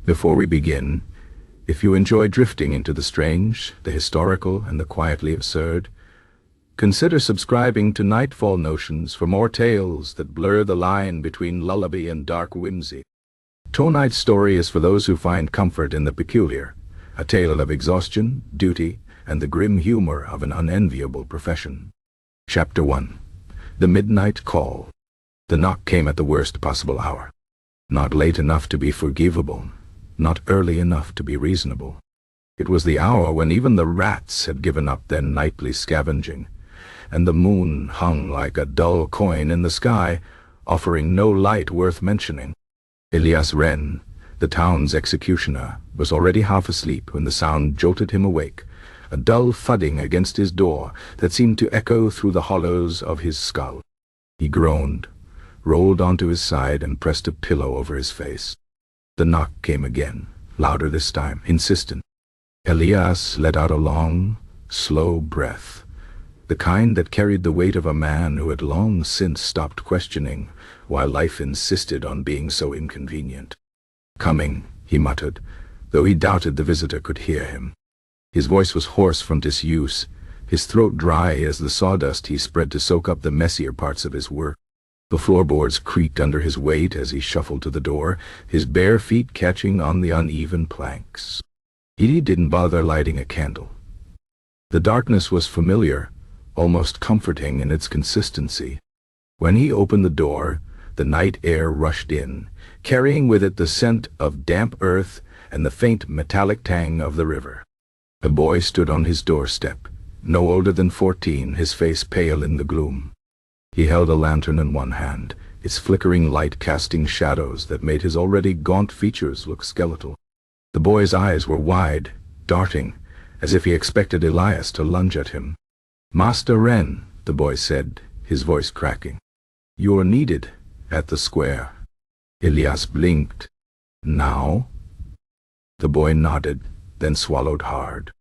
Before we begin, if you enjoy drifting into the strange, the historical, and the quietly absurd, consider subscribing to Nightfall Notions for more tales that blur the line between lullaby and dark whimsy. Tonight's story is for those who find comfort in the peculiar, a tale of exhaustion, duty, and the grim humor of an unenviable profession. Chapter 1. The Midnight Call. The knock came at the worst possible hour. Not late enough to be forgivable, not early enough to be reasonable. It was the hour when even the rats had given up their nightly scavenging, and the moon hung like a dull coin in the sky, offering no light worth mentioning. Elias Wren, the town's executioner, was already half asleep when the sound jolted him awake, a dull thudding against his door that seemed to echo through the hollows of his skull. He groaned, rolled onto his side, and pressed a pillow over his face. The knock came again, louder this time, insistent. Elias let out a long, slow breath, the kind that carried the weight of a man who had long since stopped questioning why life insisted on being so inconvenient. "Coming," he muttered, though he doubted the visitor could hear him. His voice was hoarse from disuse, his throat dry as the sawdust he spread to soak up the messier parts of his work. The floorboards creaked under his weight as he shuffled to the door, his bare feet catching on the uneven planks. He didn't bother lighting a candle. The darkness was familiar, almost comforting in its consistency. When he opened the door, the night air rushed in, carrying with it the scent of damp earth and the faint metallic tang of the river. A boy stood on his doorstep, no older than 14, his face pale in the gloom. He held a lantern in one hand, its flickering light casting shadows that made his already gaunt features look skeletal. The boy's eyes were wide, darting, as if he expected Elias to lunge at him. "Master Wren," the boy said, his voice cracking. "You're needed at the square." Elias blinked. "Now?" The boy nodded, then swallowed hard.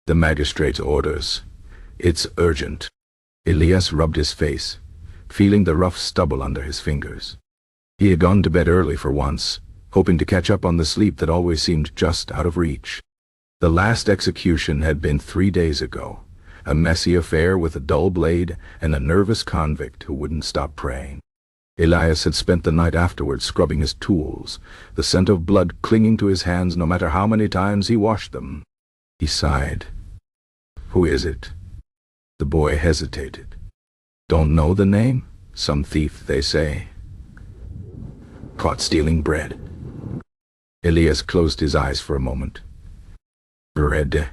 "The magistrate's orders. It's urgent." Elias rubbed his face, feeling the rough stubble under his fingers. He had gone to bed early for once, hoping to catch up on the sleep that always seemed just out of reach. The last execution had been 3 days ago, a messy affair with a dull blade and a nervous convict who wouldn't stop praying. Elias had spent the night afterwards scrubbing his tools, the scent of blood clinging to his hands no matter how many times he washed them. He sighed. "Who is it?" The boy hesitated. "Don't know the name? Some thief, they say. Caught stealing bread." Elias closed his eyes for a moment. Bread.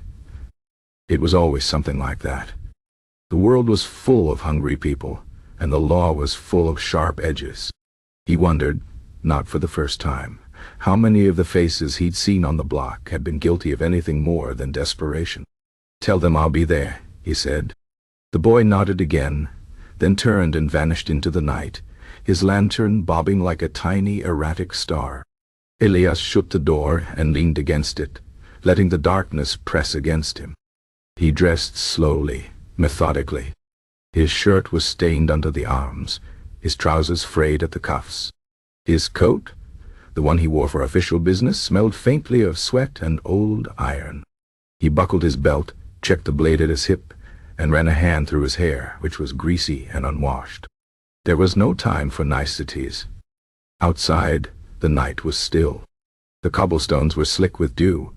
It was always something like that. The world was full of hungry people, and the law was full of sharp edges. He wondered, not for the first time, how many of the faces he'd seen on the block had been guilty of anything more than desperation. "Tell them I'll be there," he said. The boy nodded again, then turned and vanished into the night, his lantern bobbing like a tiny, erratic star. Elias shut the door and leaned against it, letting the darkness press against him. He dressed slowly, methodically. His shirt was stained under the arms, his trousers frayed at the cuffs. His coat, the one he wore for official business, smelled faintly of sweat and old iron. He buckled his belt, checked the blade at his hip, and ran a hand through his hair, which was greasy and unwashed. There was no time for niceties. Outside, the night was still. The cobblestones were slick with dew,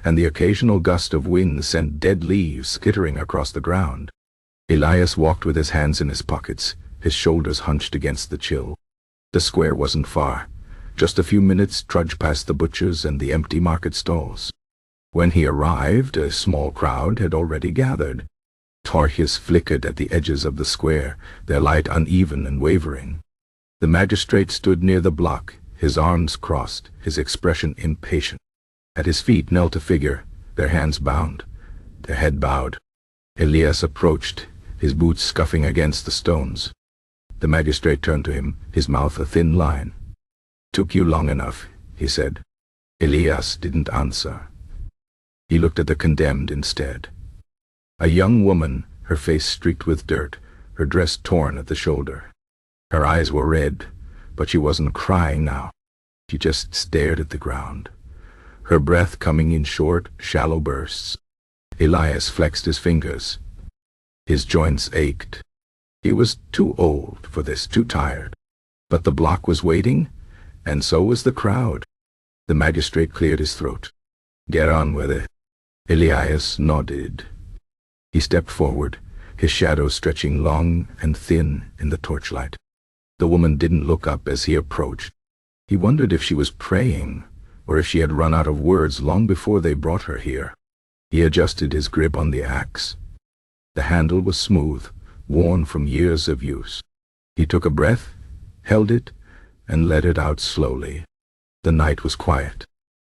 and the occasional gust of wind sent dead leaves skittering across the ground. Elias walked with his hands in his pockets, his shoulders hunched against the chill. The square wasn't far, just a few minutes' trudge past the butchers and the empty market stalls. When he arrived, a small crowd had already gathered. Torches flickered at the edges of the square, their light uneven and wavering. The magistrate stood near the block, his arms crossed, his expression impatient. At his feet knelt a figure, their hands bound, their head bowed. Elias approached, his boots scuffing against the stones. The magistrate turned to him, his mouth a thin line. "Took you long enough," he said. Elias didn't answer. He looked at the condemned instead. A young woman, her face streaked with dirt, her dress torn at the shoulder. Her eyes were red, but she wasn't crying now. She just stared at the ground, her breath coming in short, shallow bursts. Elias flexed his fingers. His joints ached. He was too old for this, too tired. But the block was waiting, and so was the crowd. The magistrate cleared his throat. "Get on with it." Elias nodded. He stepped forward, his shadow stretching long and thin in the torchlight. The woman didn't look up as he approached. He wondered if she was praying, or if she had run out of words long before they brought her here. He adjusted his grip on the axe. The handle was smooth, worn from years of use. He took a breath, held it, and let it out slowly. The night was quiet.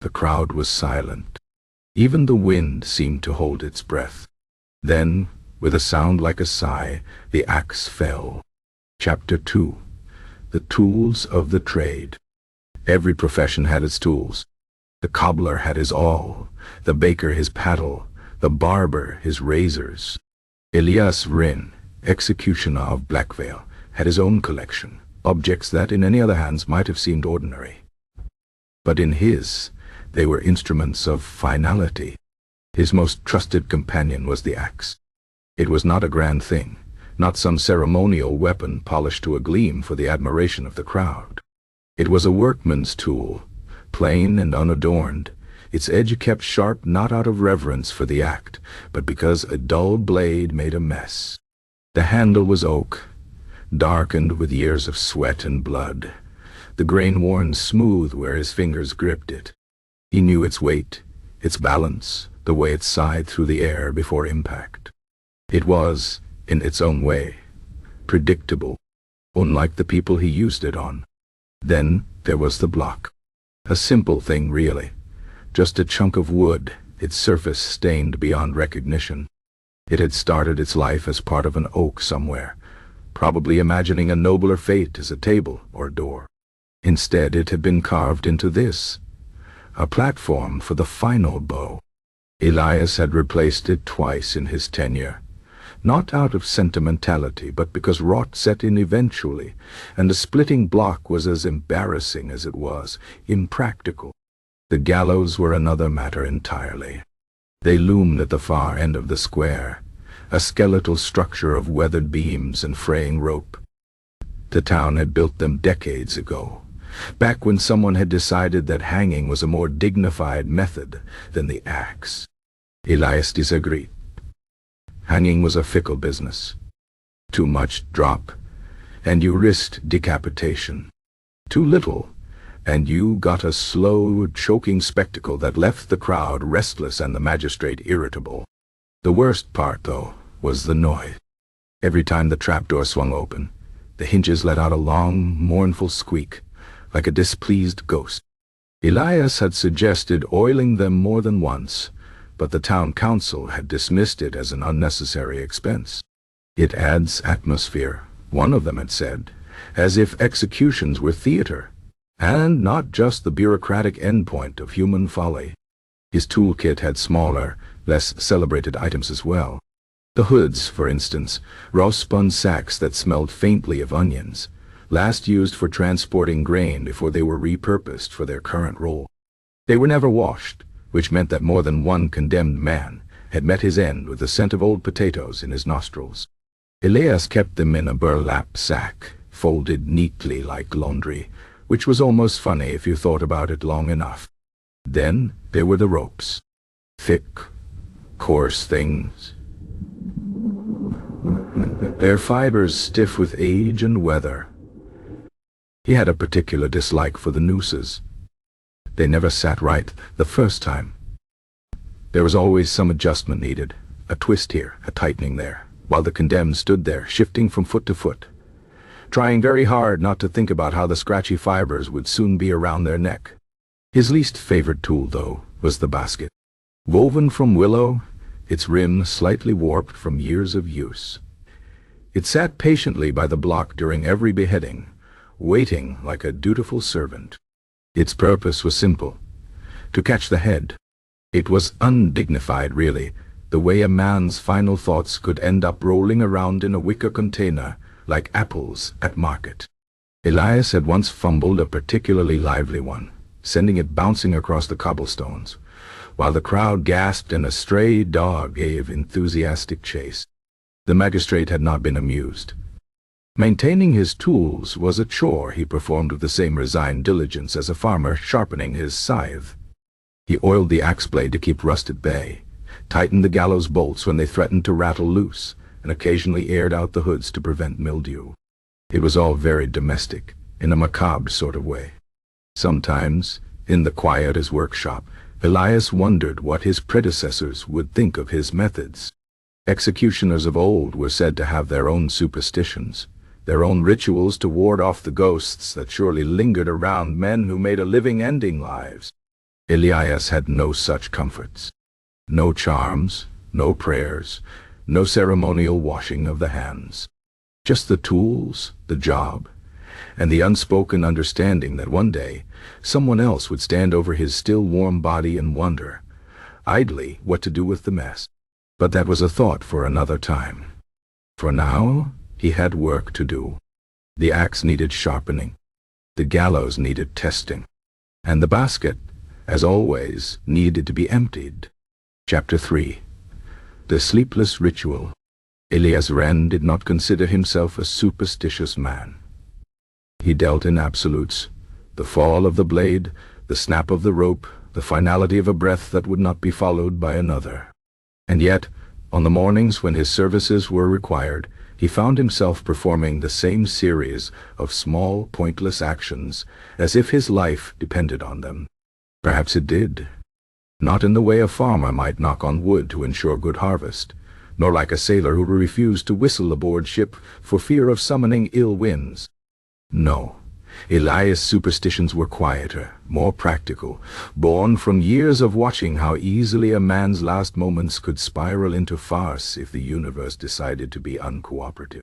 The crowd was silent. Even the wind seemed to hold its breath. Then, with a sound like a sigh, the axe fell. Chapter 2. The Tools of the Trade. Every profession had its tools. The cobbler had his awl, the baker his paddle, the barber his razors. Elias Ryn, executioner of Blackvale, had his own collection, objects that in any other hands might have seemed ordinary. But in his, they were instruments of finality. His most trusted companion was the axe. It was not a grand thing, not some ceremonial weapon polished to a gleam for the admiration of the crowd. It was a workman's tool, plain and unadorned, its edge kept sharp not out of reverence for the act, but because a dull blade made a mess. The handle was oak, darkened with years of sweat and blood, the grain worn smooth where his fingers gripped it. He knew its weight, its balance, the way it sighed through the air before impact. It was, in its own way, predictable, unlike the people he used it on. Then there was the block. A simple thing, really. Just a chunk of wood, its surface stained beyond recognition. It had started its life as part of an oak somewhere, probably imagining a nobler fate as a table or door. Instead, it had been carved into this, a platform for the final bow. Elias had replaced it twice in his tenure, not out of sentimentality, but because rot set in eventually, and a splitting block was as embarrassing as it was impractical. The gallows were another matter entirely. They loomed at the far end of the square, a skeletal structure of weathered beams and fraying rope. The town had built them decades ago, back when someone had decided that hanging was a more dignified method than the axe. Elias disagreed. Hanging was a fickle business. Too much drop, and you risked decapitation. Too little, and you got a slow, choking spectacle that left the crowd restless and the magistrate irritable. The worst part, though, was the noise. Every time the trapdoor swung open, the hinges let out a long, mournful squeak, like a displeased ghost. Elias had suggested oiling them more than once, but the town council had dismissed it as an unnecessary expense. "It adds atmosphere," one of them had said, as if executions were theater, and not just the bureaucratic endpoint of human folly. His toolkit had smaller, less celebrated items as well. The hoods, for instance, raw-spun sacks that smelled faintly of onions, last used for transporting grain before they were repurposed for their current role. They were never washed, which meant that more than one condemned man had met his end with the scent of old potatoes in his nostrils. Elias kept them in a burlap sack, folded neatly like laundry, which was almost funny if you thought about it long enough. Then there were the ropes. Thick, coarse things. Their fibers stiff with age and weather. He had a particular dislike for the nooses. They never sat right the first time. There was always some adjustment needed, a twist here, a tightening there, while the condemned stood there, shifting from foot to foot, trying very hard not to think about how the scratchy fibers would soon be around their neck. His least favorite tool, though, was the basket. Woven from willow, its rim slightly warped from years of use. It sat patiently by the block during every beheading, waiting like a dutiful servant. Its purpose was simple: to catch the head. It was undignified, really, the way a man's final thoughts could end up rolling around in a wicker container like apples at market. Elias had once fumbled a particularly lively one, sending it bouncing across the cobblestones, while the crowd gasped and a stray dog gave enthusiastic chase. The magistrate had not been amused. Maintaining his tools was a chore he performed with the same resigned diligence as a farmer sharpening his scythe. He oiled the axe blade to keep rust at bay, tightened the gallows bolts when they threatened to rattle loose, and occasionally aired out the hoods to prevent mildew. It was all very domestic, in a macabre sort of way. Sometimes, in the quiet of his workshop, Elias wondered what his predecessors would think of his methods. Executioners of old were said to have their own superstitions, their own rituals to ward off the ghosts that surely lingered around men who made a living ending lives. Elias had no such comforts. No charms, no prayers, no ceremonial washing of the hands. Just the tools, the job, and the unspoken understanding that one day someone else would stand over his still warm body and wonder, idly, what to do with the mess. But that was a thought for another time. For now, he had work to do. The axe needed sharpening, the gallows needed testing, and the basket, as always, needed to be emptied. Chapter 3. The Sleepless Ritual. Elias Wren did not consider himself a superstitious man. He dealt in absolutes, the fall of the blade, the snap of the rope, the finality of a breath that would not be followed by another. And yet, on the mornings when his services were required, he found himself performing the same series of small, pointless actions as if his life depended on them. Perhaps it did. Not in the way a farmer might knock on wood to ensure good harvest, nor like a sailor who refused to whistle aboard ship for fear of summoning ill winds. No, Elias' superstitions were quieter, more practical, born from years of watching how easily a man's last moments could spiral into farce if the universe decided to be uncooperative.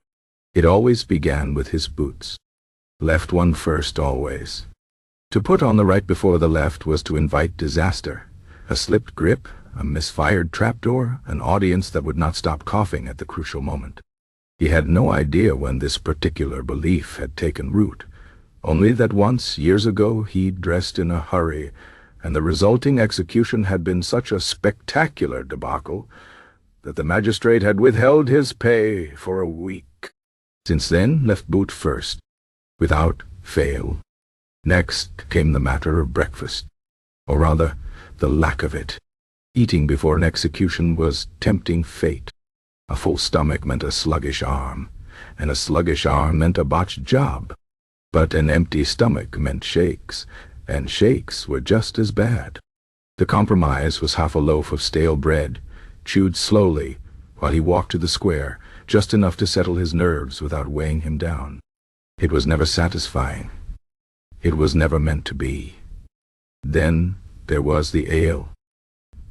It always began with his boots. Left one first always. To put on the right before the left was to invite disaster. A slipped grip, a misfired trapdoor, an audience that would not stop coughing at the crucial moment. He had no idea when this particular belief had taken root, only that once, years ago, he'd dressed in a hurry, and the resulting execution had been such a spectacular debacle that the magistrate had withheld his pay for a week. Since then, left boot first, without fail. Next came the matter of breakfast, or rather, the lack of it. Eating before an execution was tempting fate. A full stomach meant a sluggish arm, and a sluggish arm meant a botched job. But an empty stomach meant shakes, and shakes were just as bad. The compromise was half a loaf of stale bread, chewed slowly while he walked to the square, just enough to settle his nerves without weighing him down. It was never satisfying. It was never meant to be. Then there was the ale.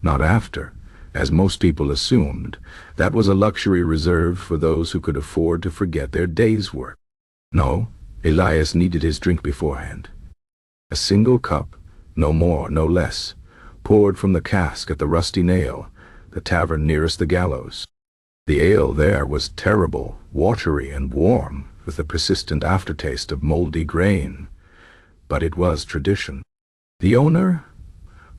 Not after, as most people assumed. That was a luxury reserved for those who could afford to forget their day's work. No, Elias needed his drink beforehand. A single cup, no more, no less, poured from the cask at the Rusty Nail, the tavern nearest the gallows. The ale there was terrible, watery and warm, with a persistent aftertaste of moldy grain. But it was tradition. The owner,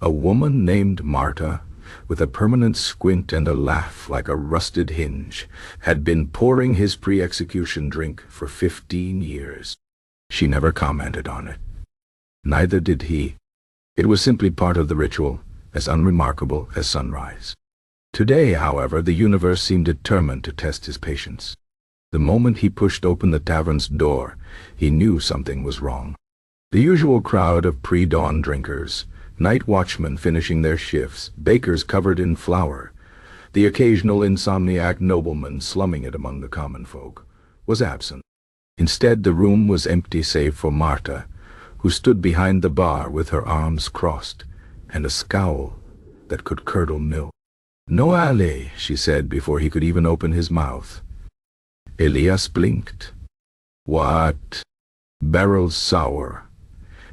a woman named Marta, with a permanent squint and a laugh like a rusted hinge, had been pouring his pre-execution drink for 15 years. She never commented on it. Neither did he. It was simply part of the ritual, as unremarkable as sunrise. Today, however, the universe seemed determined to test his patience. The moment he pushed open the tavern's door, he knew something was wrong. The usual crowd of pre-dawn drinkers, night watchmen finishing their shifts, bakers covered in flour, the occasional insomniac nobleman slumming it among the common folk, was absent. Instead, the room was empty save for Marta, who stood behind the bar with her arms crossed, and a scowl that could curdle milk. "No ale," she said before he could even open his mouth. Elias blinked. "What? Barrels sour.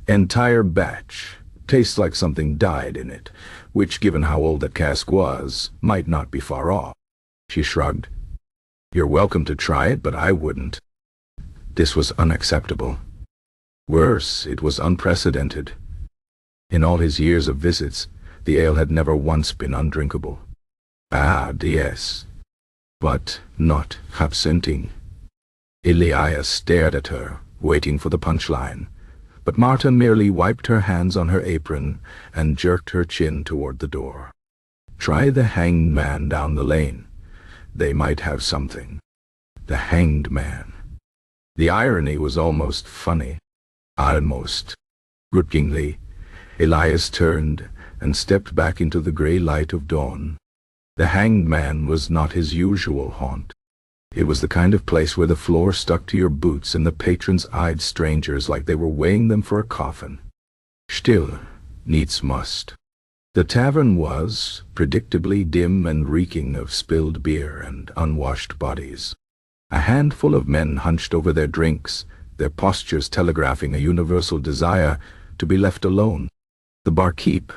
Entire batch. Tastes like something died in it, which, given how old that cask was, might not be far off." She shrugged. "You're welcome to try it, but I wouldn't." This was unacceptable. Worse, it was unprecedented. In all his years of visits, the ale had never once been undrinkable. Ah, yes, but not absenting. Elias stared at her, waiting for the punchline, but Marta merely wiped her hands on her apron and jerked her chin toward the door. Try the hanged man down the lane. They might have something. The hanged man. The irony was almost funny. Almost. Grudgingly, Elias turned and stepped back into the gray light of dawn. The hanged man was not his usual haunt. It was the kind of place where the floor stuck to your boots and the patrons eyed strangers like they were weighing them for a coffin. Still, needs must. The tavern was, predictably, dim and reeking of spilled beer and unwashed bodies. A handful of men hunched over their drinks, their postures telegraphing a universal desire to be left alone. The barkeep,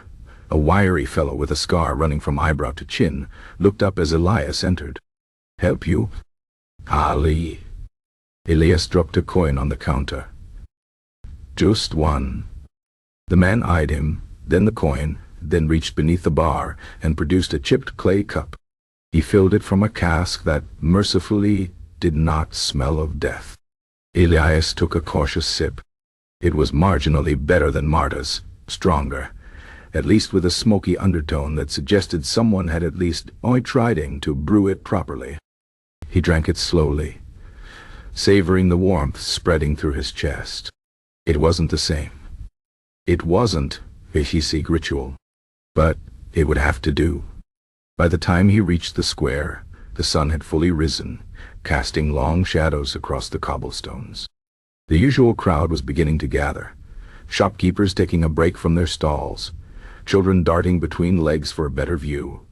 a wiry fellow with a scar running from eyebrow to chin, looked up as Elias entered. "Help you?" "Ali." Elias dropped a coin on the counter. "Just one." The man eyed him, then the coin, then reached beneath the bar and produced a chipped clay cup. He filled it from a cask that, mercifully, did not smell of death. Elias took a cautious sip. It was marginally better than Marta's, stronger, at least with a smoky undertone that suggested someone had at least trying to brew it properly. He drank it slowly, savoring the warmth spreading through his chest. It wasn't the same. It wasn't a Hisig ritual, but it would have to do. By the time he reached the square, the sun had fully risen, casting long shadows across the cobblestones. The usual crowd was beginning to gather, shopkeepers taking a break from their stalls, children darting between legs for a better view.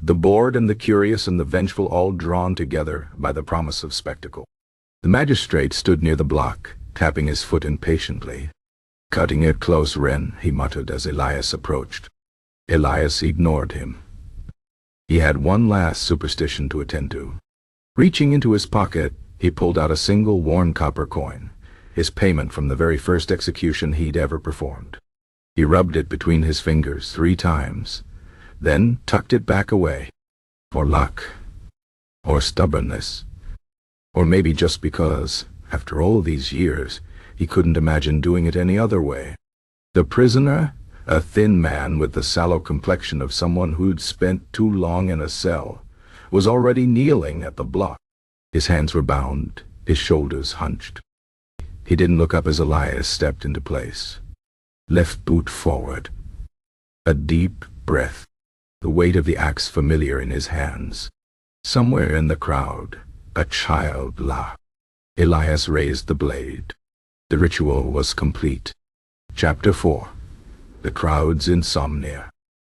The bored and the curious and the vengeful all drawn together by the promise of spectacle. The magistrate stood near the block, tapping his foot impatiently. "Cutting it close, Wren," he muttered as Elias approached. Elias ignored him. He had one last superstition to attend to. Reaching into his pocket, he pulled out a single worn copper coin, his payment from the very first execution he'd ever performed. He rubbed it between his fingers 3 times, then tucked it back away. For luck. Or stubbornness. Or maybe just because, after all these years, he couldn't imagine doing it any other way. The prisoner, a thin man with the sallow complexion of someone who'd spent too long in a cell, was already kneeling at the block. His hands were bound, his shoulders hunched. He didn't look up as Elias stepped into place. Left boot forward. A deep breath. The weight of the axe familiar in his hands. Somewhere in the crowd, a child laughed. Elias raised the blade. The ritual was complete. Chapter 4. The crowd's insomnia.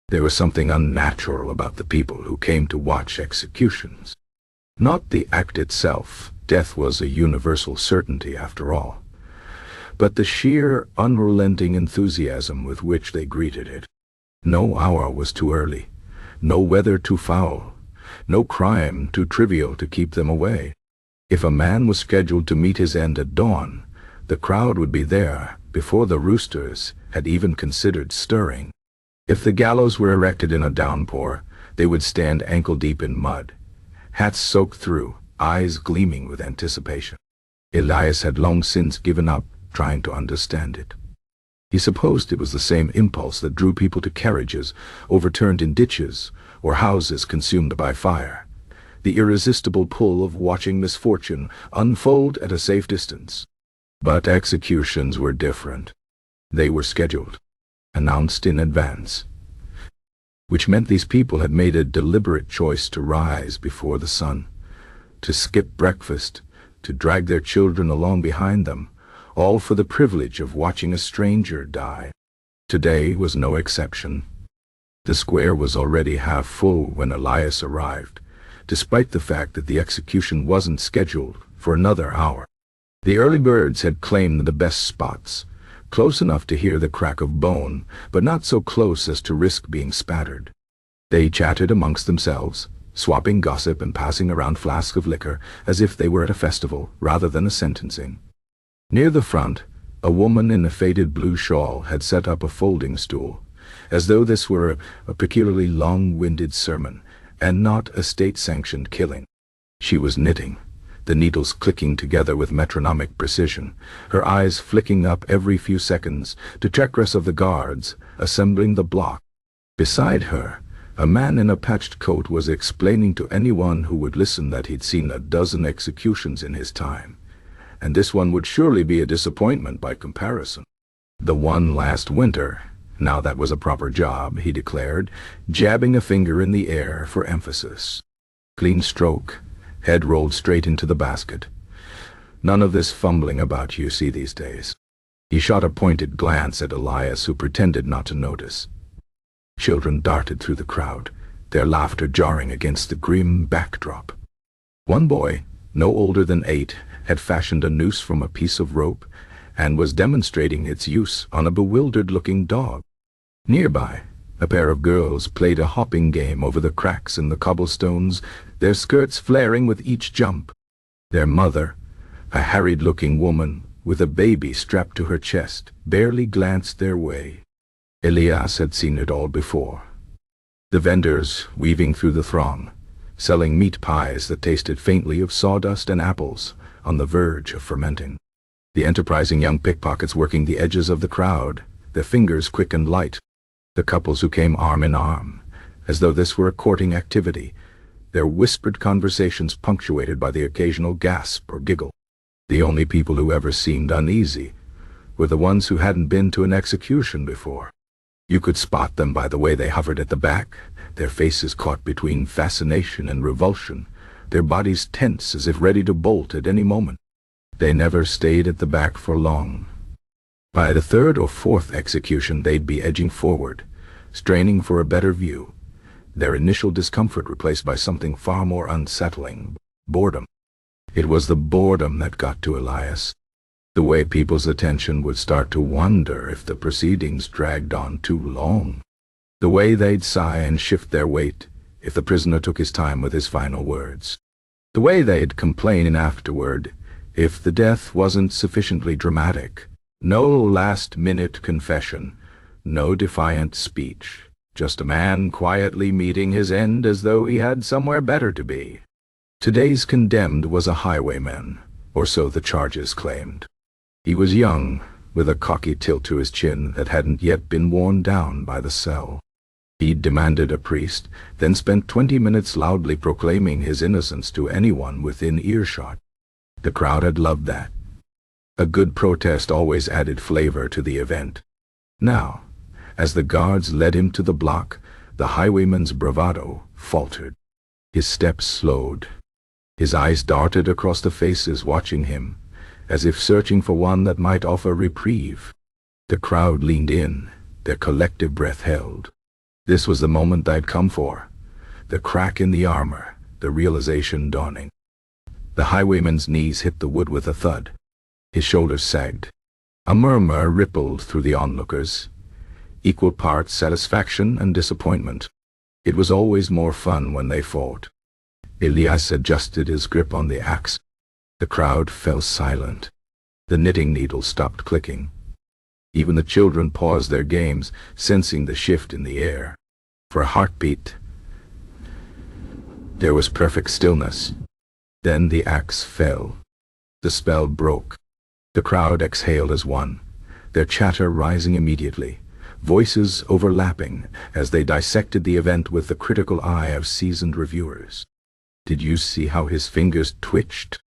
There was something unnatural about the people who came to watch executions. Not the act itself, death was a universal certainty after all, but the sheer, unrelenting enthusiasm with which they greeted it. No hour was too early, no weather too foul, no crime too trivial to keep them away. If a man was scheduled to meet his end at dawn, the crowd would be there before the roosters had even considered stirring. If the gallows were erected in a downpour, they would stand ankle-deep in mud, hats soaked through, eyes gleaming with anticipation. Elias had long since given up trying to understand it. He supposed it was the same impulse that drew people to carriages overturned in ditches or houses consumed by fire, the irresistible pull of watching misfortune unfold at a safe distance. But executions were different. They were scheduled, announced in advance, which meant these people had made a deliberate choice to rise before the sun, to skip breakfast, to drag their children along behind them, all for the privilege of watching a stranger die. Today was no exception. The square was already half full when Elias arrived, despite the fact that the execution wasn't scheduled for another hour. The early birds had claimed the best spots, close enough to hear the crack of bone, but not so close as to risk being spattered. They chatted amongst themselves, swapping gossip and passing around flasks of liquor as if they were at a festival rather than a sentencing. Near the front, A woman in a faded blue shawl had set up a folding stool, as though this were a peculiarly long-winded sermon, and not a state-sanctioned killing. She was knitting, the needles clicking together with metronomic precision, her eyes flicking up every few seconds to check rest of the guards assembling the block. Beside her, a man in a patched coat was explaining to anyone who would listen that he'd seen a dozen executions in his time, and this one would surely be a disappointment by comparison. The one last winter, now that was a proper job, he declared, jabbing a finger in the air for emphasis. Clean stroke, head rolled straight into the basket. None of this fumbling about you see these days. He shot a pointed glance at Elias, who pretended not to notice. Children darted through the crowd, their laughter jarring against the grim backdrop. One boy, no older than 8, had fashioned a noose from a piece of rope and was demonstrating its use on a bewildered-looking dog. Nearby, a pair of girls played a hopping game over the cracks in the cobblestones, their skirts flaring with each jump. Their mother, a harried-looking woman with a baby strapped to her chest, barely glanced their way. Elias had seen it all before. The vendors weaving through the throng, selling meat pies that tasted faintly of sawdust and apples, on the verge of fermenting. The enterprising young pickpockets working the edges of the crowd, their fingers quick and light. The couples who came arm in arm, as though this were a courting activity, their whispered conversations punctuated by the occasional gasp or giggle. The only people who ever seemed uneasy were the ones who hadn't been to an execution before. You could spot them by the way they hovered at the back, their faces caught between fascination and revulsion, their bodies tense as if ready to bolt at any moment. They never stayed at the back for long. By the 3rd or 4th execution, they'd be edging forward, straining for a better view, their initial discomfort replaced by something far more unsettling: boredom. It was the boredom that got to Elias. The way people's attention would start to wander if the proceedings dragged on too long. The way they'd sigh and shift their weight if the prisoner took his time with his final words. The way they'd complain afterward if the death wasn't sufficiently dramatic. No last-minute confession, no defiant speech, just a man quietly meeting his end as though he had somewhere better to be. Today's condemned was a highwayman, or so the charges claimed. He was young, with a cocky tilt to his chin that hadn't yet been worn down by the cell. He'd demanded a priest, then spent 20 minutes loudly proclaiming his innocence to anyone within earshot. The crowd had loved that. A good protest always added flavor to the event. Now, as the guards led him to the block, the highwayman's bravado faltered. His steps slowed. His eyes darted across the faces watching him, as if searching for one that might offer reprieve. The crowd leaned in, their collective breath held. This was the moment they'd come for. The crack in the armor, the realization dawning. The highwayman's knees hit the wood with a thud. His shoulders sagged. A murmur rippled through the onlookers, equal parts satisfaction and disappointment. It was always more fun when they fought. Elias adjusted his grip on the axe. The crowd fell silent. The knitting needles stopped clicking. Even the children paused their games, sensing the shift in the air. For a heartbeat, there was perfect stillness. Then the axe fell. The spell broke. The crowd exhaled as one, their chatter rising immediately, voices overlapping as they dissected the event with the critical eye of seasoned reviewers. Did you see how his fingers twitched?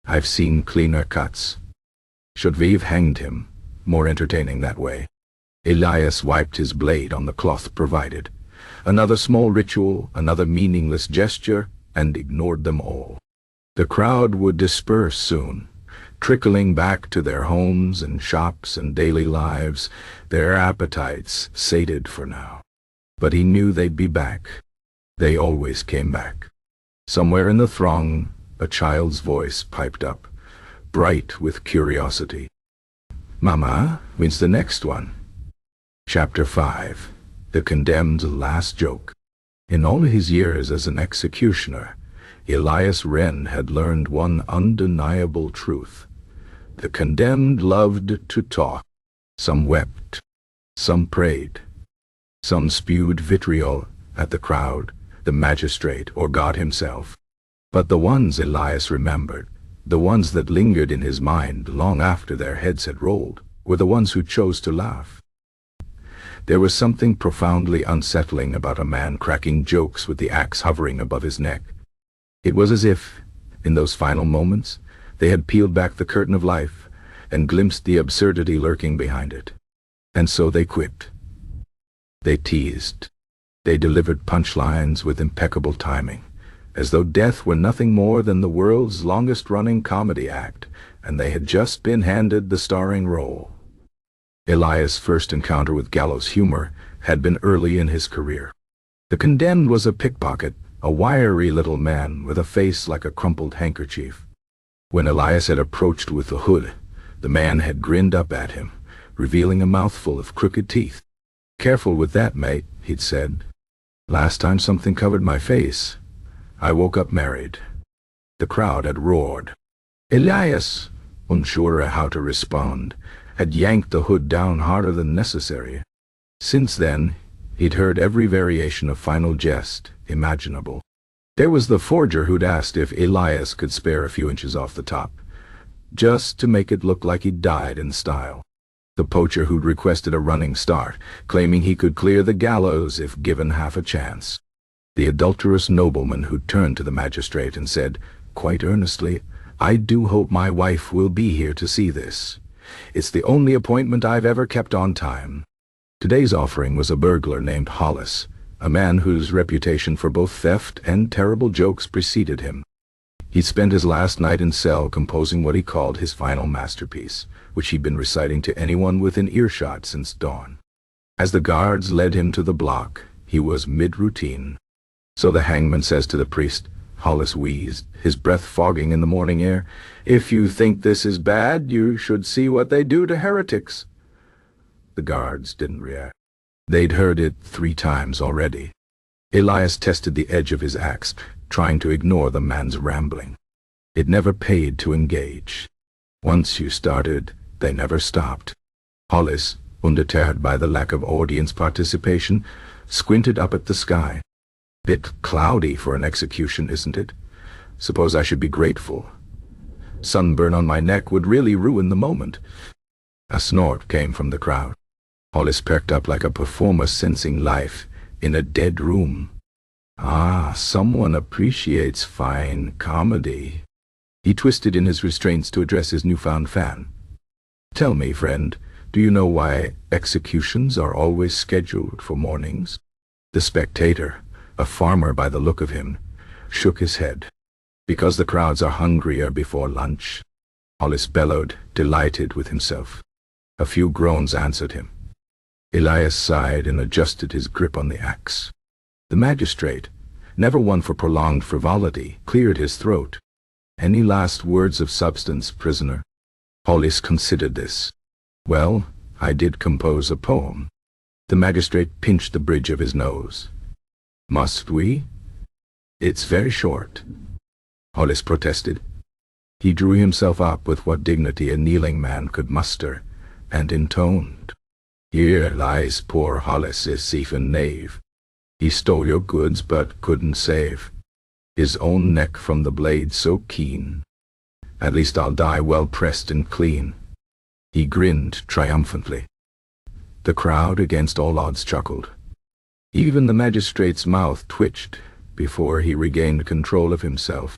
I've seen cleaner cuts. Reprieve hanged him, more entertaining that way. Elias wiped his blade on the cloth provided. Another small ritual, another meaningless gesture, and ignored them all. The crowd would disperse soon, trickling back to their homes and shops and daily lives, their appetites sated for now. But he knew they'd be back. They always came back. Somewhere in the throng, a child's voice piped up, bright with curiosity. "Mama, when's the next one?" Chapter 5. The Condemned's Last Joke. In all his years as an executioner, Elias Wren had learned one undeniable truth. The condemned loved to talk. Some wept, some prayed, some spewed vitriol at the crowd, the magistrate, or God himself. But the ones Elias remembered, the ones that lingered in his mind long after their heads had rolled, were the ones who chose to laugh. There was something profoundly unsettling about a man cracking jokes with the axe hovering above his neck. It was as if, in those final moments, they had peeled back the curtain of life and glimpsed the absurdity lurking behind it. And so they quipped. They teased. They delivered punchlines with impeccable timing, as though death were nothing more than the world's longest-running comedy act, and they had just been handed the starring role. Elias' first encounter with gallows humor had been early in his career. The condemned was a pickpocket, a wiry little man with a face like a crumpled handkerchief. When Elias had approached with the hood, the man had grinned up at him, revealing a mouthful of crooked teeth. "Careful with that, mate," he'd said. "Last time something covered my face, I woke up married." The crowd had roared. Elias, unsure how to respond, had yanked the hood down harder than necessary. Since then, he'd heard every variation of final jest imaginable. There was the forger who'd asked if Elias could spare a few inches off the top, just to make it look like he'd died in style. The poacher who'd requested a running start, claiming he could clear the gallows if given half a chance. The adulterous nobleman who'd turned to the magistrate and said, quite earnestly, "I do hope my wife will be here to see this. It's the only appointment I've ever kept on time." Today's offering was a burglar named Hollis, a man whose reputation for both theft and terrible jokes preceded him. He'd spent his last night in cell composing what he called his final masterpiece, which he'd been reciting to anyone within earshot since dawn. As the guards led him to the block, he was mid-routine. "So the hangman says to the priest," Hollis wheezed, his breath fogging in the morning air, "if you think this is bad, you should see what they do to heretics." The guards didn't react. They'd heard it 3 times already. Elias tested the edge of his axe, trying to ignore the man's rambling. It never paid to engage. Once you started, they never stopped. Hollis, undeterred by the lack of audience participation, squinted up at the sky. "Bit cloudy for an execution, isn't it? Suppose I should be grateful. Sunburn on my neck would really ruin the moment." A snort came from the crowd. Hollis perked up like a performer sensing life in a dead room. "Ah, someone appreciates fine comedy." He twisted in his restraints to address his newfound fan. "Tell me, friend, do you know why executions are always scheduled for mornings?" The spectator, a farmer by the look of him, shook his head. "Because the crowds are hungrier before lunch," Hollis bellowed, delighted with himself. A few groans answered him. Elias sighed and adjusted his grip on the axe. The magistrate, never one for prolonged frivolity, cleared his throat. "Any last words of substance, prisoner?" Hollis considered this. "Well, I did compose a poem." The magistrate pinched the bridge of his nose. "Must we?" "It's very short," Hollis protested. He drew himself up with what dignity a kneeling man could muster, and intoned, "Here lies poor Hollis, this thief and knave. He stole your goods but couldn't save his own neck from the blade so keen. At least I'll die well pressed and clean." He grinned triumphantly. The crowd against all odds chuckled. Even the magistrate's mouth twitched before he regained control of himself.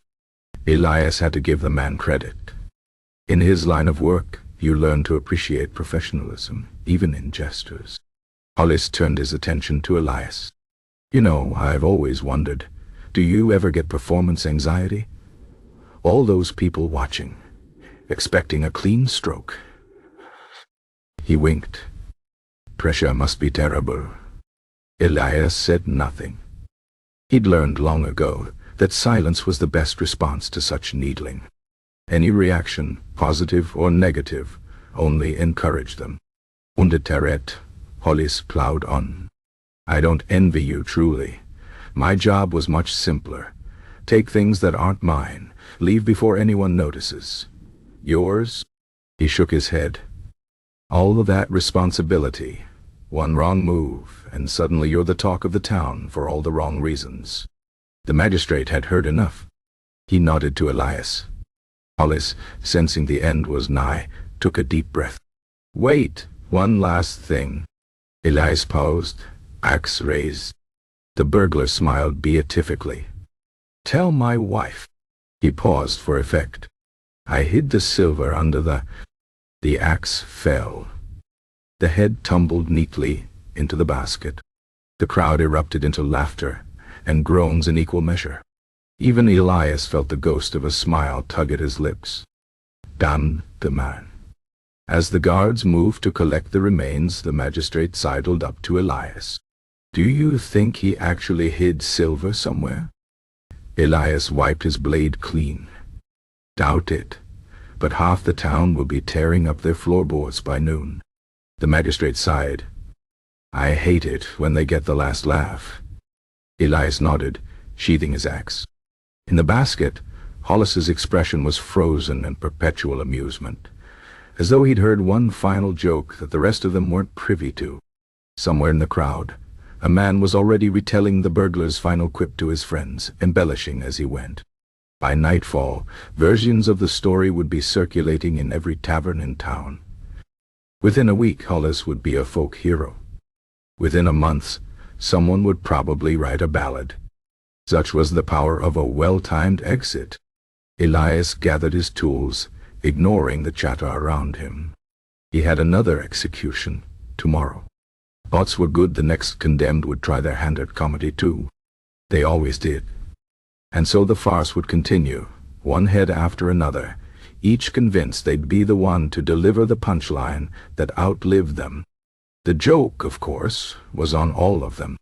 Elias had to give the man credit. In his line of work, you learn to appreciate professionalism, even in gestures. Hollis turned his attention to Elias. "You know, I've always wondered, do you ever get performance anxiety? All those people watching, expecting a clean stroke." He winked. "Pressure must be terrible." Elias said nothing. He'd learned long ago that silence was the best response to such needling. Any reaction, positive or negative, only encouraged them. Undeterred, Hollis plowed on. "I don't envy you, truly. My job was much simpler. Take things that aren't mine, leave before anyone notices. Yours? He shook his head. All of that responsibility. One wrong move, and suddenly you're the talk of the town for all the wrong reasons. The magistrate had heard enough. He nodded to Elias. Hollis, sensing the end was nigh, took a deep breath. Wait, one last thing. Elias paused, axe raised. The burglar smiled beatifically. Tell my wife. He paused for effect. I hid the silver under the axe fell. The head tumbled neatly into the basket. The crowd erupted into laughter and groans in equal measure. Even Elias felt the ghost of a smile tug at his lips. Damn the man. As the guards moved to collect the remains, the magistrate sidled up to Elias. Do you think he actually hid silver somewhere? Elias wiped his blade clean. Doubt it, but half the town will be tearing up their floorboards by noon. The magistrate sighed. I hate it when they get the last laugh. Elias nodded, sheathing his axe. In the basket, Hollis's expression was frozen in perpetual amusement, as though he'd heard one final joke that the rest of them weren't privy to. Somewhere in the crowd, a man was already retelling the burglar's final quip to his friends, embellishing as he went. By nightfall, versions of the story would be circulating in every tavern in town. Within a week, Hollis would be a folk hero. Within a month, someone would probably write a ballad. Such was the power of a well-timed exit. Elias gathered his tools, ignoring the chatter around him. He had another execution tomorrow. Odds were good the next condemned would try their hand at comedy too. They always did. And so the farce would continue, one head after another, each convinced they'd be the one to deliver the punchline that outlived them. The joke, of course, was on all of them.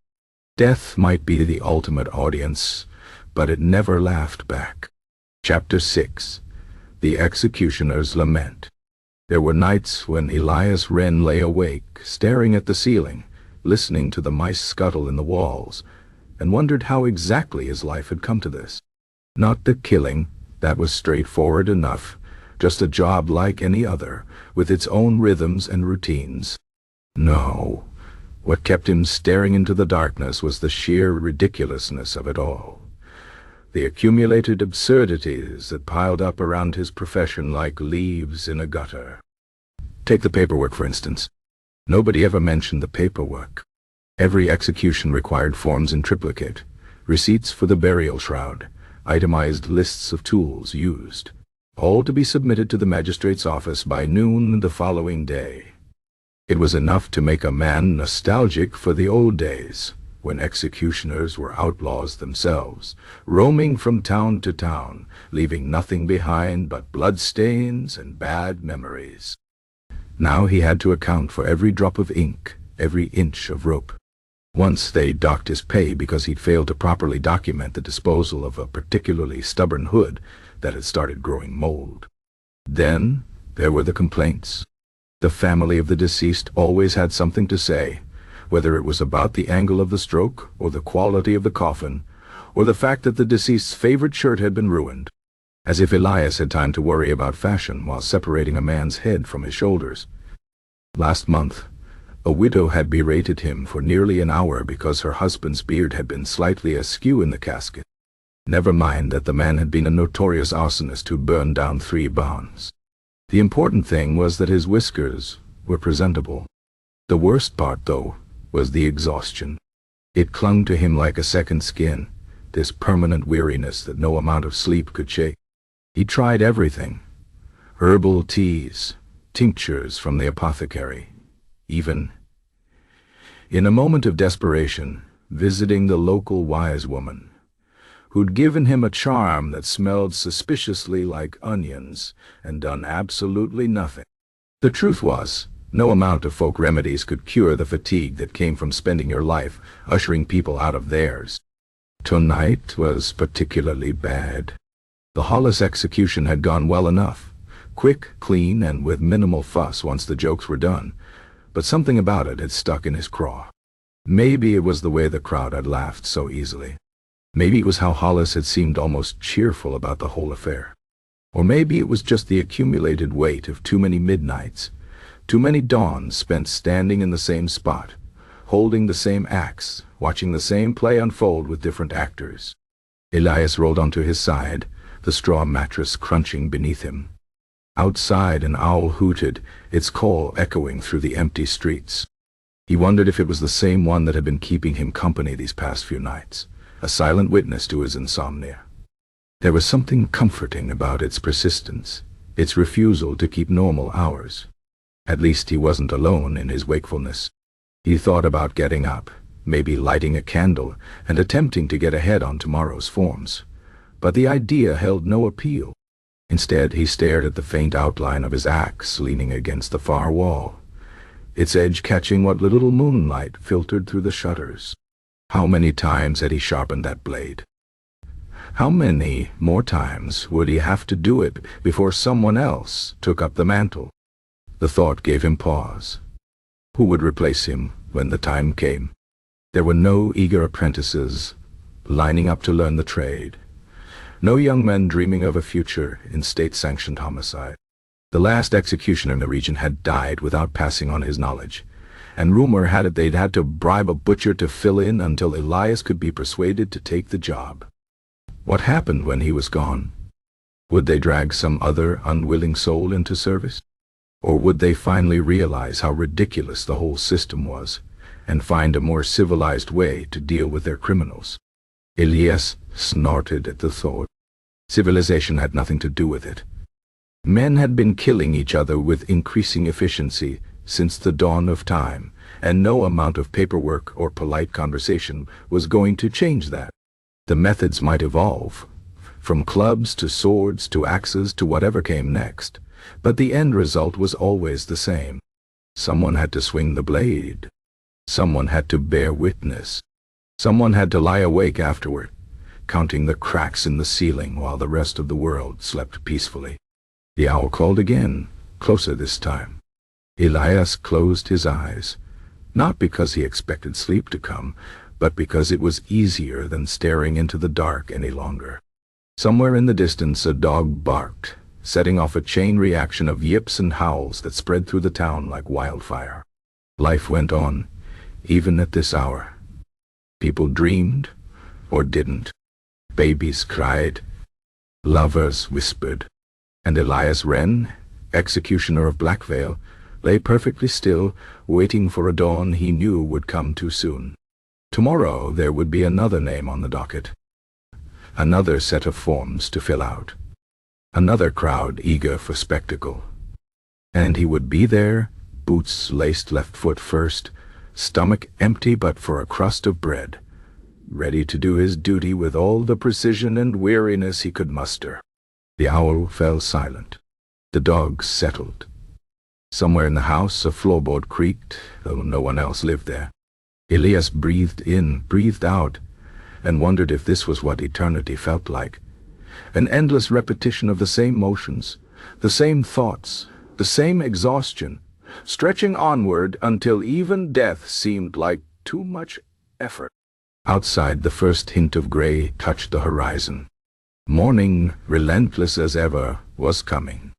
Death might be the ultimate audience, but it never laughed back. Chapter 6. The Executioner's Lament. There were nights when Elias Wren lay awake, staring at the ceiling, listening to the mice scuttle in the walls, and wondered how exactly his life had come to this. Not the killing, that was straightforward enough, just a job like any other, with its own rhythms and routines. No, what kept him staring into the darkness was the sheer ridiculousness of it all. The accumulated absurdities that piled up around his profession like leaves in a gutter. Take the paperwork, for instance. Nobody ever mentioned the paperwork. Every execution required forms in triplicate, receipts for the burial shroud, itemized lists of tools used, all to be submitted to the magistrate's office by noon the following day. It was enough to make a man nostalgic for the old days, when executioners were outlaws themselves, roaming from town to town, leaving nothing behind but bloodstains and bad memories. Now he had to account for every drop of ink, every inch of rope. Once they docked his pay because he'd failed to properly document the disposal of a particularly stubborn hood that had started growing mold. Then there were the complaints. The family of the deceased always had something to say, whether it was about the angle of the stroke, or the quality of the coffin, or the fact that the deceased's favorite shirt had been ruined. As if Elias had time to worry about fashion while separating a man's head from his shoulders. Last month, a widow had berated him for nearly an hour because her husband's beard had been slightly askew in the casket. Never mind that the man had been a notorious arsonist who burned down 3 barns. The important thing was that his whiskers were presentable. The worst part, though, was the exhaustion. It clung to him like a second skin, this permanent weariness that no amount of sleep could shake. He tried everything. Herbal teas, tinctures from the apothecary, even, in a moment of desperation, visiting the local wise woman, who'd given him a charm that smelled suspiciously like onions and done absolutely nothing. The truth was, no amount of folk remedies could cure the fatigue that came from spending your life ushering people out of theirs. Tonight was particularly bad. The Hollis execution had gone well enough, quick, clean, and with minimal fuss once the jokes were done, but something about it had stuck in his craw. Maybe it was the way the crowd had laughed so easily. Maybe it was how Hollis had seemed almost cheerful about the whole affair. Or maybe it was just the accumulated weight of too many midnights, too many dawns spent standing in the same spot, holding the same axe, watching the same play unfold with different actors. Elias rolled onto his side, the straw mattress crunching beneath him. Outside, an owl hooted, its call echoing through the empty streets. He wondered if it was the same one that had been keeping him company these past few nights, a silent witness to his insomnia. There was something comforting about its persistence, its refusal to keep normal hours. At least he wasn't alone in his wakefulness. He thought about getting up, maybe lighting a candle, and attempting to get ahead on tomorrow's forms. But the idea held no appeal. Instead, he stared at the faint outline of his axe leaning against the far wall, its edge catching what little moonlight filtered through the shutters. How many times had he sharpened that blade? How many more times would he have to do it before someone else took up the mantle? The thought gave him pause. Who would replace him when the time came? There were no eager apprentices lining up to learn the trade. No young men dreaming of a future in state-sanctioned homicide. The last executioner in the region had died without passing on his knowledge, and rumor had it they'd had to bribe a butcher to fill in until Elias could be persuaded to take the job. What happened when he was gone? Would they drag some other unwilling soul into service? Or would they finally realize how ridiculous the whole system was, and find a more civilized way to deal with their criminals? Elias snorted at the thought. Civilization had nothing to do with it. Men had been killing each other with increasing efficiency since the dawn of time, and no amount of paperwork or polite conversation was going to change that. The methods might evolve, from clubs to swords to axes to whatever came next, but the end result was always the same. Someone had to swing the blade. Someone had to bear witness. Someone had to lie awake afterward, counting the cracks in the ceiling while the rest of the world slept peacefully. The owl called again, closer this time. Elias closed his eyes, not because he expected sleep to come, but because it was easier than staring into the dark any longer. Somewhere in the distance a dog barked, setting off a chain reaction of yips and howls that spread through the town like wildfire. Life went on, even at this hour. People dreamed, or didn't. Babies cried. Lovers whispered. And Elias Wren, executioner of Blackvale, lay perfectly still, waiting for a dawn he knew would come too soon. Tomorrow there would be another name on the docket. Another set of forms to fill out. Another crowd eager for spectacle. And he would be there, boots laced left foot first, stomach empty but for a crust of bread, ready to do his duty with all the precision and weariness he could muster. The owl fell silent. The dogs settled. Somewhere in the house a floorboard creaked, though no one else lived there. Elias breathed in, breathed out, and wondered if this was what eternity felt like. An endless repetition of the same motions, the same thoughts, the same exhaustion, stretching onward until even death seemed like too much effort. Outside, the first hint of gray touched the horizon. Morning, relentless as ever, was coming.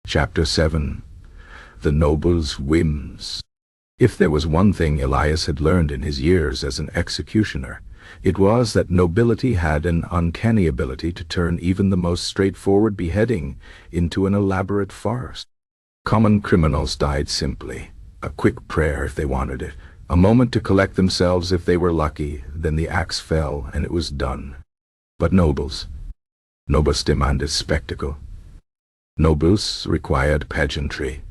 Chapter 7. The Noble's Whims. If there was one thing Elias had learned in his years as an executioner, it was that nobility had an uncanny ability to turn even the most straightforward beheading into an elaborate farce. Common criminals died simply, a quick prayer if they wanted it, a moment to collect themselves if they were lucky, then the axe fell and it was done. But nobles demanded spectacle. Nobles required pageantry.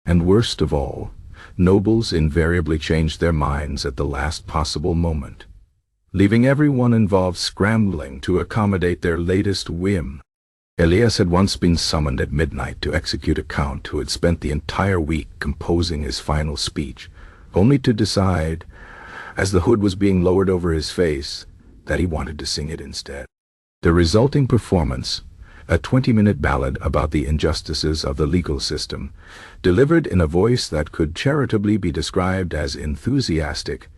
And worst of all, nobles invariably changed their minds at the last possible moment, leaving everyone involved scrambling to accommodate their latest whim. Elias had once been summoned at midnight to execute a count who had spent the entire week composing his final speech, only to decide, as the hood was being lowered over his face, that he wanted to sing it instead. The resulting performance, a 20-minute ballad about the injustices of the legal system, delivered in a voice that could charitably be described as enthusiastic,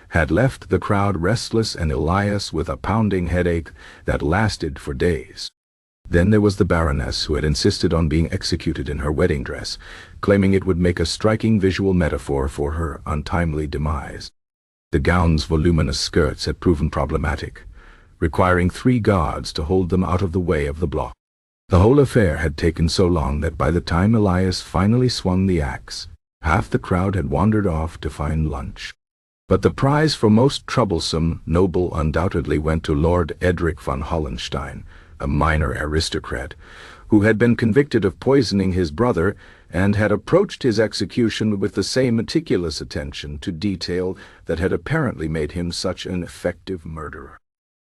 had left the crowd restless and Elias with a pounding headache that lasted for days. Then there was the Baroness, who had insisted on being executed in her wedding dress, claiming it would make a striking visual metaphor for her untimely demise. The gown's voluminous skirts had proven problematic, requiring 3 guards to hold them out of the way of the block. The whole affair had taken so long that by the time Elias finally swung the axe, half the crowd had wandered off to find lunch. But the prize for most troublesome noble undoubtedly went to Lord Edric von Hollenstein, a minor aristocrat, who had been convicted of poisoning his brother and had approached his execution with the same meticulous attention to detail that had apparently made him such an effective murderer.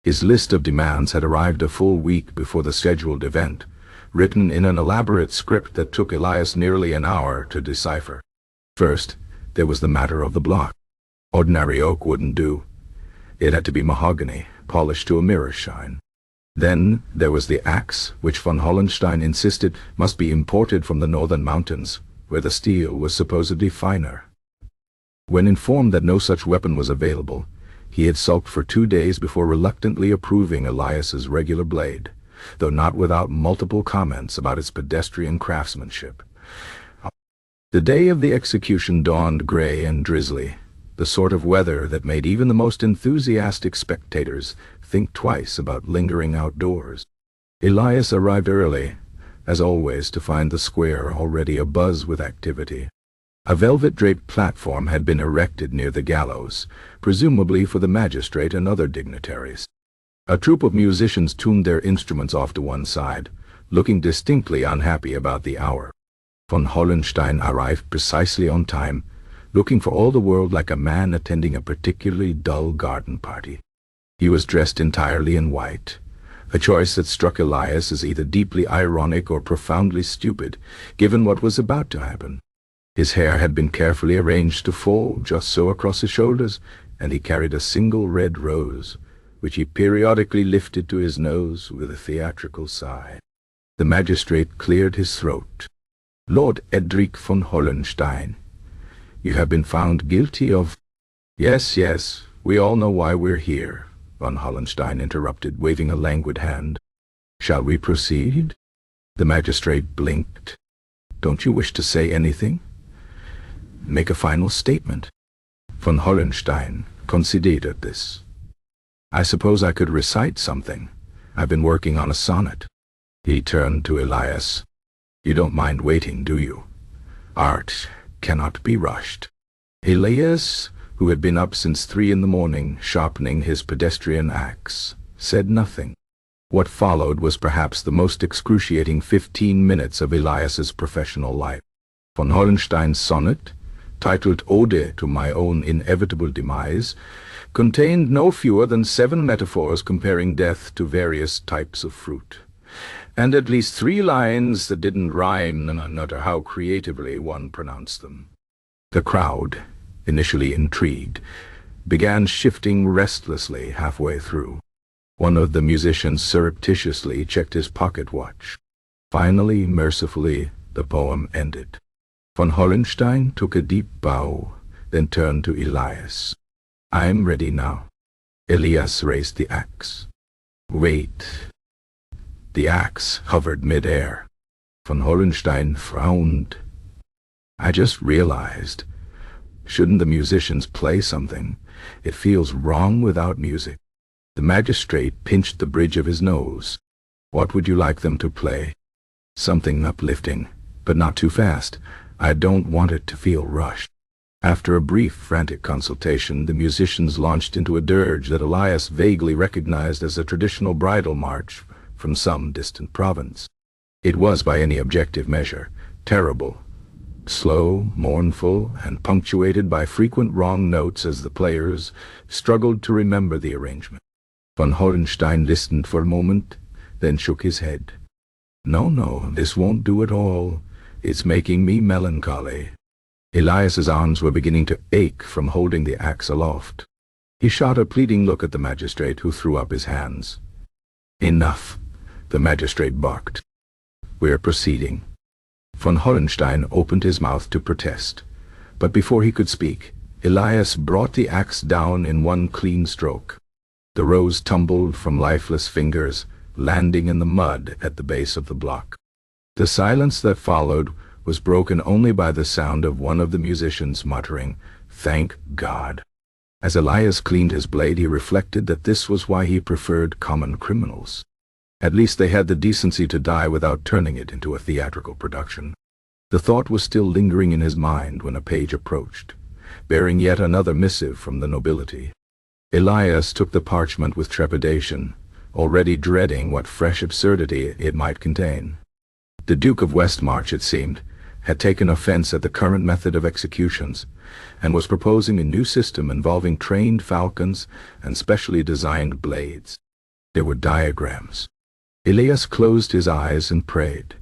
His list of demands had arrived a full week before the scheduled event, written in an elaborate script that took Elias nearly an hour to decipher. First, there was the matter of the block. Ordinary oak wouldn't do. It had to be mahogany, polished to a mirror shine. Then there was the axe, which von Hollenstein insisted must be imported from the northern mountains, where the steel was supposedly finer. When informed that no such weapon was available, he had sulked for 2 days before reluctantly approving Elias's regular blade, though not without multiple comments about its pedestrian craftsmanship. The day of the execution dawned gray and drizzly, the sort of weather that made even the most enthusiastic spectators think twice about lingering outdoors. Elias arrived early, as always, to find the square already abuzz with activity. A velvet-draped platform had been erected near the gallows, presumably for the magistrate and other dignitaries. A troupe of musicians tuned their instruments off to one side, looking distinctly unhappy about the hour. Von Hollenstein arrived precisely on time, looking for all the world like a man attending a particularly dull garden party. He was dressed entirely in white, a choice that struck Elias as either deeply ironic or profoundly stupid, given what was about to happen. His hair had been carefully arranged to fall just so across his shoulders, and he carried a single red rose, which he periodically lifted to his nose with a theatrical sigh. The magistrate cleared his throat. "Lord Edric von Hollenstein, you have been found guilty of—" Yes, we all know why we're here," von Hollenstein interrupted, waving a languid hand. "Shall we proceed?" The magistrate blinked. "Don't you wish to say anything? Make a final statement?" Von Hollenstein considered this. "I suppose I could recite something. I've been working on a sonnet." He turned to Elias. "You don't mind waiting, do you? Art cannot be rushed." Elias, who had been up since 3 in the morning, sharpening his pedestrian axe, said nothing. What followed was perhaps the most excruciating 15 minutes of Elias's professional life. Von Hollenstein's sonnet, titled Ode to My Own Inevitable Demise, contained no fewer than 7 metaphors comparing death to various types of fruit, and at least 3 lines that didn't rhyme, no matter how creatively one pronounced them. The crowd, initially intrigued, began shifting restlessly halfway through. One of the musicians surreptitiously checked his pocket watch. Finally, mercifully, the poem ended. Von Hollenstein took a deep bow, then turned to Elias. "I'm ready now." Elias raised the axe. "Wait." The axe hovered mid-air. Von Hollenstein frowned. "I just realized. Shouldn't the musicians play something? It feels wrong without music." The magistrate pinched the bridge of his nose. "What would you like them to play?" "Something uplifting, but not too fast. I don't want it to feel rushed." After a brief, frantic consultation, the musicians launched into a dirge that Elias vaguely recognized as a traditional bridal march from some distant province. It was, by any objective measure, terrible, slow, mournful, and punctuated by frequent wrong notes as the players struggled to remember the arrangement. Von Hollenstein listened for a moment, then shook his head. No, this won't do at all. It's making me melancholy." Elias's arms were beginning to ache from holding the axe aloft. He shot a pleading look at the magistrate, who threw up his hands. "Enough," the magistrate barked. "We're proceeding." Von Hollenstein opened his mouth to protest, but before he could speak, Elias brought the axe down in one clean stroke. The rose tumbled from lifeless fingers, landing in the mud at the base of the block. The silence that followed was broken only by the sound of one of the musicians muttering, "Thank God." As Elias cleaned his blade, he reflected that this was why he preferred common criminals. At least they had the decency to die without turning it into a theatrical production. The thought was still lingering in his mind when a page approached, bearing yet another missive from the nobility. Elias took the parchment with trepidation, already dreading what fresh absurdity it might contain. The Duke of Westmarch, it seemed, had taken offense at the current method of executions, and was proposing a new system involving trained falcons and specially designed blades. There were diagrams. Elias closed his eyes and prayed,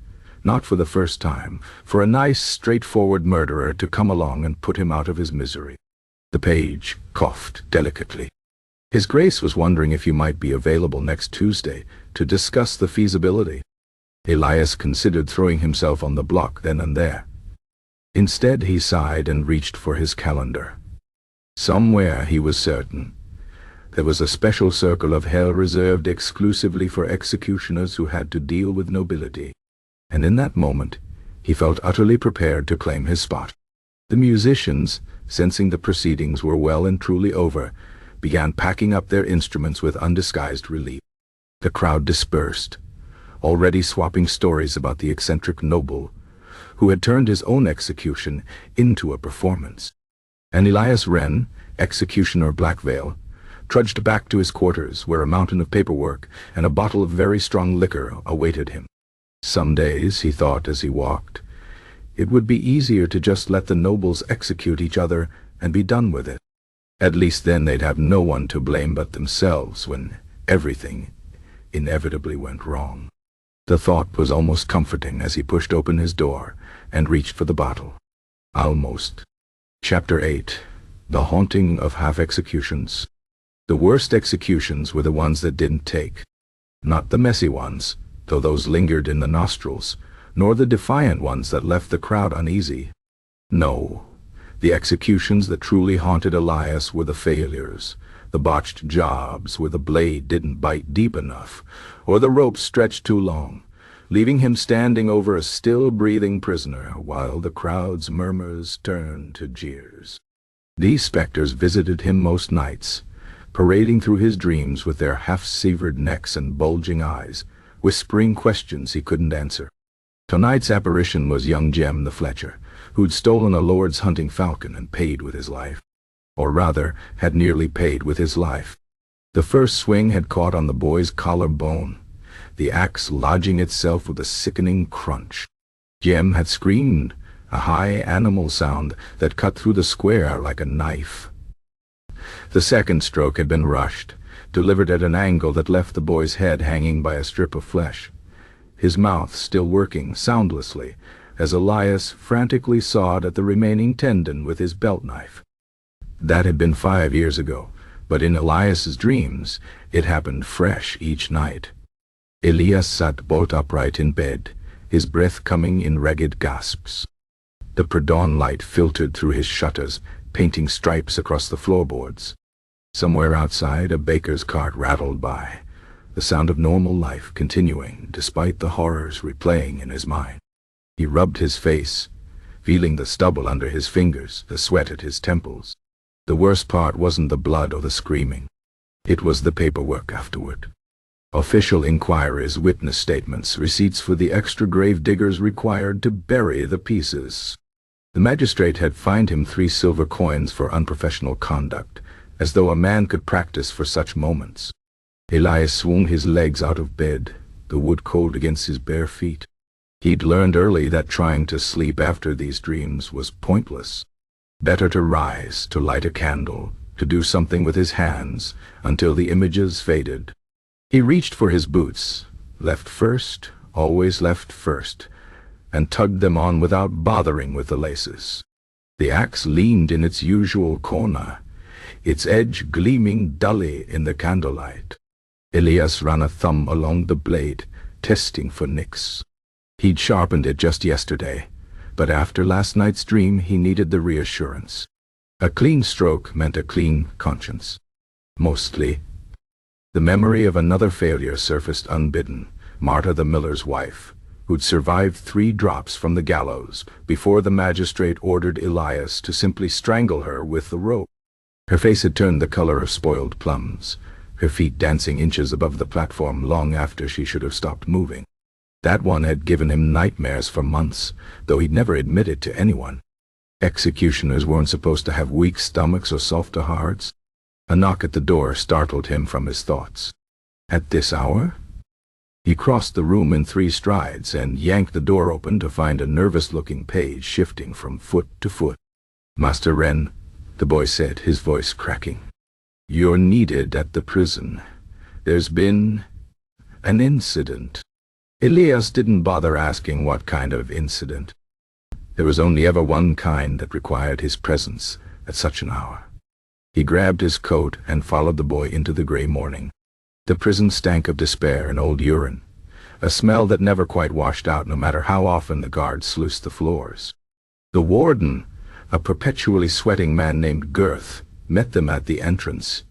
not for the first time, for a nice, straightforward murderer to come along and put him out of his misery. The page coughed delicately. His Grace was wondering if you might be available next Tuesday to discuss the feasibility. Elias considered throwing himself on the block then and there. Instead, he sighed and reached for his calendar. Somewhere, he was certain, there was a special circle of hell reserved exclusively for executioners who had to deal with nobility. And in that moment, he felt utterly prepared to claim his spot. The musicians, sensing the proceedings were well and truly over, began packing up their instruments with undisguised relief. The crowd dispersed, already swapping stories about the eccentric noble who had turned his own execution into a performance. And Elias Wren, executioner Blackvale, trudged back to his quarters where a mountain of paperwork and a bottle of very strong liquor awaited him. Some days, he thought as he walked, it would be easier to just let the nobles execute each other and be done with it. At least then they'd have no one to blame but themselves when everything inevitably went wrong. The thought was almost comforting as he pushed open his door and reached for the bottle. Almost. Chapter 8. The Haunting of Half-Executions. The worst executions were the ones that didn't take. Not the messy ones, though those lingered in the nostrils, nor the defiant ones that left the crowd uneasy. No, the executions that truly haunted Elias were the failures, the botched jobs where the blade didn't bite deep enough, or the rope stretched too long, leaving him standing over a still-breathing prisoner while the crowd's murmurs turned to jeers. These specters visited him most nights, parading through his dreams with their half-severed necks and bulging eyes, whispering questions he couldn't answer. Tonight's apparition was young Jem the Fletcher, who'd stolen a lord's hunting falcon and paid with his life. Or rather, had nearly paid with his life. The first swing had caught on the boy's collarbone, the axe lodging itself with a sickening crunch. Jem had screamed, a high animal sound that cut through the square like a knife. The second stroke had been rushed, delivered at an angle that left the boy's head hanging by a strip of flesh, his mouth still working soundlessly as Elias frantically sawed at the remaining tendon with his belt knife. That had been 5 years ago, but in Elias's dreams it happened fresh each night. Elias sat bolt upright in bed, his breath coming in ragged gasps. The pre-dawn light filtered through his shutters, painting stripes across the floorboards. Somewhere outside, a baker's cart rattled by, the sound of normal life continuing despite the horrors replaying in his mind. He rubbed his face, feeling the stubble under his fingers, the sweat at his temples. The worst part wasn't the blood or the screaming. It was the paperwork afterward. Official inquiries, witness statements, receipts for the extra grave diggers required to bury the pieces. The magistrate had fined him 3 silver coins for unprofessional conduct, as though a man could practice for such moments. Elias swung his legs out of bed, the wood cold against his bare feet. He'd learned early that trying to sleep after these dreams was pointless. Better to rise, to light a candle, to do something with his hands until the images faded. He reached for his boots, left first, always left first, and tugged them on without bothering with the laces. The axe leaned in its usual corner, its edge gleaming dully in the candlelight. Elias ran a thumb along the blade, testing for nicks. He'd sharpened it just yesterday, but after last night's dream he needed the reassurance. A clean stroke meant a clean conscience. Mostly. The memory of another failure surfaced unbidden. Marta, the miller's wife, who'd survived 3 drops from the gallows before the magistrate ordered Elias to simply strangle her with the rope. Her face had turned the color of spoiled plums, her feet dancing inches above the platform long after she should have stopped moving. That one had given him nightmares for months, though he'd never admitted to anyone. Executioners weren't supposed to have weak stomachs or softer hearts. A knock at the door startled him from his thoughts. At this hour? He crossed the room in 3 strides and yanked the door open to find a nervous-looking page shifting from foot to foot. "Master Wren," the boy said, his voice cracking. "You're needed at the prison. There's been an incident." Elias didn't bother asking what kind of incident. There was only ever one kind that required his presence at such an hour. He grabbed his coat and followed the boy into the gray morning. The prison stank of despair and old urine, a smell that never quite washed out no matter how often the guards sluiced the floors. The warden, a perpetually sweating man named Girth, met them at the entrance,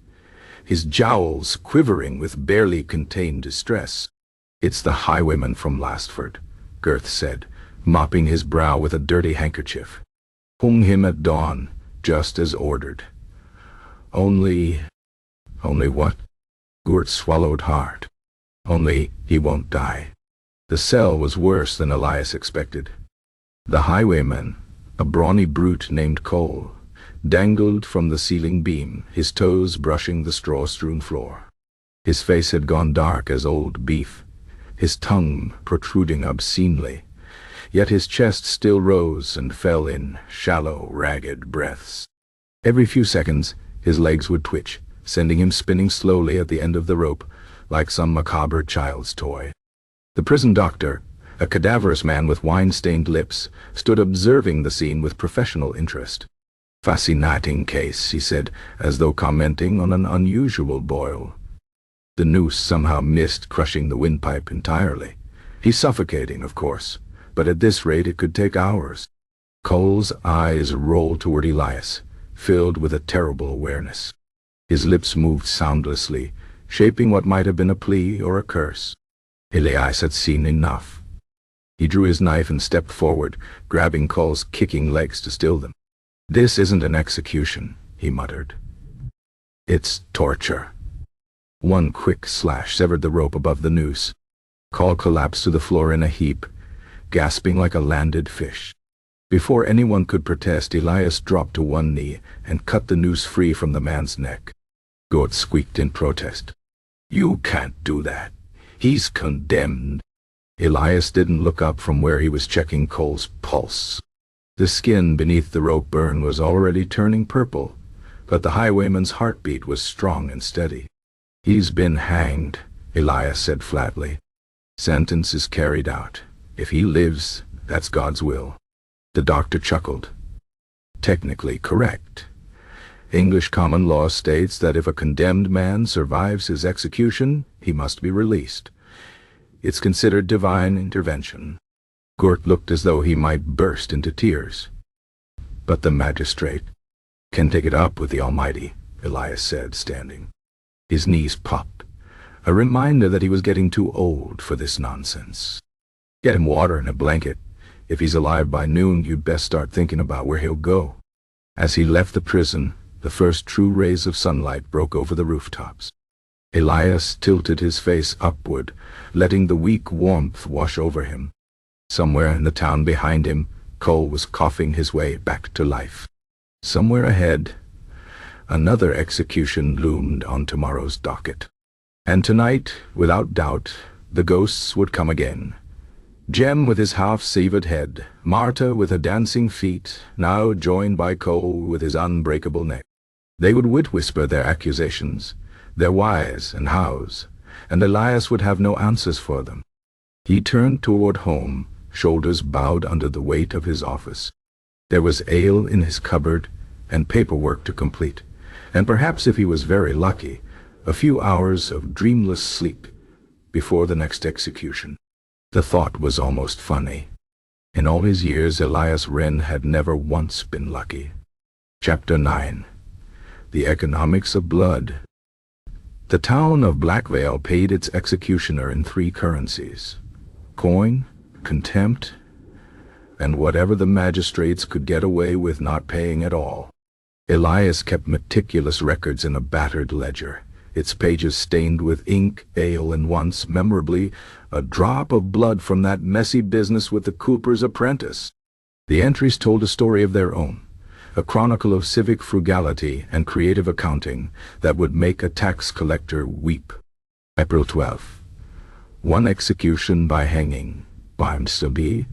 his jowls quivering with barely contained distress. "It's the highwayman from Lastford," Girth said, mopping his brow with a dirty handkerchief. "Hung him at dawn, just as ordered. Only what?" Gort swallowed hard. "Only he won't die." The cell was worse than Elias expected. The highwayman, a brawny brute named Cole, dangled from the ceiling beam, his toes brushing the straw-strewn floor. His face had gone dark as old beef, his tongue protruding obscenely, yet his chest still rose and fell in shallow, ragged breaths. Every few seconds, his legs would twitch, sending him spinning slowly at the end of the rope, like some macabre child's toy. The prison doctor, a cadaverous man with wine-stained lips, stood observing the scene with professional interest. "Fascinating case," he said, as though commenting on an unusual boil. The noose somehow missed crushing the windpipe entirely. He's suffocating, of course, but at this rate it could take hours. Cole's eyes rolled toward Elias, filled with a terrible awareness. His lips moved soundlessly, shaping what might have been a plea or a curse. Elias had seen enough. He drew his knife and stepped forward, grabbing Cole's kicking legs to still them. "This isn't an execution," he muttered. "It's torture." One quick slash severed the rope above the noose. Cole collapsed to the floor in a heap, gasping like a landed fish. Before anyone could protest, Elias dropped to one knee and cut the noose free from the man's neck. Gort squeaked in protest. "You can't do that. He's condemned." Elias didn't look up from where he was checking Cole's pulse. The skin beneath the rope burn was already turning purple, but the highwayman's heartbeat was strong and steady. "He's been hanged," Elias said flatly. "Sentence is carried out. If he lives, that's God's will." The doctor chuckled. "Technically correct. English common law states that if a condemned man survives his execution, he must be released. It's considered divine intervention." Gort looked as though he might burst into tears. "But the magistrate can take it up with the Almighty," Elias said, standing. His knees popped, a reminder that he was getting too old for this nonsense. "Get him water and a blanket. If he's alive by noon, you'd best start thinking about where he'll go." As he left the prison, the first true rays of sunlight broke over the rooftops. Elias tilted his face upward, letting the weak warmth wash over him. Somewhere in the town behind him, Cole was coughing his way back to life. Somewhere ahead, another execution loomed on tomorrow's docket. And tonight, without doubt, the ghosts would come again. Jem with his half-severed head, Marta with her dancing feet, now joined by Cole with his unbreakable neck. They would whisper their accusations, their whys and hows, and Elias would have no answers for them. He turned toward home, shoulders bowed under the weight of his office. There was ale in his cupboard and paperwork to complete, and perhaps, if he was very lucky, a few hours of dreamless sleep before the next execution. The thought was almost funny. In all his years, Elias Wren had never once been lucky. Chapter 9. The Economics of Blood. The town of Blackvale paid its executioner in 3 currencies: coin, contempt, and whatever the magistrates could get away with not paying at all. Elias kept meticulous records in a battered ledger, its pages stained with ink, ale, and once, memorably, a drop of blood from that messy business with the cooper's apprentice. The entries told a story of their own, a chronicle of civic frugality and creative accounting that would make a tax collector weep. April 12th. 1 execution by hanging. Whims to be.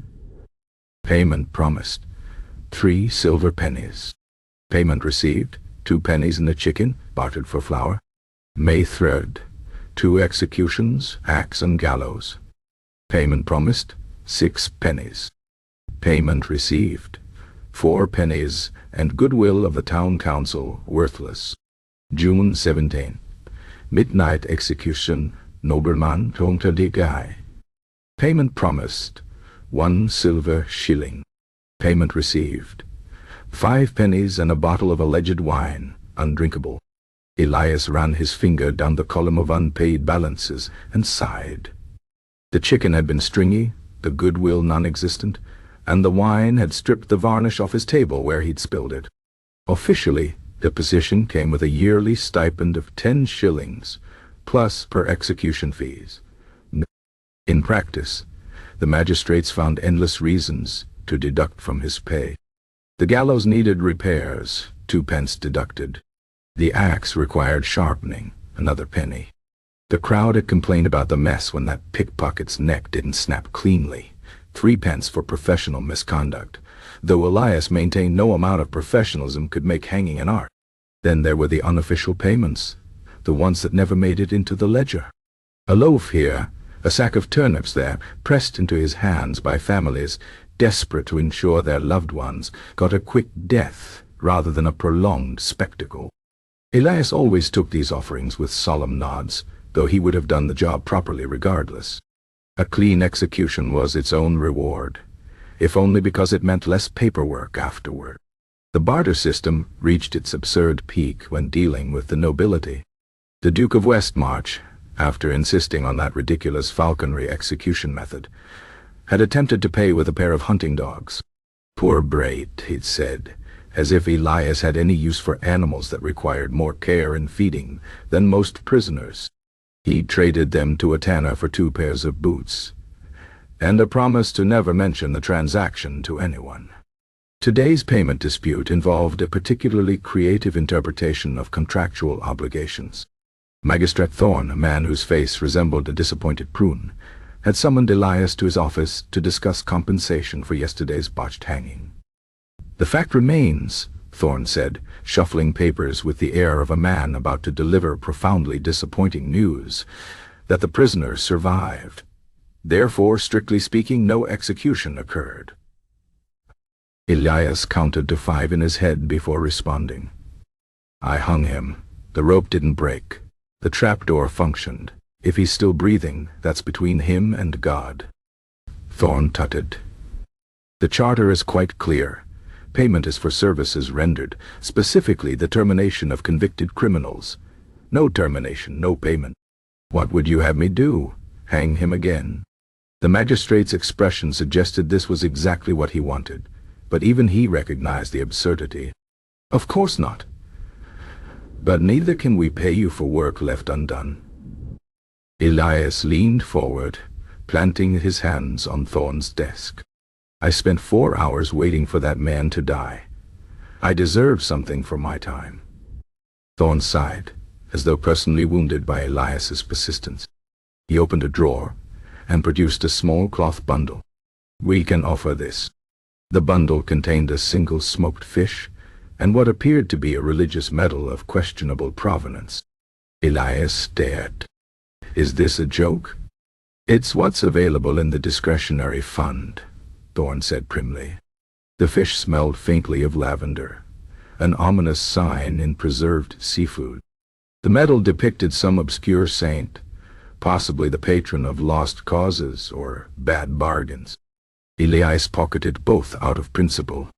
Payment promised. 3 silver pennies. Payment received. 2 pennies and a chicken, bartered for flour. May 3rd. 2 executions, axe and gallows. Payment promised. 6 pennies. Payment received. 4 pennies and goodwill of the town council worthless. June 17. Midnight execution, nobleman unter die Guy. Payment promised. 1 silver shilling. Payment received. 5 pennies and a bottle of alleged wine, undrinkable. Elias ran his finger down the column of unpaid balances and sighed. The chicken had been stringy, the goodwill non-existent, and the wine had stripped the varnish off his table where he'd spilled it. Officially, the position came with a yearly stipend of 10 shillings, plus per execution fees. In practice, the magistrates found endless reasons to deduct from his pay. The gallows needed repairs, 2 pence deducted. The axe required sharpening, another penny. The crowd had complained about the mess when that pickpocket's neck didn't snap cleanly. 3 pence for professional misconduct, though Elias maintained no amount of professionalism could make hanging an art. Then there were the unofficial payments, the ones that never made it into the ledger. A loaf here, a sack of turnips there, pressed into his hands by families desperate to ensure their loved ones got a quick death rather than a prolonged spectacle. Elias always took these offerings with solemn nods, though he would have done the job properly regardless. A clean execution was its own reward, if only because it meant less paperwork afterward. The barter system reached its absurd peak when dealing with the nobility. The Duke of Westmarch, after insisting on that ridiculous falconry execution method, had attempted to pay with a pair of hunting dogs. Poor Brait, he'd said, as if Elias had any use for animals that required more care and feeding than most prisoners. He traded them to a tanner for 2 pairs of boots, and a promise to never mention the transaction to anyone. Today's payment dispute involved a particularly creative interpretation of contractual obligations. Magistrate Thorne, a man whose face resembled a disappointed prune, had summoned Elias to his office to discuss compensation for yesterday's botched hanging. "The fact remains," Thorne said, shuffling papers with the air of a man about to deliver profoundly disappointing news, "that the prisoner survived. Therefore, strictly speaking, no execution occurred." Elias counted to 5 in his head before responding. "I hung him. The rope didn't break. The trapdoor functioned. If he's still breathing, that's between him and God." Thorne tutted. "The charter is quite clear. Payment is for services rendered, specifically the termination of convicted criminals. No termination, no payment. What would you have me do? Hang him again?" The magistrate's expression suggested this was exactly what he wanted, but even he recognized the absurdity. "Of course not. But neither can we pay you for work left undone." Elias leaned forward, planting his hands on Thorne's desk. "I spent 4 hours waiting for that man to die. I deserve something for my time." Thorne sighed, as though personally wounded by Elias's persistence. He opened a drawer and produced a small cloth bundle. "We can offer this." The bundle contained a single smoked fish and what appeared to be a religious medal of questionable provenance. Elias stared. "Is this a joke?" "It's what's available in the discretionary fund," Thorne said primly. The fish smelled faintly of lavender, an ominous sign in preserved seafood. The medal depicted some obscure saint, possibly the patron of lost causes or bad bargains. Elias pocketed both out of principle.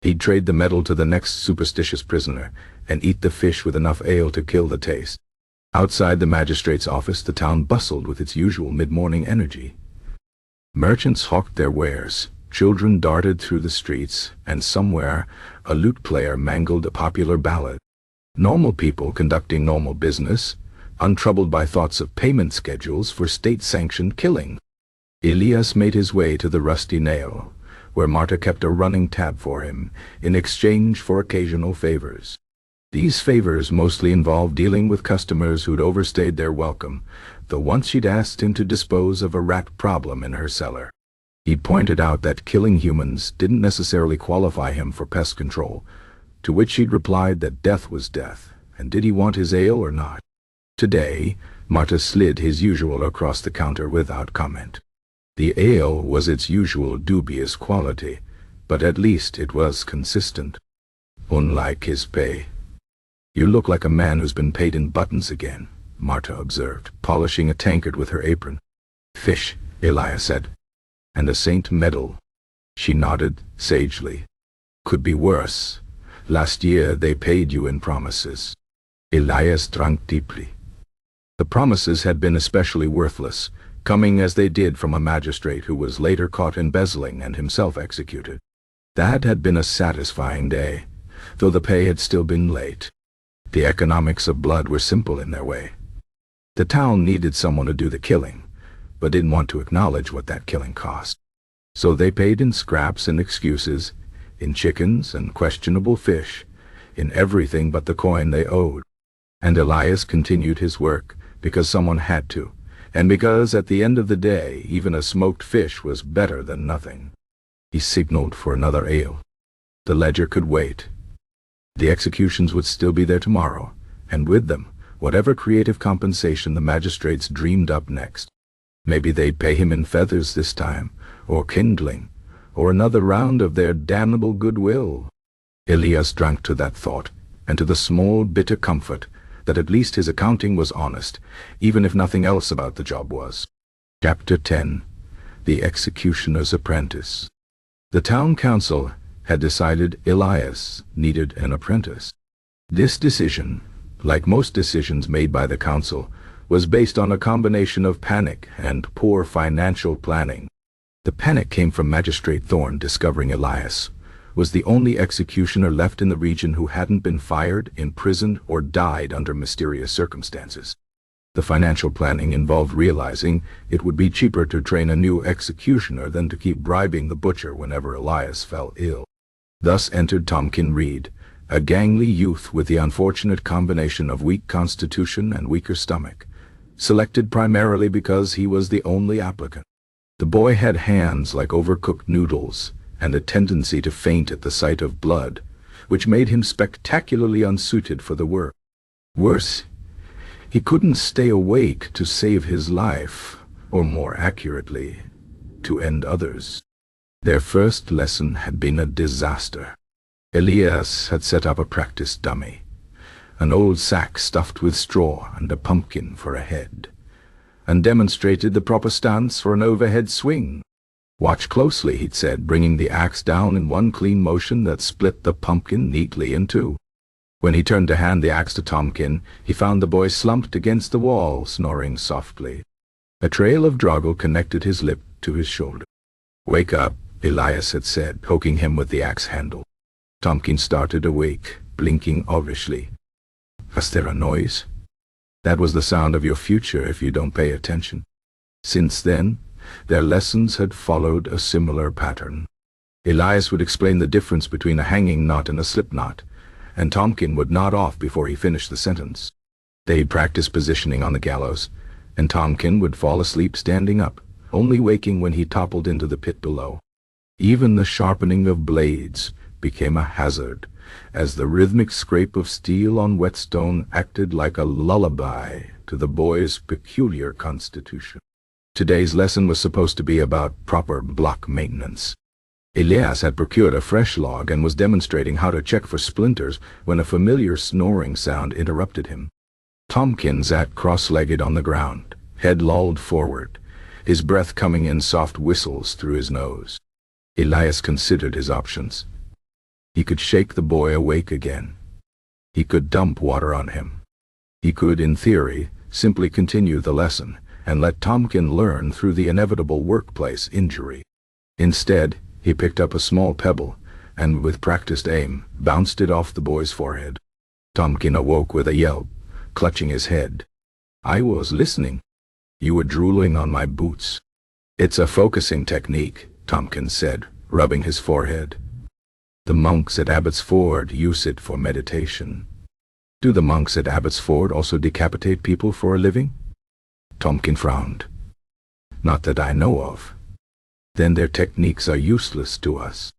He'd trade the medal to the next superstitious prisoner and eat the fish with enough ale to kill the taste. Outside the magistrate's office, the town bustled with its usual mid-morning energy. Merchants hawked their wares, children darted through the streets, and somewhere a lute player mangled a popular ballad. Normal people conducting normal business, untroubled by thoughts of payment schedules for state-sanctioned killing. Elias made his way to the Rusty Nail, where Marta kept a running tab for him, in exchange for occasional favors. These favors mostly involved dealing with customers who'd overstayed their welcome, though once she'd asked him to dispose of a rat problem in her cellar. He'd pointed out that killing humans didn't necessarily qualify him for pest control, to which she'd replied that death was death, and did he want his ale or not? Today, Marta slid his usual across the counter without comment. The ale was its usual dubious quality, but at least it was consistent. Unlike his pay. "You look like a man who's been paid in buttons again," Marta observed, polishing a tankard with her apron. "Fish," Elias said. "And a Saint medal." She nodded sagely. "Could be worse. Last year they paid you in promises." Elias drank deeply. The promises had been especially worthless, coming as they did from a magistrate who was later caught embezzling and himself executed. That had been a satisfying day, though the pay had still been late. The economics of blood were simple in their way. The town needed someone to do the killing, but didn't want to acknowledge what that killing cost. So they paid in scraps and excuses, in chickens and questionable fish, in everything but the coin they owed. And Elias continued his work because someone had to, and because at the end of the day even a smoked fish was better than nothing. He signaled for another ale. The ledger could wait. The executions would still be there tomorrow, and with them, whatever creative compensation the magistrates dreamed up next. Maybe they'd pay him in feathers this time, or kindling, or another round of their damnable goodwill. Elias drank to that thought, and to the small bitter comfort that at least his accounting was honest, even if nothing else about the job was. Chapter 10. The Executioner's Apprentice. The town council had decided Elias needed an apprentice. This decision, like most decisions made by the council, was based on a combination of panic and poor financial planning. The panic came from Magistrate Thorne discovering Elias was the only executioner left in the region who hadn't been fired, imprisoned, or died under mysterious circumstances. The financial planning involved realizing it would be cheaper to train a new executioner than to keep bribing the butcher whenever Elias fell ill. Thus entered Tompkin Reed, a gangly youth with the unfortunate combination of weak constitution and weaker stomach, selected primarily because he was the only applicant. The boy had hands like overcooked noodles and a tendency to faint at the sight of blood, which made him spectacularly unsuited for the work. Worse, he couldn't stay awake to save his life, or more accurately, to end others. Their first lesson had been a disaster. Elias had set up a practice dummy, an old sack stuffed with straw and a pumpkin for a head, and demonstrated the proper stance for an overhead swing. "Watch closely," he'd said, bringing the axe down in one clean motion that split the pumpkin neatly in two. When he turned to hand the axe to Tompkin, he found the boy slumped against the wall, snoring softly. A trail of droggle connected his lip to his shoulder. "Wake up," Elias had said, poking him with the axe handle. Tompkin started awake, blinking orishly. "Was there a noise?" "That was the sound of your future if you don't pay attention." Since then, their lessons had followed a similar pattern. Elias would explain the difference between a hanging knot and a slip knot, and Tompkin would nod off before he finished the sentence. They'd practice positioning on the gallows, and Tompkin would fall asleep standing up, only waking when he toppled into the pit below. Even the sharpening of blades became a hazard, as the rhythmic scrape of steel on whetstone acted like a lullaby to the boy's peculiar constitution. Today's lesson was supposed to be about proper block maintenance. Elias had procured a fresh log and was demonstrating how to check for splinters when a familiar snoring sound interrupted him. Tompkin sat cross-legged on the ground, head lolled forward, his breath coming in soft whistles through his nose. Elias considered his options. He could shake the boy awake again. He could dump water on him. He could, in theory, simply continue the lesson and let Tompkin learn through the inevitable workplace injury. Instead, he picked up a small pebble and, with practiced aim, bounced it off the boy's forehead. Tompkin awoke with a yelp, clutching his head. "I was listening. You were drooling on my boots." "It's a focusing technique," Tompkin said, rubbing his forehead. "The monks at Abbotsford use it for meditation." "Do the monks at Abbotsford also decapitate people for a living?" Tompkin frowned. "Not that I know of." "Then their techniques are useless to us."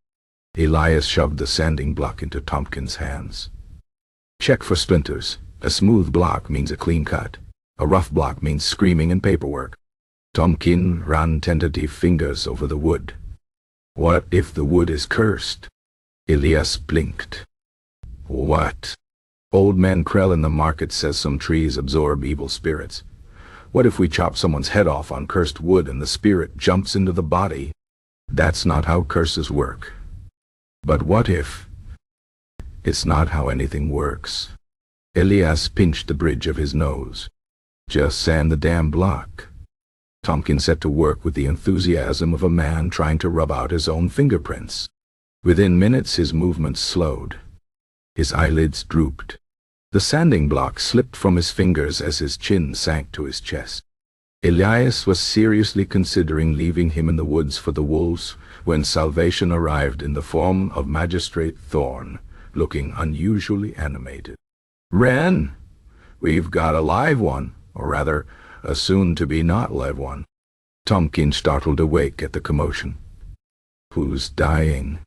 Elias shoved the sanding block into Tompkin's hands. "Check for splinters. A smooth block means a clean cut. A rough block means screaming and paperwork." Tompkin ran tentative fingers over the wood. "What if the wood is cursed?" Elias blinked. "What?" "Old man Krell in the market says some trees absorb evil spirits. What if we chop someone's head off on cursed wood and the spirit jumps into the body?" "That's not how curses work." "But what if?" "It's not how anything works." Elias pinched the bridge of his nose. "Just sand the damn block." Tompkin set to work with the enthusiasm of a man trying to rub out his own fingerprints. Within minutes his movements slowed. His eyelids drooped. The sanding block slipped from his fingers as his chin sank to his chest. Elias was seriously considering leaving him in the woods for the wolves when salvation arrived in the form of Magistrate Thorne, looking unusually animated. "Wren, we've got a live one, or rather, a soon-to-be not live one." Tompkin startled awake at the commotion. "Who's dying?"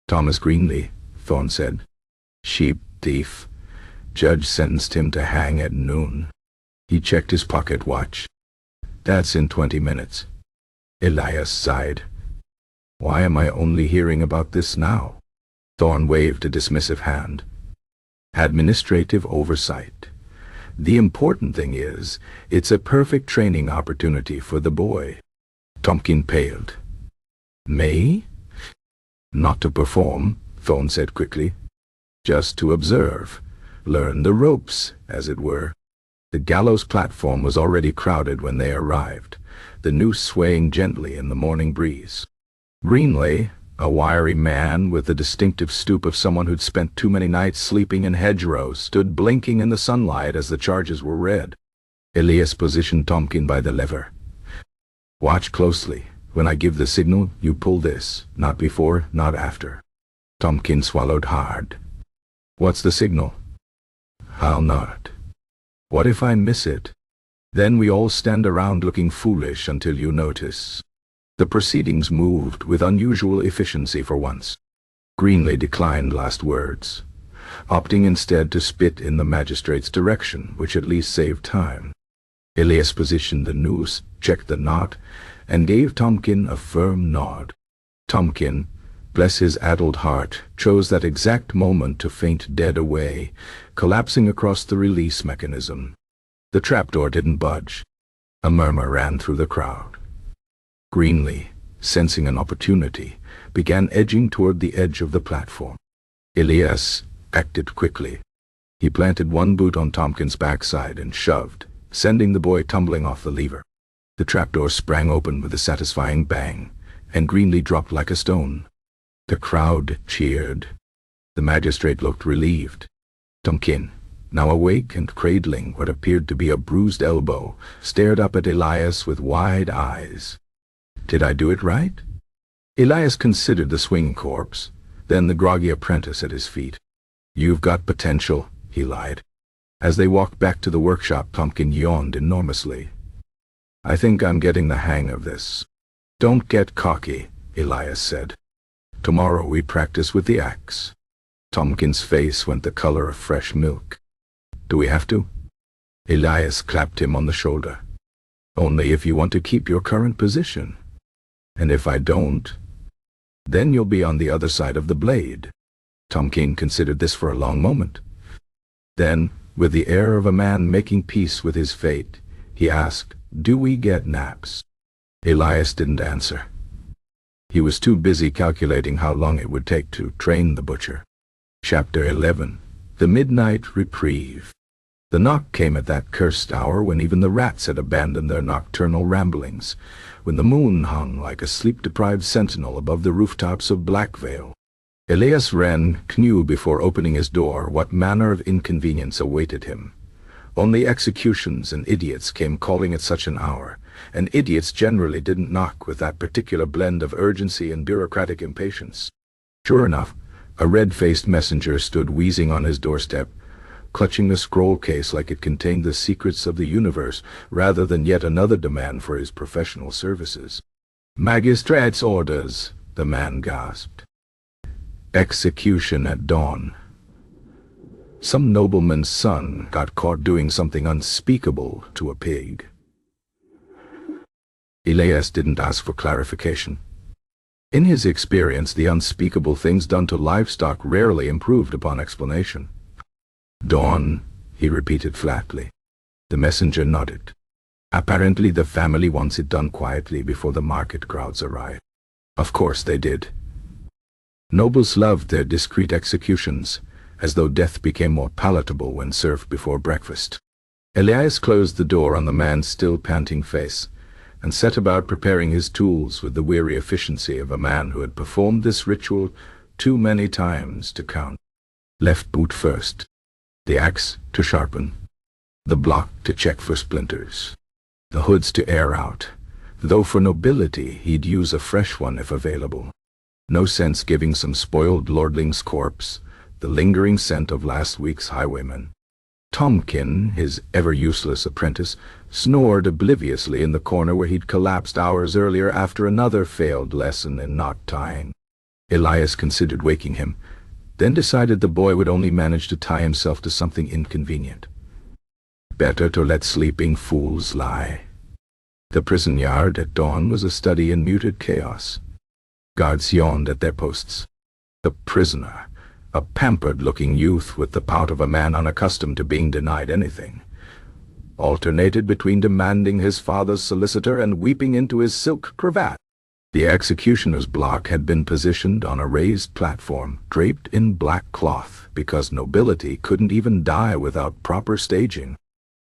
"Thomas Greenlee," Thorne said. "Sheep thief. Judge sentenced him to hang at noon." He checked his pocket watch. "That's in 20 minutes. Elias sighed. "Why am I only hearing about this now?" Thorne waved a dismissive hand. "Administrative oversight. The important thing is, it's a perfect training opportunity for the boy." Tompkin paled. "Me?" "Not to perform," Thorne said quickly. "Just to observe. Learn the ropes, as it were." The gallows platform was already crowded when they arrived, the noose swaying gently in the morning breeze. Greenlee, a wiry man with the distinctive stoop of someone who'd spent too many nights sleeping in hedgerows, stood blinking in the sunlight as the charges were read. Elias positioned Tompkin by the lever. "Watch closely. When I give the signal, you pull this. Not before, not after." Tompkin swallowed hard. "What's the signal?" "I'll not." "What if I miss it?" "Then we all stand around looking foolish until you notice." The proceedings moved with unusual efficiency for once. Greenlee declined last words, opting instead to spit in the magistrate's direction, which at least saved time. Elias positioned the noose, checked the knot, and gave Tompkin a firm nod. Tompkin, bless his addled heart, chose that exact moment to faint dead away, collapsing across the release mechanism. The trapdoor didn't budge. A murmur ran through the crowd. Greenlee, sensing an opportunity, began edging toward the edge of the platform. Elias acted quickly. He planted one boot on Tompkin's backside and shoved, sending the boy tumbling off the lever. The trapdoor sprang open with a satisfying bang, and Greenlee dropped like a stone. The crowd cheered. The magistrate looked relieved. Tompkin, now awake and cradling what appeared to be a bruised elbow, stared up at Elias with wide eyes. "Did I do it right?" Elias considered the swing corpse, then the groggy apprentice at his feet. "You've got potential," he lied. As they walked back to the workshop, Tompkin yawned enormously. "I think I'm getting the hang of this." "Don't get cocky," Elias said. "Tomorrow we practice with the axe." Tompkin's face went the color of fresh milk. "Do we have to?" Elias clapped him on the shoulder. "Only if you want to keep your current position. And if I don't, then you'll be on the other side of the blade." Tompkin considered this for a long moment. Then, with the air of a man making peace with his fate, he asked, "Do we get naps?" Elias didn't answer. He was too busy calculating how long it would take to train the butcher. Chapter 11. The Midnight Reprieve. The knock came at that cursed hour when even the rats had abandoned their nocturnal ramblings, when the moon hung like a sleep-deprived sentinel above the rooftops of Blackvale. Elias Wren knew before opening his door what manner of inconvenience awaited him. Only executions and idiots came calling at such an hour, and idiots generally didn't knock with that particular blend of urgency and bureaucratic impatience. Sure enough, a red-faced messenger stood wheezing on his doorstep, clutching the scroll case like it contained the secrets of the universe rather than yet another demand for his professional services. "Magistrate's orders," the man gasped. "Execution at dawn. Some nobleman's son got caught doing something unspeakable to a pig." Elias didn't ask for clarification. In his experience, the unspeakable things done to livestock rarely improved upon explanation. "Dawn," he repeated flatly. The messenger nodded. "Apparently the family wants it done quietly before the market crowds arrive." Of course they did. Nobles loved their discreet executions, as though death became more palatable when served before breakfast. Elias closed the door on the man's still panting face, and set about preparing his tools with the weary efficiency of a man who had performed this ritual too many times to count. Left boot first, the axe to sharpen, the block to check for splinters, the hoods to air out, though for nobility he'd use a fresh one if available. No sense giving some spoiled lordling's corpse the lingering scent of last week's highwayman. Tomkin, his ever-useless apprentice, snored obliviously in the corner where he'd collapsed hours earlier after another failed lesson in knot tying. Elias considered waking him, then decided the boy would only manage to tie himself to something inconvenient. Better to let sleeping fools lie. The prison yard at dawn was a study in muted chaos. Guards yawned at their posts. The prisoner, a pampered-looking youth with the pout of a man unaccustomed to being denied anything, alternated between demanding his father's solicitor and weeping into his silk cravat. The executioner's block had been positioned on a raised platform draped in black cloth because nobility couldn't even die without proper staging.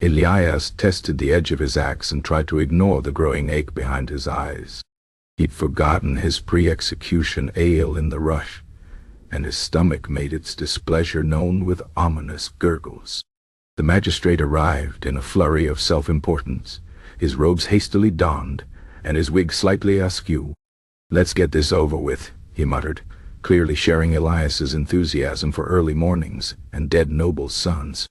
Elias tested the edge of his axe and tried to ignore the growing ache behind his eyes. He'd forgotten his pre-execution ale in the rush, and his stomach made its displeasure known with ominous gurgles. The magistrate arrived in a flurry of self-importance, his robes hastily donned, and his wig slightly askew. "Let's get this over with," he muttered, clearly sharing Elias's enthusiasm for early mornings and dead noble sons.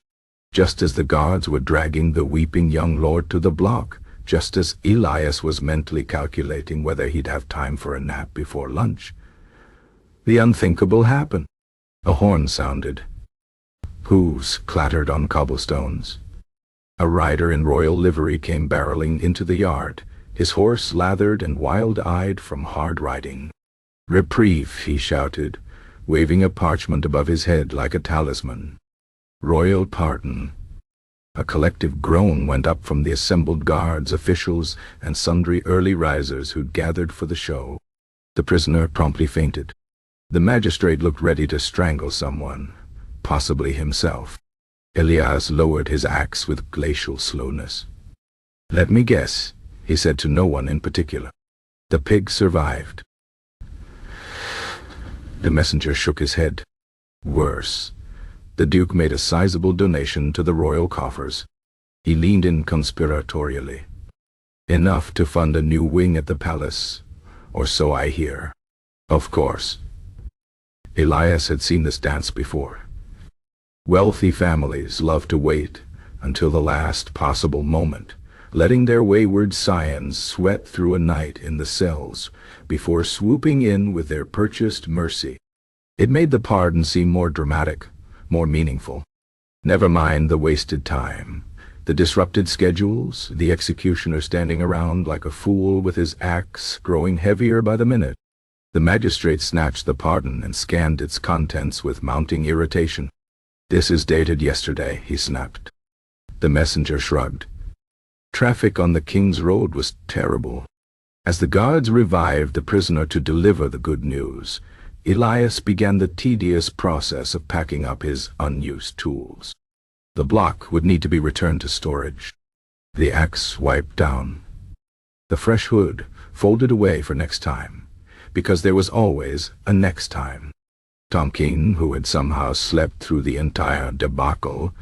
Just as the guards were dragging the weeping young lord to the block, just as Elias was mentally calculating whether he'd have time for a nap before lunch, the unthinkable happened. A horn sounded. Hooves clattered on cobblestones. A rider in royal livery came barreling into the yard, his horse lathered and wild-eyed from hard riding. "Reprieve," he shouted, waving a parchment above his head like a talisman. "Royal pardon." A collective groan went up from the assembled guards, officials, and sundry early risers who'd gathered for the show. The prisoner promptly fainted. The magistrate looked ready to strangle someone, possibly himself. Elias lowered his axe with glacial slowness. "Let me guess," he said to no one in particular. "The pig survived." The messenger shook his head. "Worse. The Duke made a sizable donation to the royal coffers." He leaned in conspiratorially. "Enough to fund a new wing at the palace, or so I hear." Of course. Elias had seen this dance before. Wealthy families love to wait until the last possible moment, letting their wayward scions sweat through a night in the cells before swooping in with their purchased mercy. It made the pardon seem more dramatic, more meaningful. Never mind the wasted time, the disrupted schedules, the executioner standing around like a fool with his axe growing heavier by the minute. The magistrate snatched the pardon and scanned its contents with mounting irritation. "This is dated yesterday," he snapped. The messenger shrugged. Traffic on the King's Road was terrible. As the guards revived the prisoner to deliver the good news, Elias began the tedious process of packing up his unused tools. The block would need to be returned to storage. The axe wiped down. The fresh hood folded away for next time, because there was always a next time. Tompkin, who had somehow slept through the entire debacle,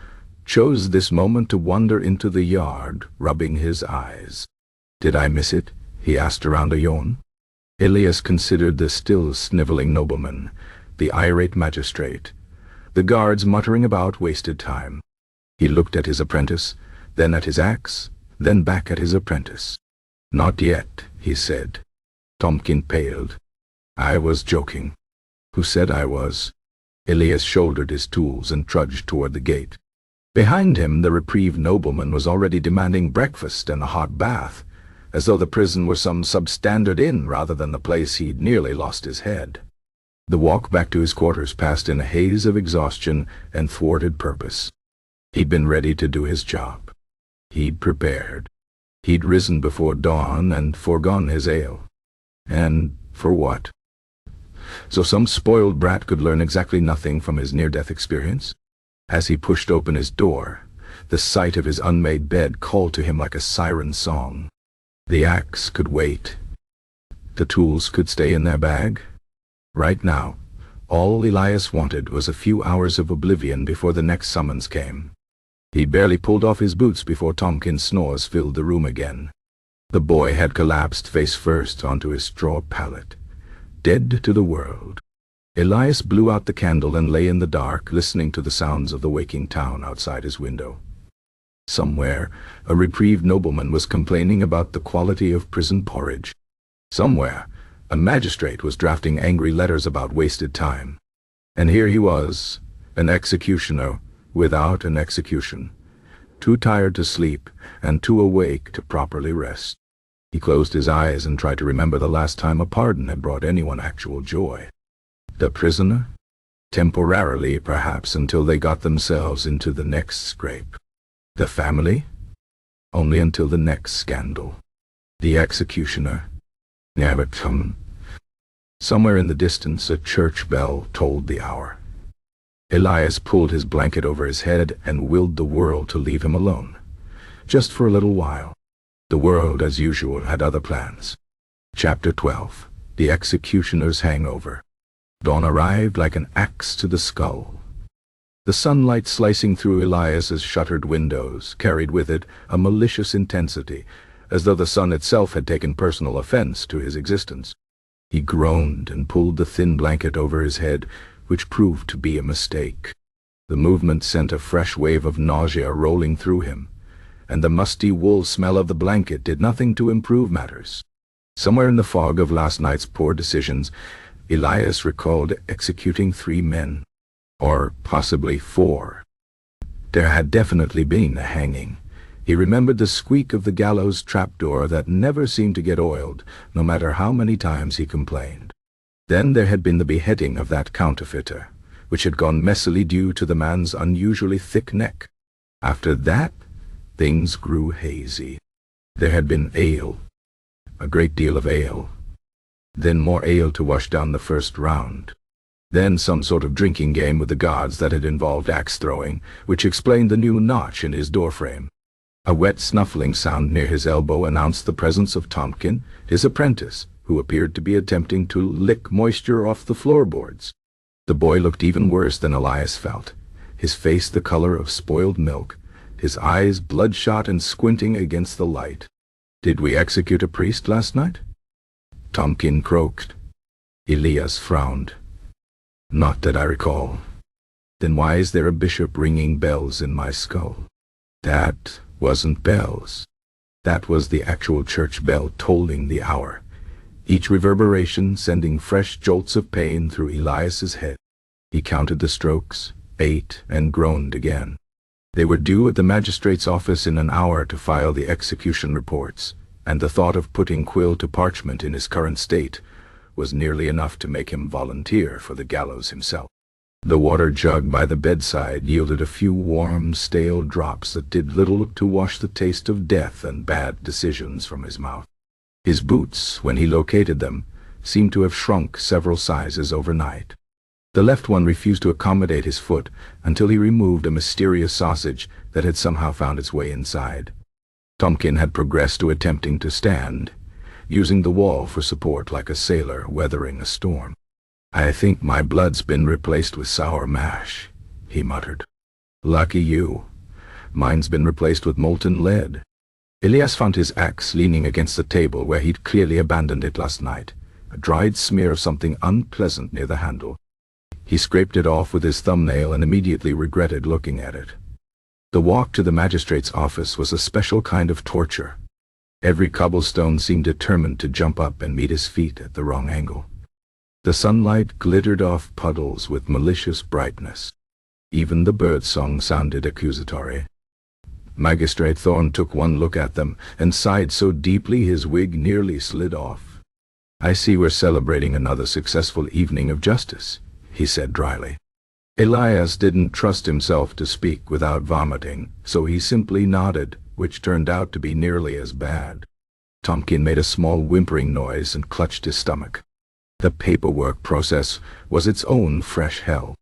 chose this moment to wander into the yard, rubbing his eyes. "Did I miss it?" he asked around a yawn. Elias considered the still sniveling nobleman, the irate magistrate, the guards muttering about wasted time. He looked at his apprentice, then at his axe, then back at his apprentice. "Not yet," he said. Tompkin paled. "I was joking." "Who said I was?" Elias shouldered his tools and trudged toward the gate. Behind him, the Reprieve nobleman was already demanding breakfast and a hot bath, as though the prison were some substandard inn rather than the place he'd nearly lost his head. The walk back to his quarters passed in a haze of exhaustion and thwarted purpose. He'd been ready to do his job. He'd prepared. He'd risen before dawn and foregone his ale. And for what? So some spoiled brat could learn exactly nothing from his near-death experience? As he pushed open his door, the sight of his unmade bed called to him like a siren song. The axe could wait. The tools could stay in their bag. Right now, all Elias wanted was a few hours of oblivion before the next summons came. He barely pulled off his boots before Tompkin's snores filled the room again. The boy had collapsed face first onto his straw pallet, dead to the world. Elias blew out the candle and lay in the dark, listening to the sounds of the waking town outside his window. Somewhere, a Reprieve nobleman was complaining about the quality of prison porridge. Somewhere, a magistrate was drafting angry letters about wasted time. And here he was, an executioner without an execution, too tired to sleep and too awake to properly rest. He closed his eyes and tried to remember the last time a pardon had brought anyone actual joy. The prisoner? Temporarily, perhaps, until they got themselves into the next scrape. The family? Only until the next scandal. The executioner? Never come. Somewhere in the distance, a church bell tolled the hour. Elias pulled his blanket over his head and willed the world to leave him alone. Just for a little while. The world, as usual, had other plans. Chapter 12. The Executioner's Hangover. Dawn arrived like an axe to the skull. The sunlight slicing through Elias's shuttered windows carried with it a malicious intensity, as though the sun itself had taken personal offense to his existence. He groaned and pulled the thin blanket over his head, which proved to be a mistake. The movement sent a fresh wave of nausea rolling through him, and the musty wool smell of the blanket did nothing to improve matters. Somewhere in the fog of last night's poor decisions, Elias recalled executing 3 men, or possibly 4. There had definitely been a hanging. He remembered the squeak of the gallows trapdoor that never seemed to get oiled, no matter how many times he complained. Then there had been the beheading of that counterfeiter, which had gone messily due to the man's unusually thick neck. After that, things grew hazy. There had been ale, a great deal of ale. Then more ale to wash down the first round. Then some sort of drinking game with the gods that had involved axe-throwing, which explained the new notch in his doorframe. A wet snuffling sound near his elbow announced the presence of Tompkin, his apprentice, who appeared to be attempting to lick moisture off the floorboards. The boy looked even worse than Elias felt, his face the color of spoiled milk, his eyes bloodshot and squinting against the light. "Did we execute a priest last night?" Tompkin croaked. Elias frowned. "Not that I recall." "Then why is there a bishop ringing bells in my skull?" "That wasn't bells. That was the actual church bell tolling the hour, each reverberation sending fresh jolts of pain through Elias's head. He counted the strokes, ate, and groaned again. They were due at the magistrate's office in an hour to file the execution reports, and the thought of putting quill to parchment in his current state was nearly enough to make him volunteer for the gallows himself. The water jug by the bedside yielded a few warm, stale drops that did little to wash the taste of death and bad decisions from his mouth. His boots, when he located them, seemed to have shrunk several sizes overnight. The left one refused to accommodate his foot until he removed a mysterious sausage that had somehow found its way inside. Tompkin had progressed to attempting to stand, using the wall for support like a sailor weathering a storm. "I think my blood's been replaced with sour mash," he muttered. "Lucky you. Mine's been replaced with molten lead." Elias found his axe leaning against the table where he'd clearly abandoned it last night, a dried smear of something unpleasant near the handle. He scraped it off with his thumbnail and immediately regretted looking at it. The walk to the magistrate's office was a special kind of torture. Every cobblestone seemed determined to jump up and meet his feet at the wrong angle. The sunlight glittered off puddles with malicious brightness. Even the birdsong sounded accusatory. Magistrate Thorne took one look at them and sighed so deeply his wig nearly slid off. "I see we're celebrating another successful evening of justice," he said dryly. Elias didn't trust himself to speak without vomiting, so he simply nodded, which turned out to be nearly as bad. Tompkin made a small whimpering noise and clutched his stomach. The paperwork process was its own fresh hell.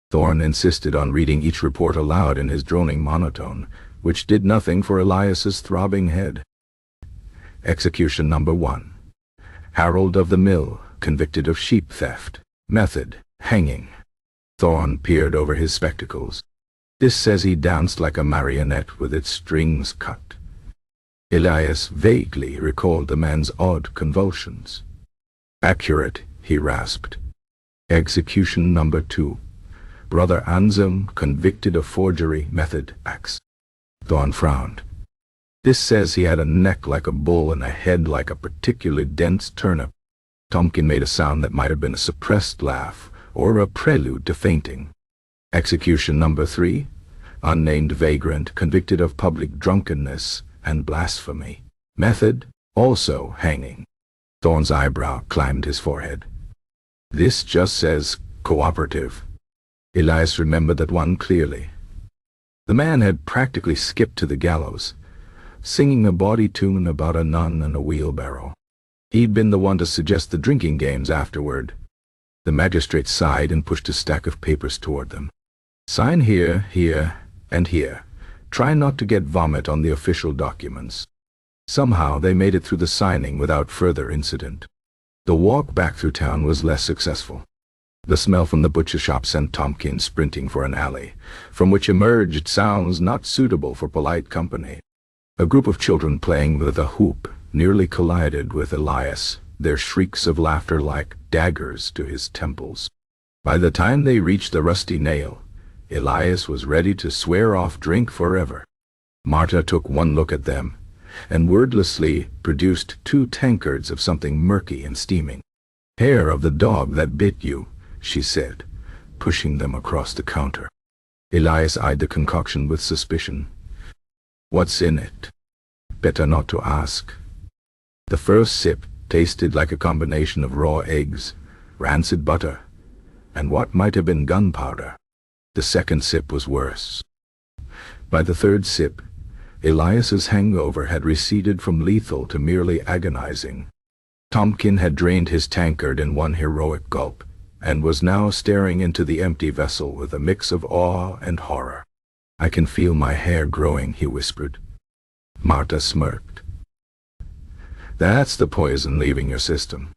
Thorne insisted on reading each report aloud in his droning monotone, which did nothing for Elias's throbbing head. Execution number 1. Harold of the Mill, convicted of sheep theft. Method, hanging. Thorne peered over his spectacles. "This says he danced like a marionette with its strings cut." Elias vaguely recalled the man's odd convulsions. "Accurate," he rasped. Execution number 2. Brother Anselm, convicted of forgery. Method, axe. Thorne frowned. "This says he had a neck like a bull and a head like a particularly dense turnip." Tompkin made a sound that might have been a suppressed laugh or a prelude to fainting. Execution number 3. Unnamed vagrant, convicted of public drunkenness and blasphemy. Method, also hanging. Thorne's eyebrow climbed his forehead. "This just says cooperative." Elias remembered that one clearly. The man had practically skipped to the gallows, singing a bawdy tune about a nun and a wheelbarrow. He'd been the one to suggest the drinking games afterward. The magistrate sighed and pushed a stack of papers toward them. "Sign here, here, and here. Try not to get vomit on the official documents." Somehow they made it through the signing without further incident. The walk back through town was less successful. The smell from the butcher shop sent Tompkin sprinting for an alley, from which emerged sounds not suitable for polite company. A group of children playing with a hoop nearly collided with Elias, their shrieks of laughter like daggers to his temples. By the time they reached the rusty nail, Elias was ready to swear off drink forever. Marta took one look at them, and wordlessly produced 2 tankards of something murky and steaming. "Hair of the dog that bit you," she said, pushing them across the counter. Elias eyed the concoction with suspicion. "What's in it?" "Better not to ask." The first sip tasted like a combination of raw eggs, rancid butter, and what might have been gunpowder. The second sip was worse. By the third sip, Elias's hangover had receded from lethal to merely agonizing. Tompkin had drained his tankard in one heroic gulp, and was now staring into the empty vessel with a mix of awe and horror. "I can feel my hair growing," he whispered. Marta smirked. "That's the poison leaving your system."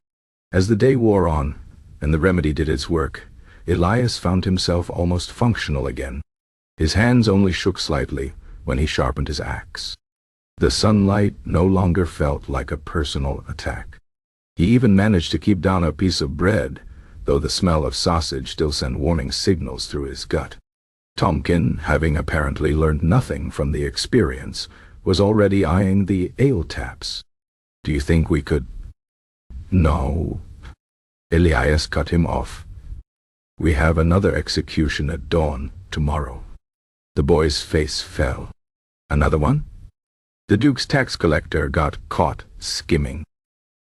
As the day wore on, and the remedy did its work, Elias found himself almost functional again. His hands only shook slightly when he sharpened his axe. The sunlight no longer felt like a personal attack. He even managed to keep down a piece of bread, though the smell of sausage still sent warning signals through his gut. Tompkin, having apparently learned nothing from the experience, was already eyeing the ale taps. "Do you think we could—" "No." Elias cut him off. "We have another execution at dawn tomorrow." The boy's face fell. "Another one?" "The Duke's tax collector got caught skimming."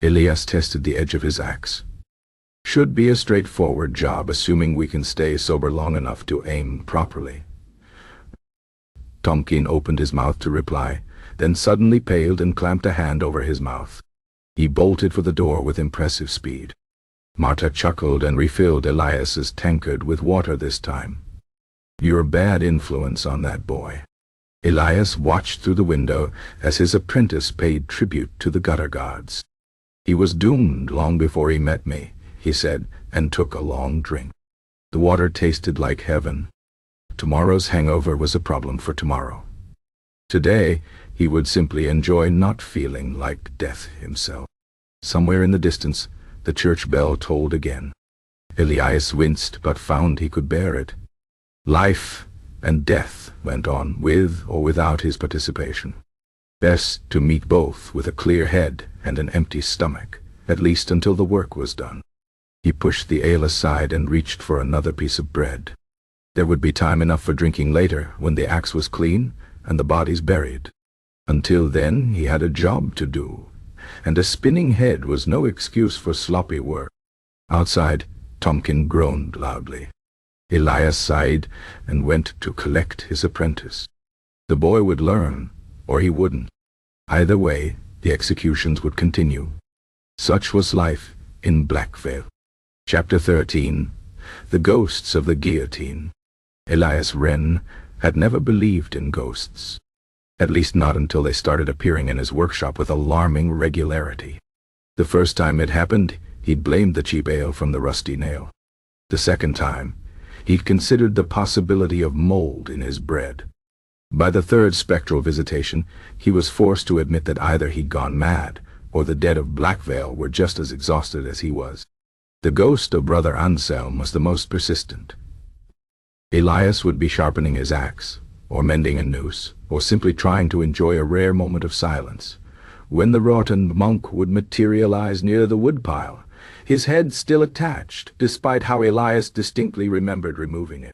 Elias tested the edge of his axe. "Should be a straightforward job, assuming we can stay sober long enough to aim properly." Tompkin opened his mouth to reply, then suddenly paled and clamped a hand over his mouth. He bolted for the door with impressive speed. Marta chuckled and refilled Elias's tankard with water this time. "You're a bad influence on that boy." Elias watched through the window as his apprentice paid tribute to the gutter gods. "He was doomed long before he met me," he said, and took a long drink. The water tasted like heaven. Tomorrow's hangover was a problem for tomorrow. Today, he would simply enjoy not feeling like death himself. Somewhere in the distance, the church bell tolled again. Elias winced, but found he could bear it. Life and death went on with or without his participation. Best to meet both with a clear head and an empty stomach, at least until the work was done. He pushed the ale aside and reached for another piece of bread. There would be time enough for drinking later, when the axe was clean and the bodies buried. Until then, he had a job to do, and a spinning head was no excuse for sloppy work. Outside, Tomkin groaned loudly. Elias sighed and went to collect his apprentice. The boy would learn, or he wouldn't. Either way, the executions would continue. Such was life in Blackvale. Chapter 13. The Ghosts of the Guillotine. Elias Wren had never believed in ghosts. At least not until they started appearing in his workshop with alarming regularity. The first time it happened, he'd blamed the cheap ale from the rusty nail. The second time, he'd considered the possibility of mold in his bread. By the third spectral visitation, he was forced to admit that either he'd gone mad, or the dead of Blackvale were just as exhausted as he was. The ghost of Brother Anselm was the most persistent. Elias would be sharpening his axe, or mending a noose, or simply trying to enjoy a rare moment of silence, when the rotund monk would materialize near the woodpile, his head still attached, despite how Elias distinctly remembered removing it.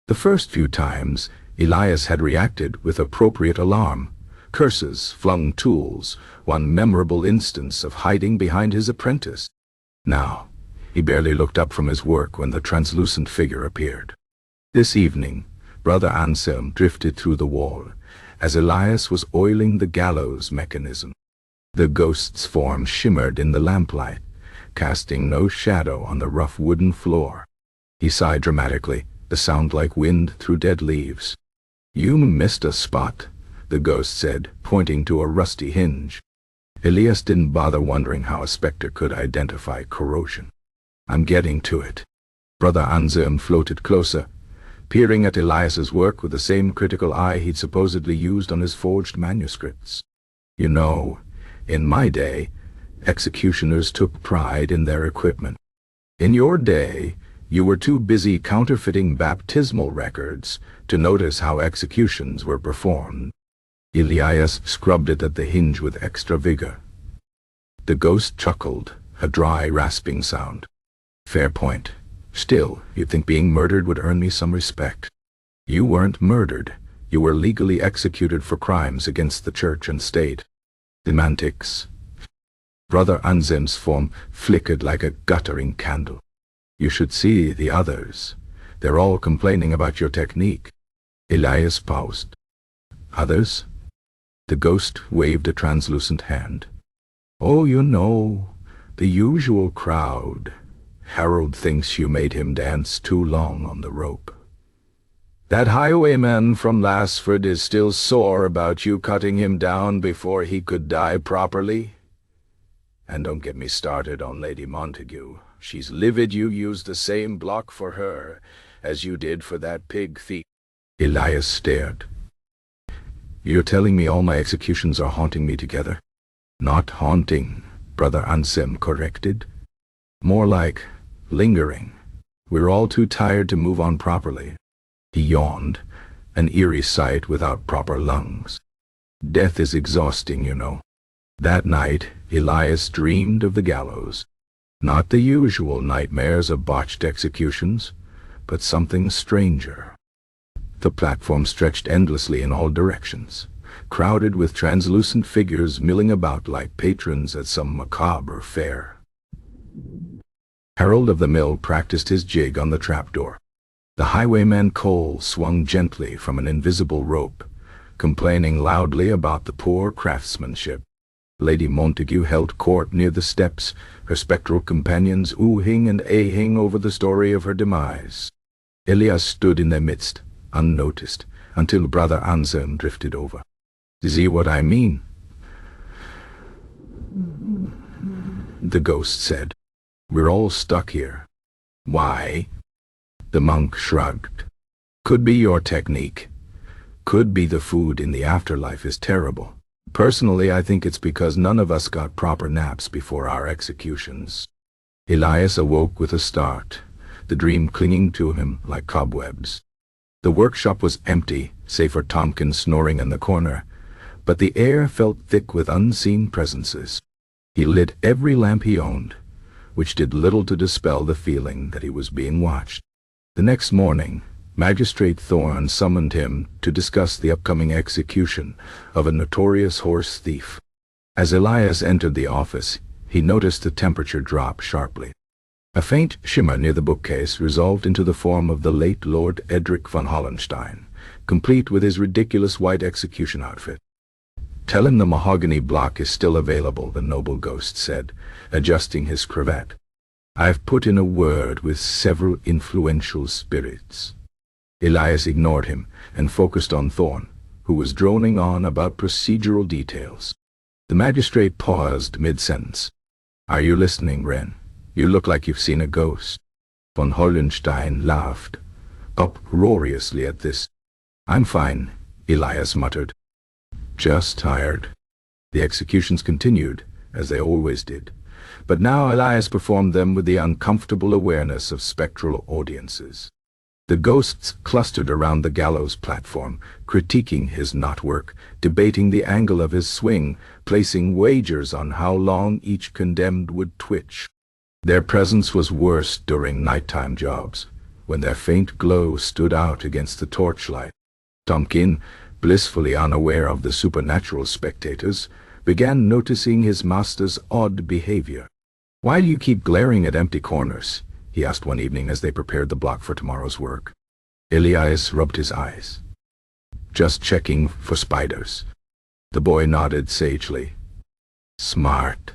The first few times, Elias had reacted with appropriate alarm. Curses, flung tools, one memorable instance of hiding behind his apprentice. Now, he barely looked up from his work when the translucent figure appeared. This evening, Brother Anselm drifted through the wall, as Elias was oiling the gallows mechanism. The ghost's form shimmered in the lamplight, casting no shadow on the rough wooden floor. He sighed dramatically, the sound like wind through dead leaves. "You missed a spot," the ghost said, pointing to a rusty hinge. Elias didn't bother wondering how a specter could identify corrosion. "I'm getting to it." Brother Anselm floated closer, peering at Elias's work with the same critical eye he'd supposedly used on his forged manuscripts. "You know, in my day, executioners took pride in their equipment. In your day, you were too busy counterfeiting baptismal records to notice how executions were performed." Elias scrubbed it at the hinge with extra vigor. The ghost chuckled, a dry, rasping sound. "Fair point. Still, you'd think being murdered would earn me some respect. You weren't murdered. You were legally executed for crimes against the church and state." Semantics. Brother Anselm's form flickered like a guttering candle. "You should see the others. They're all complaining about your technique." Elias paused. "Others?" The ghost waved a translucent hand. "Oh, you know, the usual crowd. Harold thinks you made him dance too long on the rope. That highwayman from Lasford is still sore about you cutting him down before he could die properly. And don't get me started on Lady Montague. She's livid you used the same block for her as you did for that pig thief." Elias stared. "You're telling me all my executions are haunting me together?" "Not haunting," Brother Anselm corrected. "More like lingering. We're all too tired to move on properly." He yawned, an eerie sight without proper lungs. "Death is exhausting, you know." That night, Elias dreamed of the gallows. Not the usual nightmares of botched executions, but something stranger. The platform stretched endlessly in all directions, crowded with translucent figures milling about like patrons at some macabre fair. Harold of the Mill practiced his jig on the trapdoor. The highwayman Cole swung gently from an invisible rope, complaining loudly about the poor craftsmanship. Lady Montague held court near the steps, her spectral companions oohing and ahing over the story of her demise. Elias stood in their midst, unnoticed, until Brother Anselm drifted over. "See what I mean?" the ghost said. "We're all stuck here." "Why?" The monk shrugged. "Could be your technique. Could be the food in the afterlife is terrible. Personally, I think it's because none of us got proper naps before our executions." Elias awoke with a start, the dream clinging to him like cobwebs. The workshop was empty, save for Tompkins snoring in the corner, but the air felt thick with unseen presences. He lit every lamp he owned, which did little to dispel the feeling that he was being watched. The next morning, Magistrate Thorne summoned him to discuss the upcoming execution of a notorious horse thief. As Elias entered the office, he noticed the temperature drop sharply. A faint shimmer near the bookcase resolved into the form of the late Lord Edric von Hollenstein, complete with his ridiculous white execution outfit. "Tell him the mahogany block is still available," the noble ghost said, adjusting his cravat. "I've put in a word with several influential spirits." Elias ignored him and focused on Thorne, who was droning on about procedural details. The magistrate paused mid-sentence. "Are you listening, Wren? You look like you've seen a ghost." Von Hollenstein laughed uproariously at this. "I'm fine," Elias muttered. "Just tired." The executions continued, as they always did, but now Elias performed them with the uncomfortable awareness of spectral audiences. The ghosts clustered around the gallows platform, critiquing his knotwork, debating the angle of his swing, placing wagers on how long each condemned would twitch. Their presence was worst during nighttime jobs, when their faint glow stood out against the torchlight. Tompkins, blissfully unaware of the supernatural spectators, began noticing his master's odd behavior. "Why do you keep glaring at empty corners?" he asked one evening as they prepared the block for tomorrow's work. Elias rubbed his eyes. "Just checking for spiders." The boy nodded sagely. "Smart.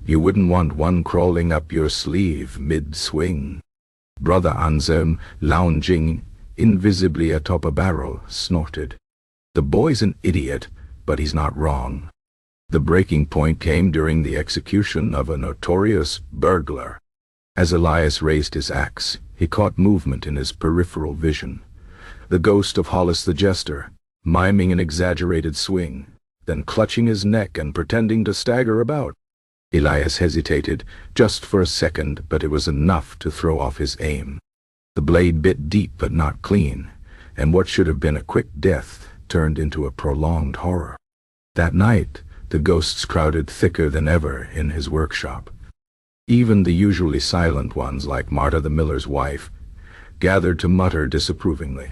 You wouldn't want one crawling up your sleeve mid-swing." Brother Anselm, lounging invisibly atop a barrel, snorted. "The boy's an idiot, but he's not wrong." The breaking point came during the execution of a notorious burglar. As Elias raised his axe, he caught movement in his peripheral vision. The ghost of Hollis the Jester, miming an exaggerated swing, then clutching his neck and pretending to stagger about. Elias hesitated, just for a second, but it was enough to throw off his aim. The blade bit deep but not clean, and what should have been a quick death turned into a prolonged horror. That night, the ghosts crowded thicker than ever in his workshop. Even the usually silent ones, like Marta the miller's wife, gathered to mutter disapprovingly.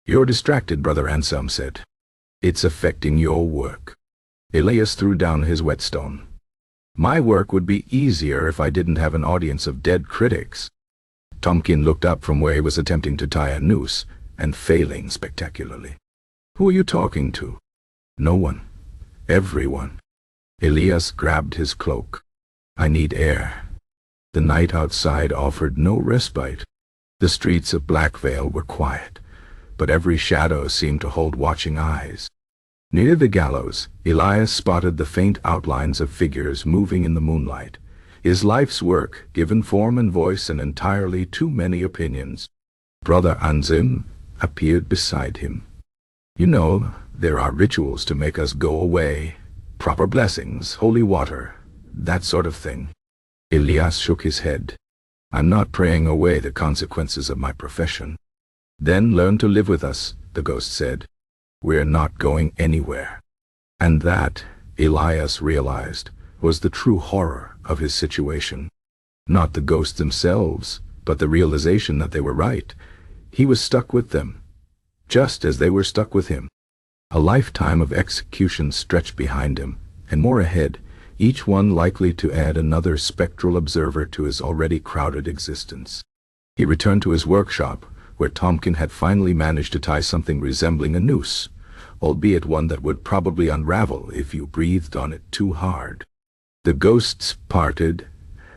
"You're distracted," Brother Anselm said. "It's affecting your work." Elias threw down his whetstone. "My work would be easier if I didn't have an audience of dead critics." Tompkins looked up from where he was attempting to tie a noose, and failing spectacularly. "Who are you talking to?" "No one. Everyone." Elias grabbed his cloak. "I need air." The night outside offered no respite. The streets of Blackvale were quiet, but every shadow seemed to hold watching eyes. Near the gallows, Elias spotted the faint outlines of figures moving in the moonlight. His life's work, given form and voice and entirely too many opinions. Brother Anselm appeared beside him. "You know, there are rituals to make us go away. Proper blessings, holy water, that sort of thing." Elias shook his head. "I'm not praying away the consequences of my profession." "Then learn to live with us," the ghost said. "We're not going anywhere." And that, Elias realized, was the true horror of his situation. Not the ghosts themselves, but the realization that they were right. He was stuck with them, just as they were stuck with him. A lifetime of execution stretched behind him, and more ahead, each one likely to add another spectral observer to his already crowded existence. He returned to his workshop, where Tompkins had finally managed to tie something resembling a noose, albeit one that would probably unravel if you breathed on it too hard. The ghosts parted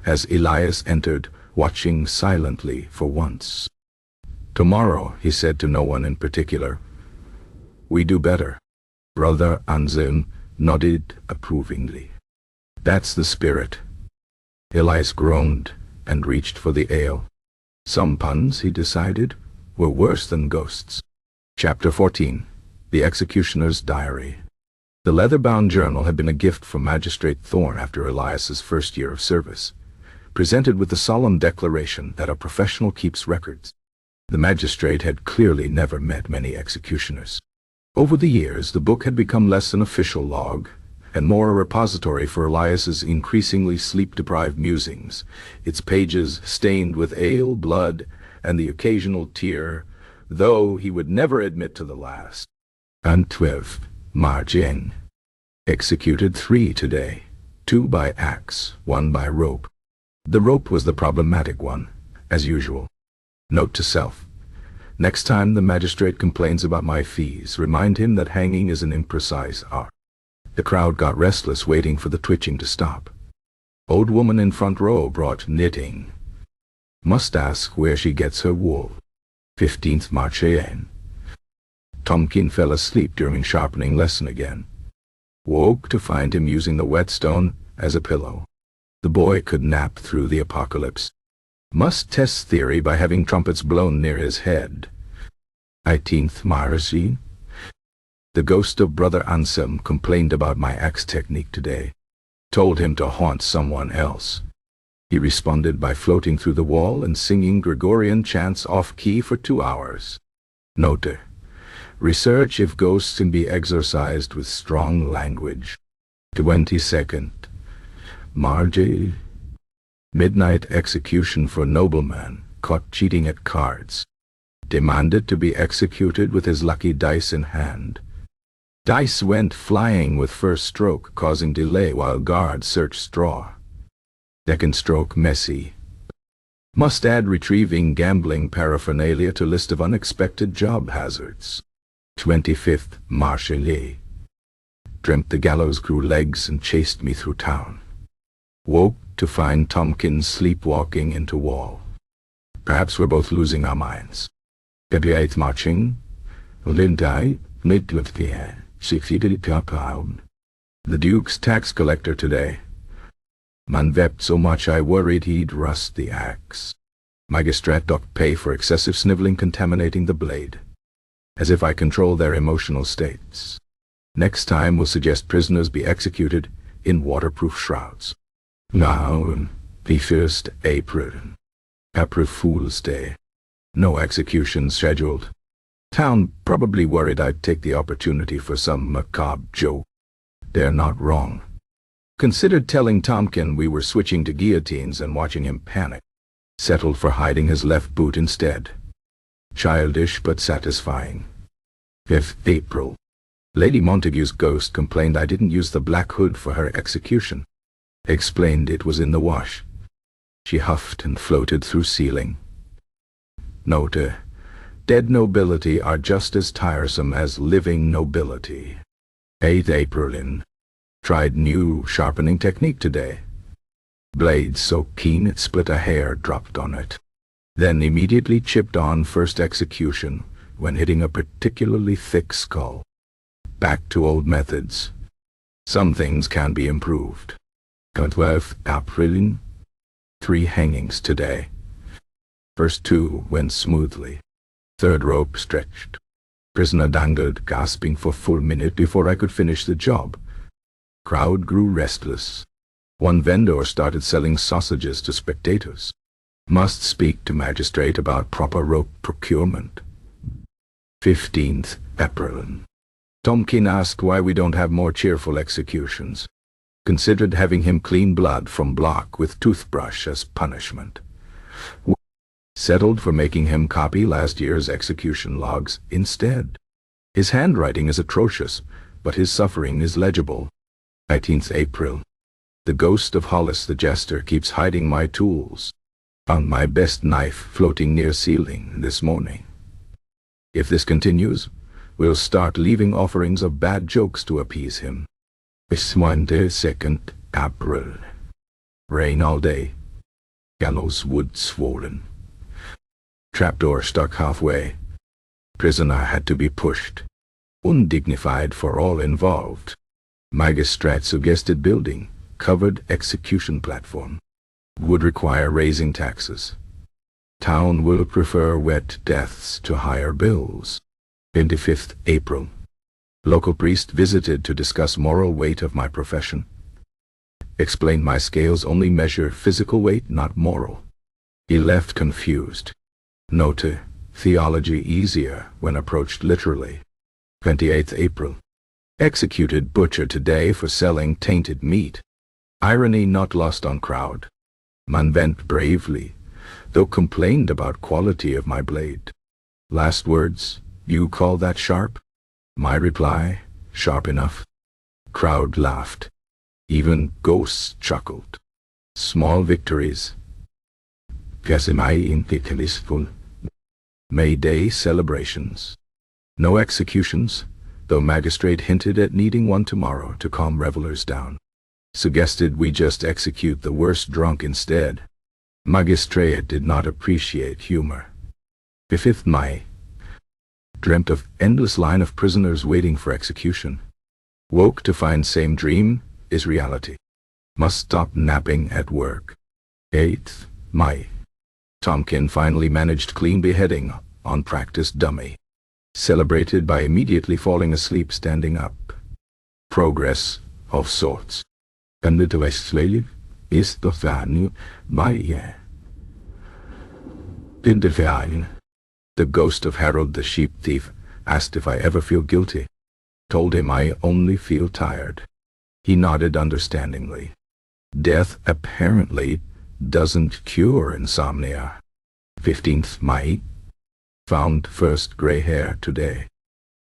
as Elias entered, watching silently for once. "Tomorrow," he said to no one in particular. "We do better." Brother Anselm nodded approvingly. "That's the spirit." Elias groaned and reached for the ale. Some puns, he decided, were worse than ghosts. Chapter 14. The Executioner's Diary. The leather-bound journal had been a gift from Magistrate Thorne after Elias's first year of service, presented with the solemn declaration that a professional keeps records. The magistrate had clearly never met many executioners. Over the years, the book had become less an official log and more a repository for Elias's increasingly sleep-deprived musings, its pages stained with ale, blood, and the occasional tear, though he would never admit to the last. Antwerp, Marjane. Executed 3 today, 2 by axe, 1 by rope. The rope was the problematic one, as usual. Note to self: next time the magistrate complains about my fees, remind him that hanging is an imprecise art. The crowd got restless, waiting for the twitching to stop. Old woman in front row brought knitting. Must ask where she gets her wool. 15th Marchienne. Tomkin fell asleep during sharpening lesson again. Woke to find him using the whetstone as a pillow. The boy could nap through the apocalypse. Must test theory by having trumpets blown near his head. 18th Marcy. The ghost of Brother Anselm complained about my axe technique today. Told him to haunt someone else. He responded by floating through the wall and singing Gregorian chants off-key for 2 hours. Note: research if ghosts can be exorcised with strong language. 22nd Marge. Midnight execution for nobleman caught cheating at cards. Demanded to be executed with his lucky dice in hand. Dice went flying with first stroke, causing delay while guards searched straw. Second stroke messy. Must add retrieving gambling paraphernalia to list of unexpected job hazards. 25th Marchelet. Dreamt the gallows grew legs and chased me through town. Woke to find Tompkins sleepwalking into wall. Perhaps we're both losing our minds. 28th marching. Lindai, mid-Luthier, succeeded to the Duke's tax collector today. Man wept so much I worried he'd rust the axe. Magistrat doc pay for excessive sniveling contaminating the blade. As if I control their emotional states. Next time we'll suggest prisoners be executed in waterproof shrouds. Now, the 1st April. April Fool's Day. No executions scheduled. Town probably worried I'd take the opportunity for some macabre joke. They're not wrong. Considered telling Tompkin we were switching to guillotines and watching him panic. Settled for hiding his left boot instead. Childish but satisfying. 5th April. Lady Montague's ghost complained I didn't use the black hood for her execution. Explained it was in the wash. She huffed and floated through ceiling. Note: dead nobility are just as tiresome as living nobility. 8th April. Tried new sharpening technique today. Blade so keen it split a hair dropped on it. Then immediately chipped on first execution when hitting a particularly thick skull. Back to old methods. Some things can be improved. 12th April. 3 hangings today. First 2 went smoothly. Third rope stretched. Prisoner dangled, gasping for full minute before I could finish the job. Crowd grew restless. One vendor started selling sausages to spectators. Must speak to magistrate about proper rope procurement. 15th April. Tomkin asked why we don't have more cheerful executions. Considered having him clean blood from block with toothbrush as punishment. Settled for making him copy last year's execution logs instead. His handwriting is atrocious, but his suffering is legible. 19th April. The ghost of Hollis the jester keeps hiding my tools. Found my best knife floating near ceiling this morning. If this continues, We'll start leaving offerings of bad jokes to appease him. It's 22nd April. Rain all day. Gallows wood swollen. Trapdoor stuck halfway. Prisoner had to be pushed. Undignified for all involved. Magistrate suggested building. Covered execution platform. Would require raising taxes. Town will prefer wet deaths to higher bills. 25th April. Local priest visited to discuss moral weight of my profession. Explained my scales only measure physical weight, not moral. He left confused. Note, theology easier when approached literally. 28th April. Executed butcher today for selling tainted meat. Irony not lost on crowd. Man went bravely, though complained about quality of my blade. Last words, you call that sharp? My reply, sharp enough. Crowd laughed. Even ghosts chuckled. Small victories. May Day celebrations. No executions, though magistrate hinted at needing one tomorrow to calm revelers down. Suggested we just execute the worst drunk instead. Magistrate did not appreciate humor. 5th May. Dreamt of endless line of prisoners waiting for execution. Woke to find same dream is reality. Must stop napping at work. 8th May. Tompkin finally managed clean beheading on practice dummy. Celebrated by immediately falling asleep standing up. Progress of sorts. And the Westslave is the value by in the verein. The ghost of Harold the sheep thief asked if I ever feel guilty. Told him I only feel tired. He nodded understandingly. Death apparently doesn't cure insomnia. 15th May. Found first gray hair today.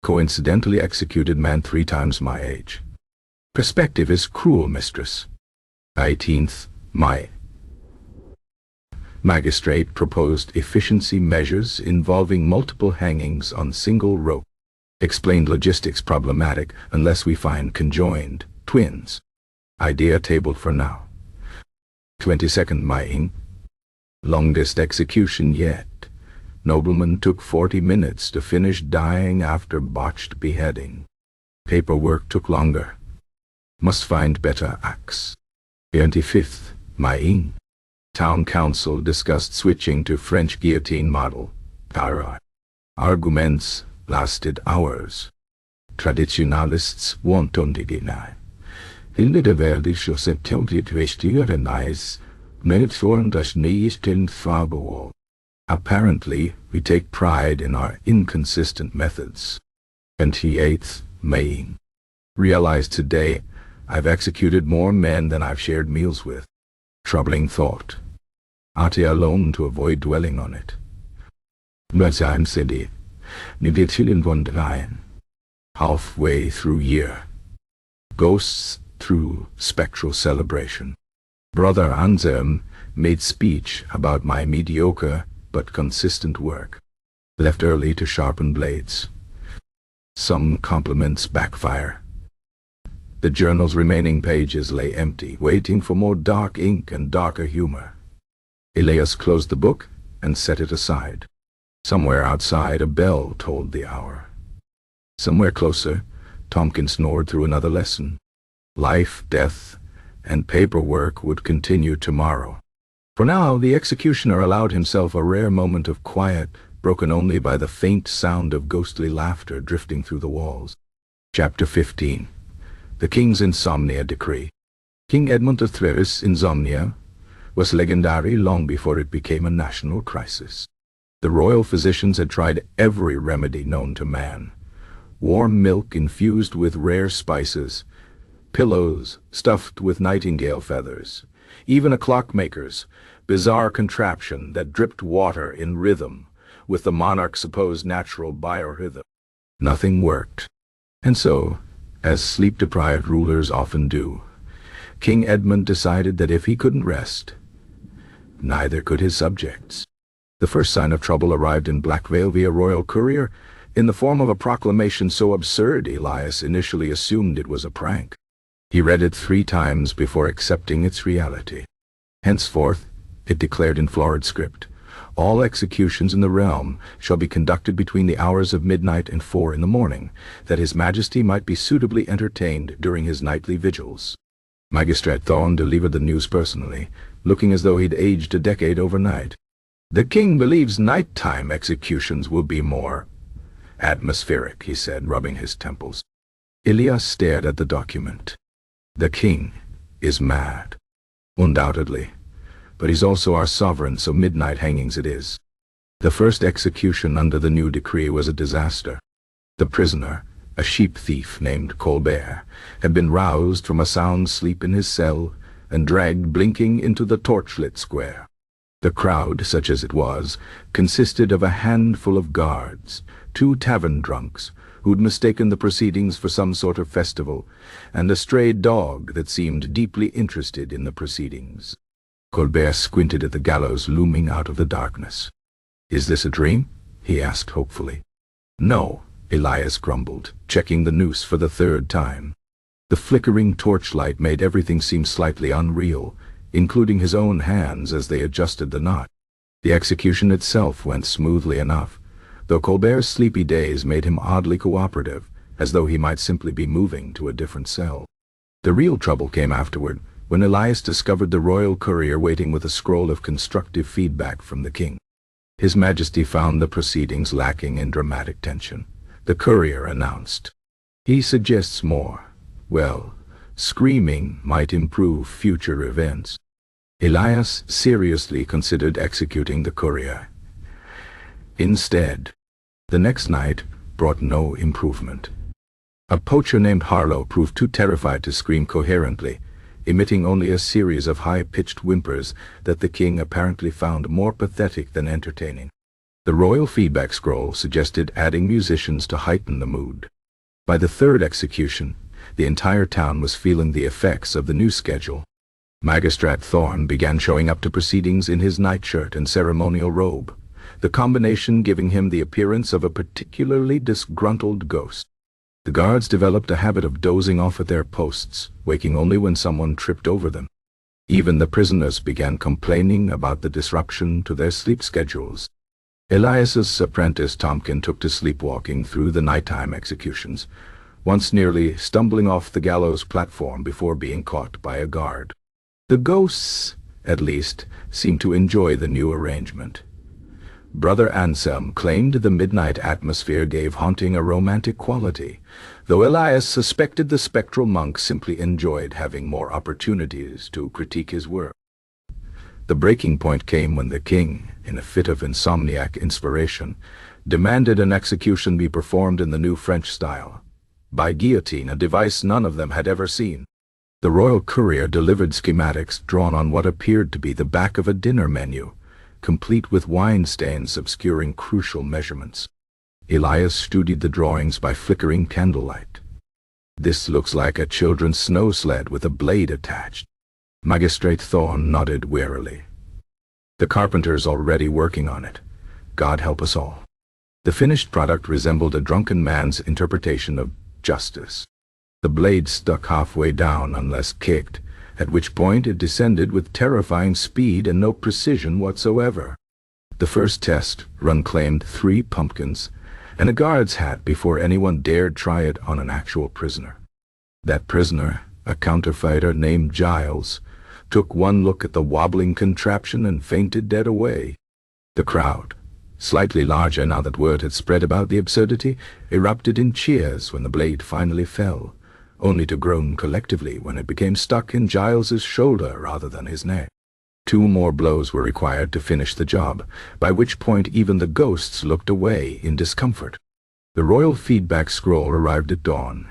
Coincidentally executed man 3 times my age. Perspective is cruel, mistress. 18th May. Magistrate proposed efficiency measures involving multiple hangings on single rope. Explained logistics problematic unless we find conjoined twins. Idea tabled for now. 22nd May. Longest execution yet. Nobleman took 40 minutes to finish dying after botched beheading. Paperwork took longer. Must find better axe. 25th May. Town council discussed switching to French guillotine model. Arguments lasted hours. Traditionalists wanted deny. Hilde de Verde accepted Vestigerenize, made for das nicht in Farbe. Apparently, we take pride in our inconsistent methods. 28th May. Realized today, I've executed more men than I've shared meals with. Troubling thought. Ate alone to avoid dwelling on it. But I'm city. Halfway through year. Ghosts through spectral celebration. Brother Anselm made speech about my mediocre but consistent work. Left early to sharpen blades. Some compliments backfire. The journal's remaining pages lay empty, waiting for more dark ink and darker humor. Elias closed the book and set it aside. Somewhere outside, a bell tolled the hour. Somewhere closer, Tompkins snored through another lesson. Life, death, and paperwork would continue tomorrow. For now, the executioner allowed himself a rare moment of quiet, broken only by the faint sound of ghostly laughter drifting through the walls. Chapter 15. The King's Insomnia Decree. King Edmund III's insomnia was legendary long before it became a national crisis. The royal physicians had tried every remedy known to man. Warm milk infused with rare spices, pillows stuffed with nightingale feathers, even a clockmaker's bizarre contraption that dripped water in rhythm with the monarch's supposed natural biorhythm. Nothing worked. And so, as sleep-deprived rulers often do, King Edmund decided that if he couldn't rest, neither could his subjects. The first sign of trouble arrived in Blackvale via royal courier, in the form of a proclamation so absurd Elias initially assumed it was a prank. He read it 3 times before accepting its reality. Henceforth, it declared in florid script, all executions in the realm shall be conducted between the hours of midnight and 4 in the morning, that his majesty might be suitably entertained during his nightly vigils. Magistrate Thorn delivered the news personally, looking as though he'd aged a decade overnight. The king believes nighttime executions will be more atmospheric, he said, rubbing his temples. Elias stared at the document. The king is mad. Undoubtedly. But he's also our sovereign, so midnight hangings it is. The first execution under the new decree was a disaster. The prisoner, a sheep thief named Colbert, had been roused from a sound sleep in his cell and dragged blinking into the torchlit square. The crowd, such as it was, consisted of a handful of guards, 2 tavern drunks, who'd mistaken the proceedings for some sort of festival, and a stray dog that seemed deeply interested in the proceedings. Colbert squinted at the gallows looming out of the darkness. "Is this a dream?" he asked hopefully. "No," Elias grumbled, checking the noose for the 3rd time. The flickering torchlight made everything seem slightly unreal, including his own hands as they adjusted the knot. The execution itself went smoothly enough, though Colbert's sleepy days made him oddly cooperative, as though he might simply be moving to a different cell. The real trouble came afterward, when Elias discovered the royal courier waiting with a scroll of constructive feedback from the king. His Majesty found the proceedings lacking in dramatic tension. The courier announced, "He suggests more. Well, screaming might improve future events." Elias seriously considered executing the courier. Instead, the next night brought no improvement. A poacher named Harlow proved too terrified to scream coherently, emitting only a series of high-pitched whimpers that the king apparently found more pathetic than entertaining. The royal feedback scroll suggested adding musicians to heighten the mood. By the 3rd execution, the entire town was feeling the effects of the new schedule. Magistrate Thorn began showing up to proceedings in his nightshirt and ceremonial robe, the combination giving him the appearance of a particularly disgruntled ghost. The guards developed a habit of dozing off at their posts, waking only when someone tripped over them. Even the prisoners began complaining about the disruption to their sleep schedules. Elias's apprentice Tompkin took to sleepwalking through the nighttime executions, once nearly stumbling off the gallows platform before being caught by a guard. The ghosts, at least, seemed to enjoy the new arrangement. Brother Anselm claimed the midnight atmosphere gave haunting a romantic quality, though Elias suspected the spectral monk simply enjoyed having more opportunities to critique his work. The breaking point came when the king, in a fit of insomniac inspiration, demanded an execution be performed in the new French style, by guillotine, a device none of them had ever seen. The royal courier delivered schematics drawn on what appeared to be the back of a dinner menu, complete with wine stains obscuring crucial measurements. Elias studied the drawings by flickering candlelight. "This looks like a children's snow sled with a blade attached." Magistrate Thorn nodded wearily. "The carpenter's already working on it. God help us all." The finished product resembled a drunken man's interpretation of justice. The blade stuck halfway down unless kicked, at which point it descended with terrifying speed and no precision whatsoever. The first test run claimed 3 pumpkins and a guard's hat before anyone dared try it on an actual prisoner. That prisoner, a counterfeiter named Giles, took one look at the wobbling contraption and fainted dead away. The crowd, slightly larger now that word had spread about the absurdity, erupted in cheers when the blade finally fell, only to groan collectively when it became stuck in Giles's shoulder rather than his neck. 2 more blows were required to finish the job, by which point even the ghosts looked away in discomfort. The royal feedback scroll arrived at dawn,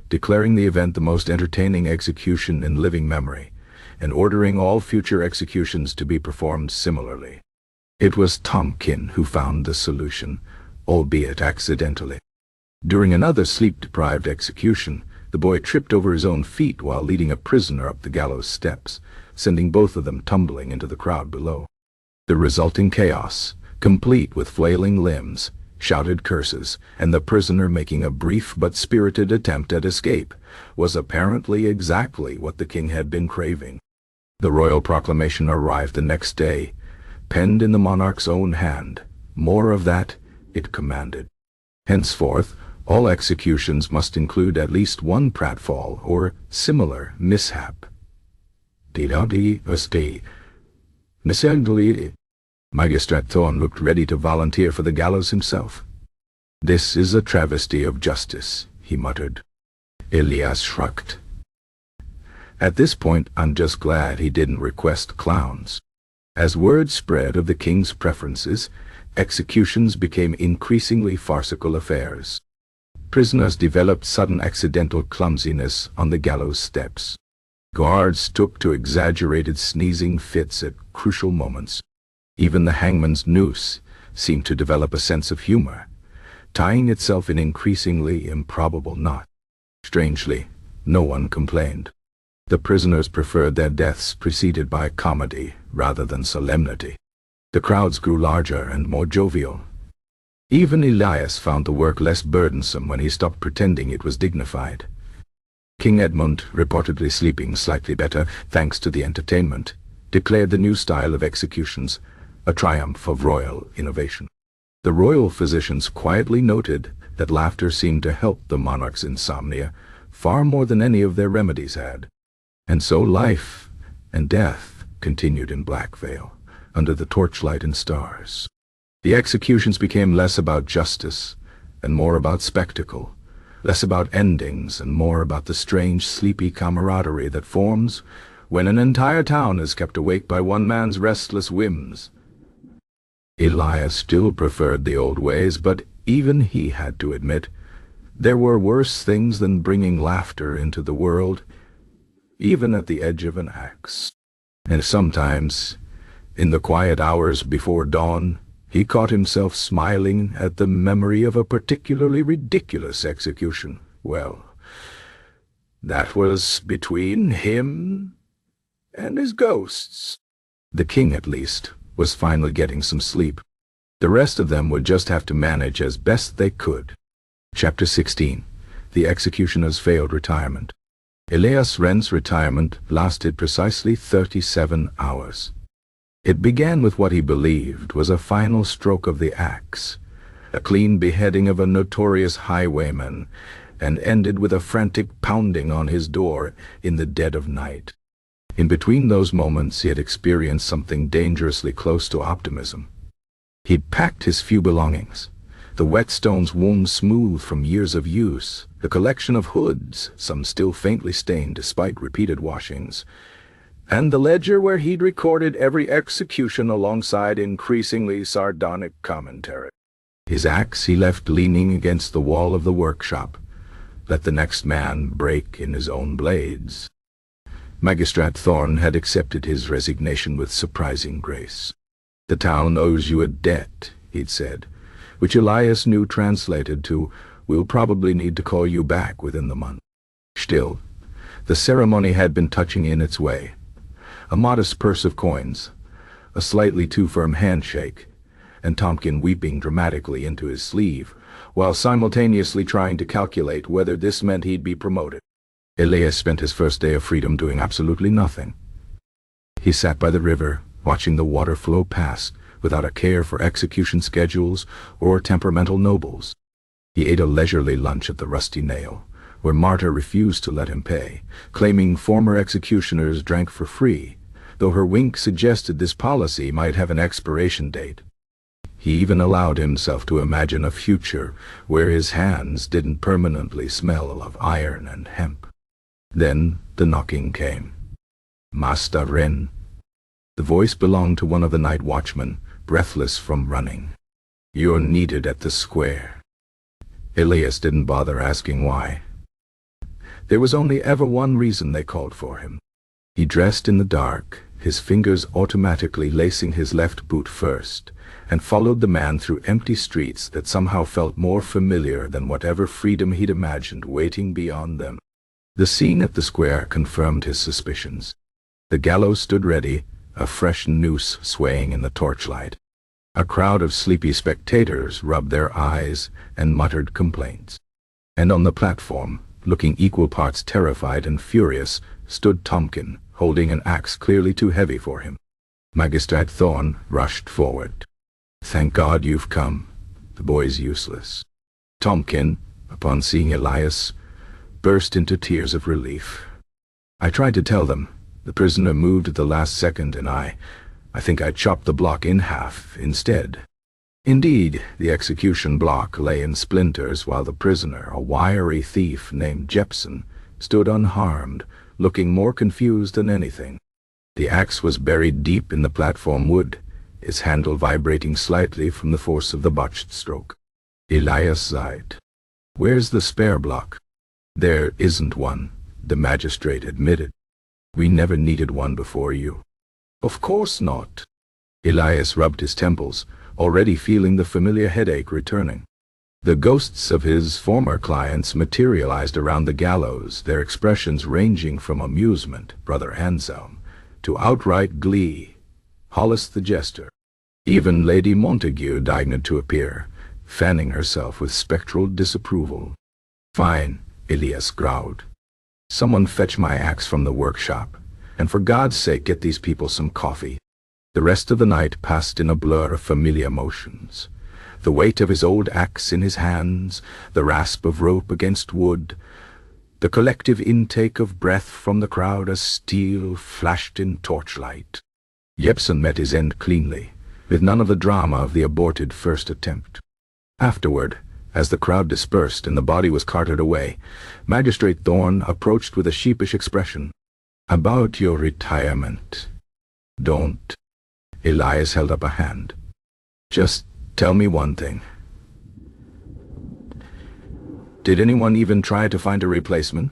declaring the event the most entertaining execution in living memory, and ordering all future executions to be performed similarly. It was Tompkin who found the solution, albeit accidentally. During another sleep-deprived execution, the boy tripped over his own feet while leading a prisoner up the gallows steps, sending both of them tumbling into the crowd below. The resulting chaos, complete with flailing limbs, shouted curses, and the prisoner, making a brief but spirited attempt at escape, was apparently exactly what the king had been craving. The royal proclamation arrived the next day, penned in the monarch's own hand. More of that, it commanded. Henceforth, all executions must include at least one pratfall or similar mishap. Magistrate Thorn looked ready to volunteer for the gallows himself. "This is a travesty of justice," he muttered. Elias shrugged. "At this point, I'm just glad he didn't request clowns." As word spread of the king's preferences, executions became increasingly farcical affairs. Prisoners developed sudden accidental clumsiness on the gallows steps. Guards took to exaggerated sneezing fits at crucial moments. Even the hangman's noose seemed to develop a sense of humor, tying itself in increasingly improbable knots. Strangely, no one complained. The prisoners preferred their deaths preceded by comedy rather than solemnity. The crowds grew larger and more jovial. Even Elias found the work less burdensome when he stopped pretending it was dignified. King Edmund, reportedly sleeping slightly better thanks to the entertainment, declared the new style of executions a triumph of royal innovation. The royal physicians quietly noted that laughter seemed to help the monarch's insomnia far more than any of their remedies had. And so life and death continued in Black Veil, under the torchlight and stars. The executions became less about justice and more about spectacle, less about endings and more about the strange, sleepy camaraderie that forms when an entire town is kept awake by one man's restless whims. Elias still preferred the old ways, but even he had to admit there were worse things than bringing laughter into the world, even at the edge of an axe. And sometimes, in the quiet hours before dawn, he caught himself smiling at the memory of a particularly ridiculous execution. Well, that was between him and his ghosts. The king, at least, was finally getting some sleep. The rest of them would just have to manage as best they could. Chapter 16. The Executioner's Failed Retirement. Elias Wren's retirement lasted precisely 37 hours. It began with what he believed was a final stroke of the axe, a clean beheading of a notorious highwayman, and ended with a frantic pounding on his door in the dead of night. In between those moments, he had experienced something dangerously close to optimism. He'd packed his few belongings, the whetstones worn smooth from years of use, the collection of hoods, some still faintly stained despite repeated washings, and the ledger where he'd recorded every execution alongside increasingly sardonic commentary. His axe he left leaning against the wall of the workshop. Let the next man break in his own blades. Magistrate Thorn had accepted his resignation with surprising grace. "The town owes you a debt," he'd said, which Elias knew translated to, "We'll probably need to call you back within the month." Still, the ceremony had been touching in its way. A modest purse of coins, a slightly too firm handshake, and Tompkin weeping dramatically into his sleeve, while simultaneously trying to calculate whether this meant he'd be promoted. Elias spent his first day of freedom doing absolutely nothing. He sat by the river, watching the water flow past, without a care for execution schedules or temperamental nobles. He ate a leisurely lunch at the Rusty Nail, where Marta refused to let him pay, claiming former executioners drank for free, though her wink suggested this policy might have an expiration date. He even allowed himself to imagine a future where his hands didn't permanently smell of iron and hemp. Then the knocking came. "Master Wren." The voice belonged to one of the night watchmen, breathless from running. "You're needed at the square." Elias didn't bother asking why. There was only ever one reason they called for him. He dressed in the dark, his fingers automatically lacing his left boot first, and followed the man through empty streets that somehow felt more familiar than whatever freedom he'd imagined waiting beyond them. The scene at the square confirmed his suspicions. The gallows stood ready, a fresh noose swaying in the torchlight. A crowd of sleepy spectators rubbed their eyes and muttered complaints. And on the platform, looking equal parts terrified and furious, stood Tompkin, holding an axe clearly too heavy for him. Magistrate Thorne rushed forward. "Thank God you've come. The boy's useless." Tompkin, upon seeing Elias, burst into tears of relief. "I tried to tell them. The prisoner moved at the last second, and I think I chopped the block in half instead." Indeed, the execution block lay in splinters while the prisoner, a wiry thief named Jepson, stood unharmed, looking more confused than anything. The axe was buried deep in the platform wood, its handle vibrating slightly from the force of the botched stroke. Elias sighed. "Where's the spare block?" "There isn't one," the magistrate admitted. "We never needed one before you." "Of course not." Elias rubbed his temples, already feeling the familiar headache returning. The ghosts of his former clients materialized around the gallows, their expressions ranging from amusement, Brother Anselm, to outright glee, Hollis the jester. Even Lady Montague deigned to appear, fanning herself with spectral disapproval. "Fine," Elias growled. "Someone fetch my axe from the workshop, and for God's sake get these people some coffee." The rest of the night passed in a blur of familiar motions. The weight of his old axe in his hands, the rasp of rope against wood, the collective intake of breath from the crowd as steel flashed in torchlight. Jepson met his end cleanly, with none of the drama of the aborted first attempt. Afterward, as the crowd dispersed and the body was carted away, Magistrate Thorne approached with a sheepish expression. "About your retirement. Don't." Elias held up a hand. "Just tell me one thing. Did anyone even try to find a replacement?"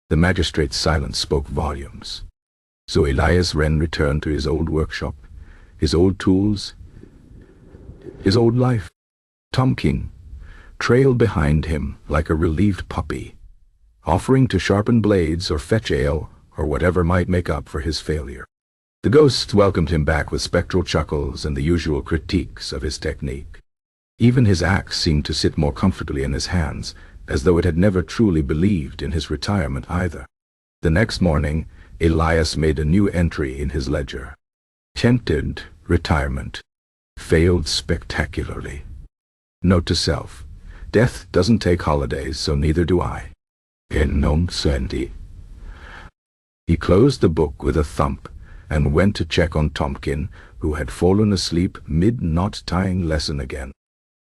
The magistrate's silence spoke volumes. So Elias Wren returned to his old workshop, his old tools, his old life. Tompkin trailed behind him like a relieved puppy, offering to sharpen blades or fetch ale or whatever might make up for his failure. The ghosts welcomed him back with spectral chuckles and the usual critiques of his technique. Even his axe seemed to sit more comfortably in his hands, as though it had never truly believed in his retirement either. The next morning, Elias made a new entry in his ledger. Tempted retirement. Failed spectacularly. Note to self. Death doesn't take holidays, so neither do I. In non senti. He closed the book with a thump and went to check on Tompkin, who had fallen asleep mid-knot-tying lesson again.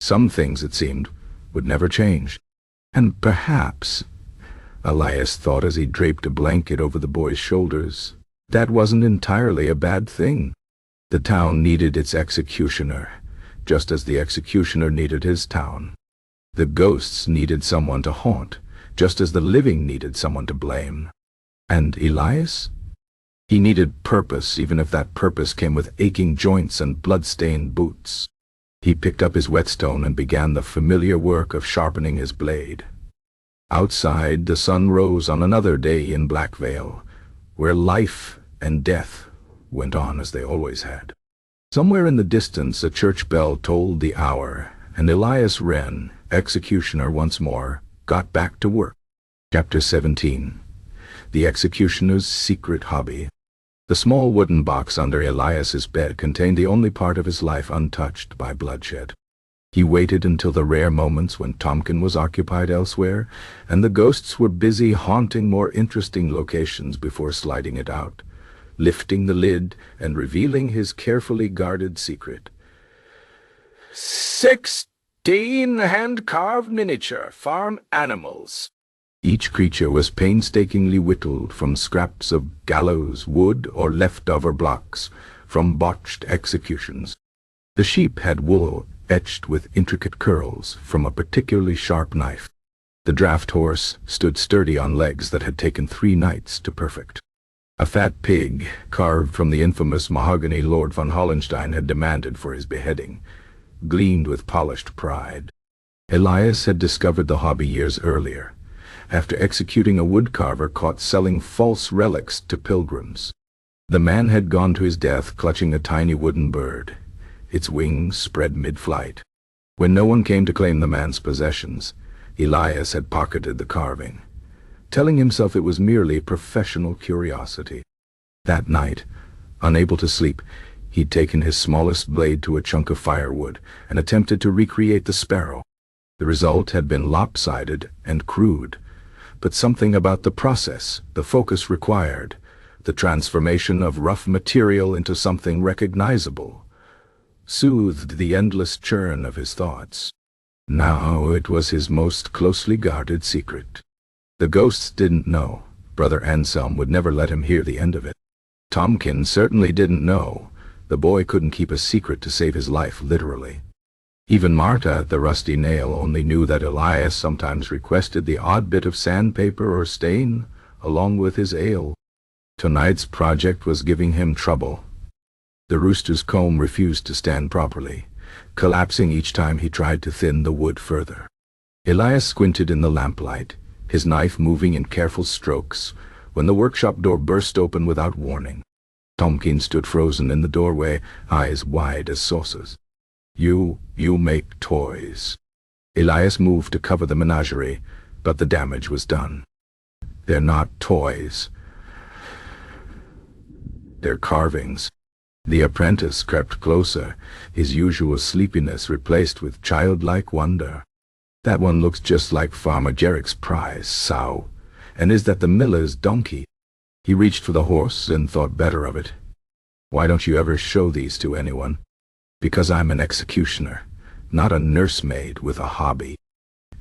Some things, it seemed, would never change. And perhaps, Elias thought as he draped a blanket over the boy's shoulders, that wasn't entirely a bad thing. The town needed its executioner, just as the executioner needed his town. The ghosts needed someone to haunt, just as the living needed someone to blame. And Elias? He needed purpose, even if that purpose came with aching joints and blood-stained boots. He picked up his whetstone and began the familiar work of sharpening his blade. Outside, the sun rose on another day in Blackvale, where life and death went on as they always had. Somewhere in the distance, a church bell tolled the hour, and Elias Wren, executioner once more, got back to work. Chapter 17. The Executioner's Secret Hobby. The small wooden box under Elias's bed contained the only part of his life untouched by bloodshed. He waited until the rare moments when Tompkin was occupied elsewhere, and the ghosts were busy haunting more interesting locations before sliding it out, lifting the lid and revealing his carefully guarded secret. 16 hand-carved miniature farm animals. Each creature was painstakingly whittled from scraps of gallows wood or leftover blocks from botched executions. The sheep had wool etched with intricate curls from a particularly sharp knife. The draft horse stood sturdy on legs that had taken 3 nights to perfect. A fat pig, carved from the infamous mahogany Lord von Hollenstein had demanded for his beheading, gleamed with polished pride. Elias had discovered the hobby years earlier, after executing a woodcarver caught selling false relics to pilgrims. The man had gone to his death clutching a tiny wooden bird, its wings spread mid-flight. When no one came to claim the man's possessions, Elias had pocketed the carving, telling himself it was merely professional curiosity. That night, unable to sleep, he'd taken his smallest blade to a chunk of firewood and attempted to recreate the sparrow. The result had been lopsided and crude, but something about the process, the focus required, the transformation of rough material into something recognizable, soothed the endless churn of his thoughts. Now it was his most closely guarded secret. The ghosts didn't know. Brother Anselm would never let him hear the end of it. Tomkin certainly didn't know. The boy couldn't keep a secret to save his life, literally. Even Marta, the rusty nail, only knew that Elias sometimes requested the odd bit of sandpaper or stain, along with his ale. Tonight's project was giving him trouble. The rooster's comb refused to stand properly, collapsing each time he tried to thin the wood further. Elias squinted in the lamplight, his knife moving in careful strokes, when the workshop door burst open without warning. Tomkin stood frozen in the doorway, eyes wide as saucers. You make toys." Elias moved to cover the menagerie, but the damage was done. "They're not toys. They're carvings." The apprentice crept closer, his usual sleepiness replaced with childlike wonder. "That one looks just like Farmer Jerrick's prize sow. And is that the miller's donkey?" He reached for the horse and thought better of it. "Why don't you ever show these to anyone?" "Because I'm an executioner, not a nursemaid with a hobby."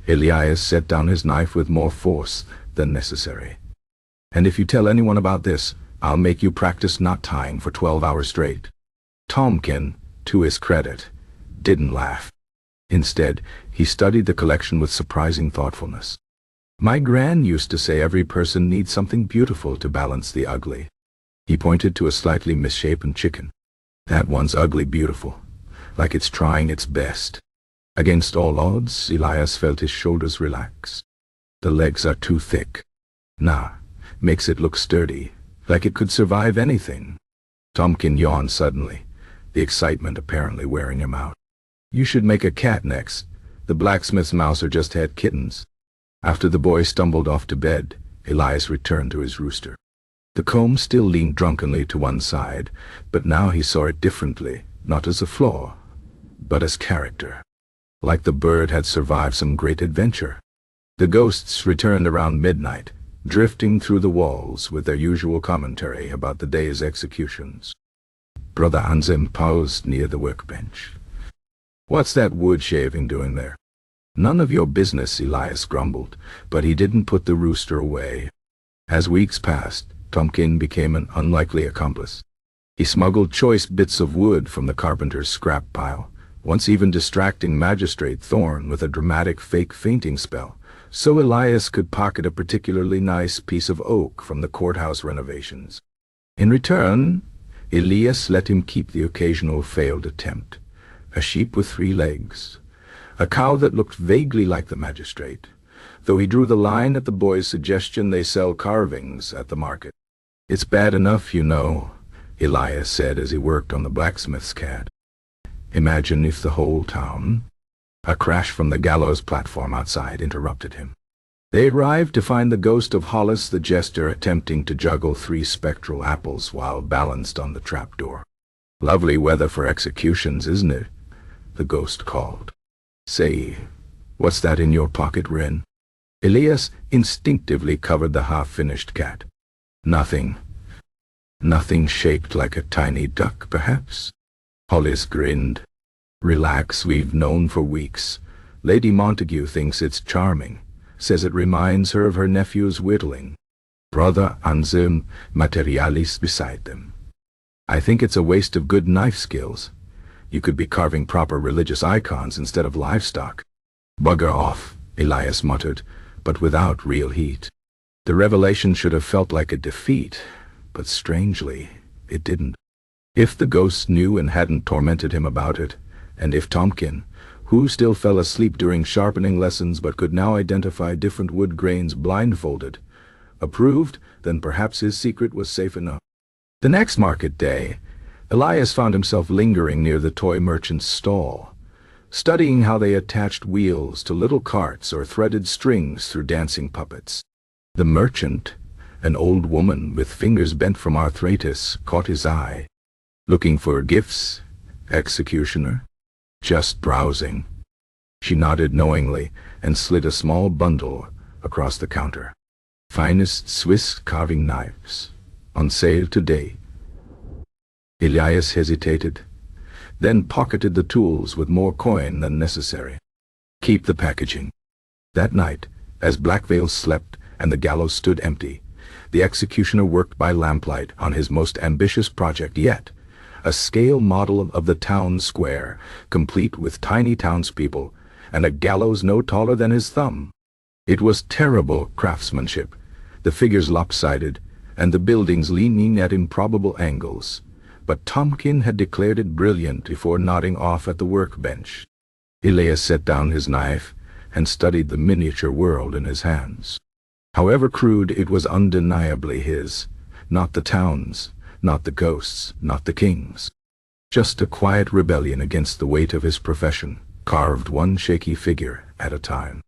Elias set down his knife with more force than necessary. "And if you tell anyone about this, I'll make you practice knot tying for 12 hours straight." Tomkin, to his credit, didn't laugh. Instead, he studied the collection with surprising thoughtfulness. "My gran used to say every person needs something beautiful to balance the ugly." He pointed to a slightly misshapen chicken. "That one's ugly beautiful, like it's trying its best." Against all odds, Elias felt his shoulders relax. "The legs are too thick." "Nah, makes it look sturdy, like it could survive anything." Tomkin yawned suddenly, the excitement apparently wearing him out. "You should make a cat next. The blacksmith's mouser just had kittens." After the boy stumbled off to bed, Elias returned to his rooster. The comb still leaned drunkenly to one side, but now he saw it differently, not as a flaw, but as character. Like the bird had survived some great adventure. The ghosts returned around midnight, drifting through the walls with their usual commentary about the day's executions. Brother Anselm paused near the workbench. "What's that wood shaving doing there?" "None of your business," Elias grumbled, but he didn't put the rooster away. As weeks passed, Tomkin became an unlikely accomplice. He smuggled choice bits of wood from the carpenter's scrap pile, once even distracting Magistrate Thorne with a dramatic fake fainting spell, so Elias could pocket a particularly nice piece of oak from the courthouse renovations. In return, Elias let him keep the occasional failed attempt. A sheep with 3 legs, a cow that looked vaguely like the magistrate, though he drew the line at the boy's suggestion they sell carvings at the market. "It's bad enough, you know," Elias said as he worked on the blacksmith's cat. "Imagine if the whole town—" A crash from the gallows platform outside interrupted him. They arrived to find the ghost of Hollis the jester attempting to juggle 3 spectral apples while balanced on the trapdoor. "Lovely weather for executions, isn't it?" the ghost called. "Say, what's that in your pocket, Wren?" Elias instinctively covered the half-finished cat. "Nothing. Nothing shaped like a tiny duck, perhaps?" Hollis grinned. "Relax, we've known for weeks. Lady Montague thinks it's charming, says it reminds her of her nephew's whittling. Brother Anselm materialis beside them. I think it's a waste of good knife skills. You could be carving proper religious icons instead of livestock." "Bugger off," Elias muttered, but without real heat. The revelation should have felt like a defeat, but strangely, it didn't. If the ghost knew and hadn't tormented him about it, and if Tomkin, who still fell asleep during sharpening lessons but could now identify different wood grains blindfolded, approved, then perhaps his secret was safe enough. The next market day, Elias found himself lingering near the toy merchant's stall, studying how they attached wheels to little carts or threaded strings through dancing puppets. The merchant, an old woman with fingers bent from arthritis, caught his eye. Looking for gifts, executioner? Just browsing. She nodded knowingly and slid a small bundle across the counter. Finest Swiss carving knives. On sale today. Elias hesitated, then pocketed the tools with more coin than necessary. Keep the packaging. That night, as Blackvale slept and the gallows stood empty, the executioner worked by lamplight on his most ambitious project yet, a scale model of the town square, complete with tiny townspeople, and a gallows no taller than his thumb. It was terrible craftsmanship, the figures lopsided, and the buildings leaning at improbable angles, but Tompkin had declared it brilliant before nodding off at the workbench. Elias set down his knife and studied the miniature world in his hands. However crude, it was undeniably his, not the town's, not the ghost's, not the king's. Just a quiet rebellion against the weight of his profession, carved one shaky figure at a time.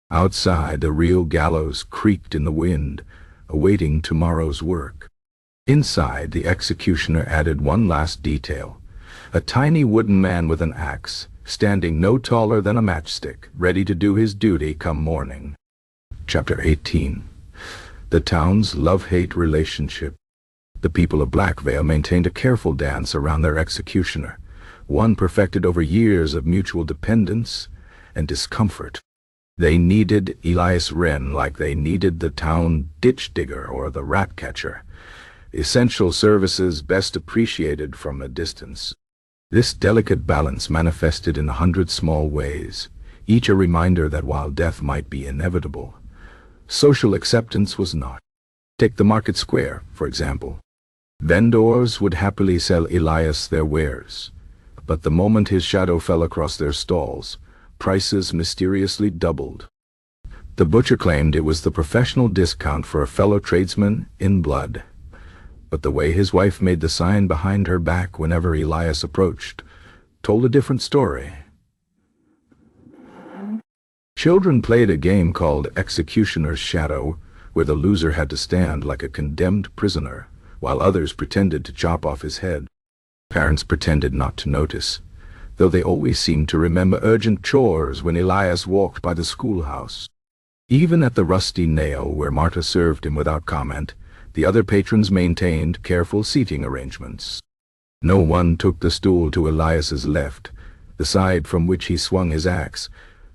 Outside, the real gallows creaked in the wind, awaiting tomorrow's work. Inside, the executioner added one last detail, a tiny wooden man with an axe, standing no taller than a matchstick, ready to do his duty come morning. Chapter 18. The town's love-hate relationship. The people of Blackvale maintained a careful dance around their executioner, one perfected over years of mutual dependence and discomfort. They needed Elias Wren like they needed the town ditch digger or the rat catcher, essential services best appreciated from a distance. This delicate balance manifested in 100 small ways, each a reminder that while death might be inevitable, social acceptance was not. Take the market square, for example. Vendors would happily sell Elias their wares, but the moment his shadow fell across their stalls, prices mysteriously doubled. The butcher claimed it was the professional discount for a fellow tradesman in blood, but the way his wife made the sign behind her back whenever Elias approached told a different story. Children played a game called Executioner's Shadow, where the loser had to stand like a condemned prisoner, while others pretended to chop off his head. Parents pretended not to notice, though they always seemed to remember urgent chores when Elias walked by the schoolhouse. Even at the Rusty Nail, where Marta served him without comment, the other patrons maintained careful seating arrangements. No one took the stool to Elias's left, the side from which he swung his axe,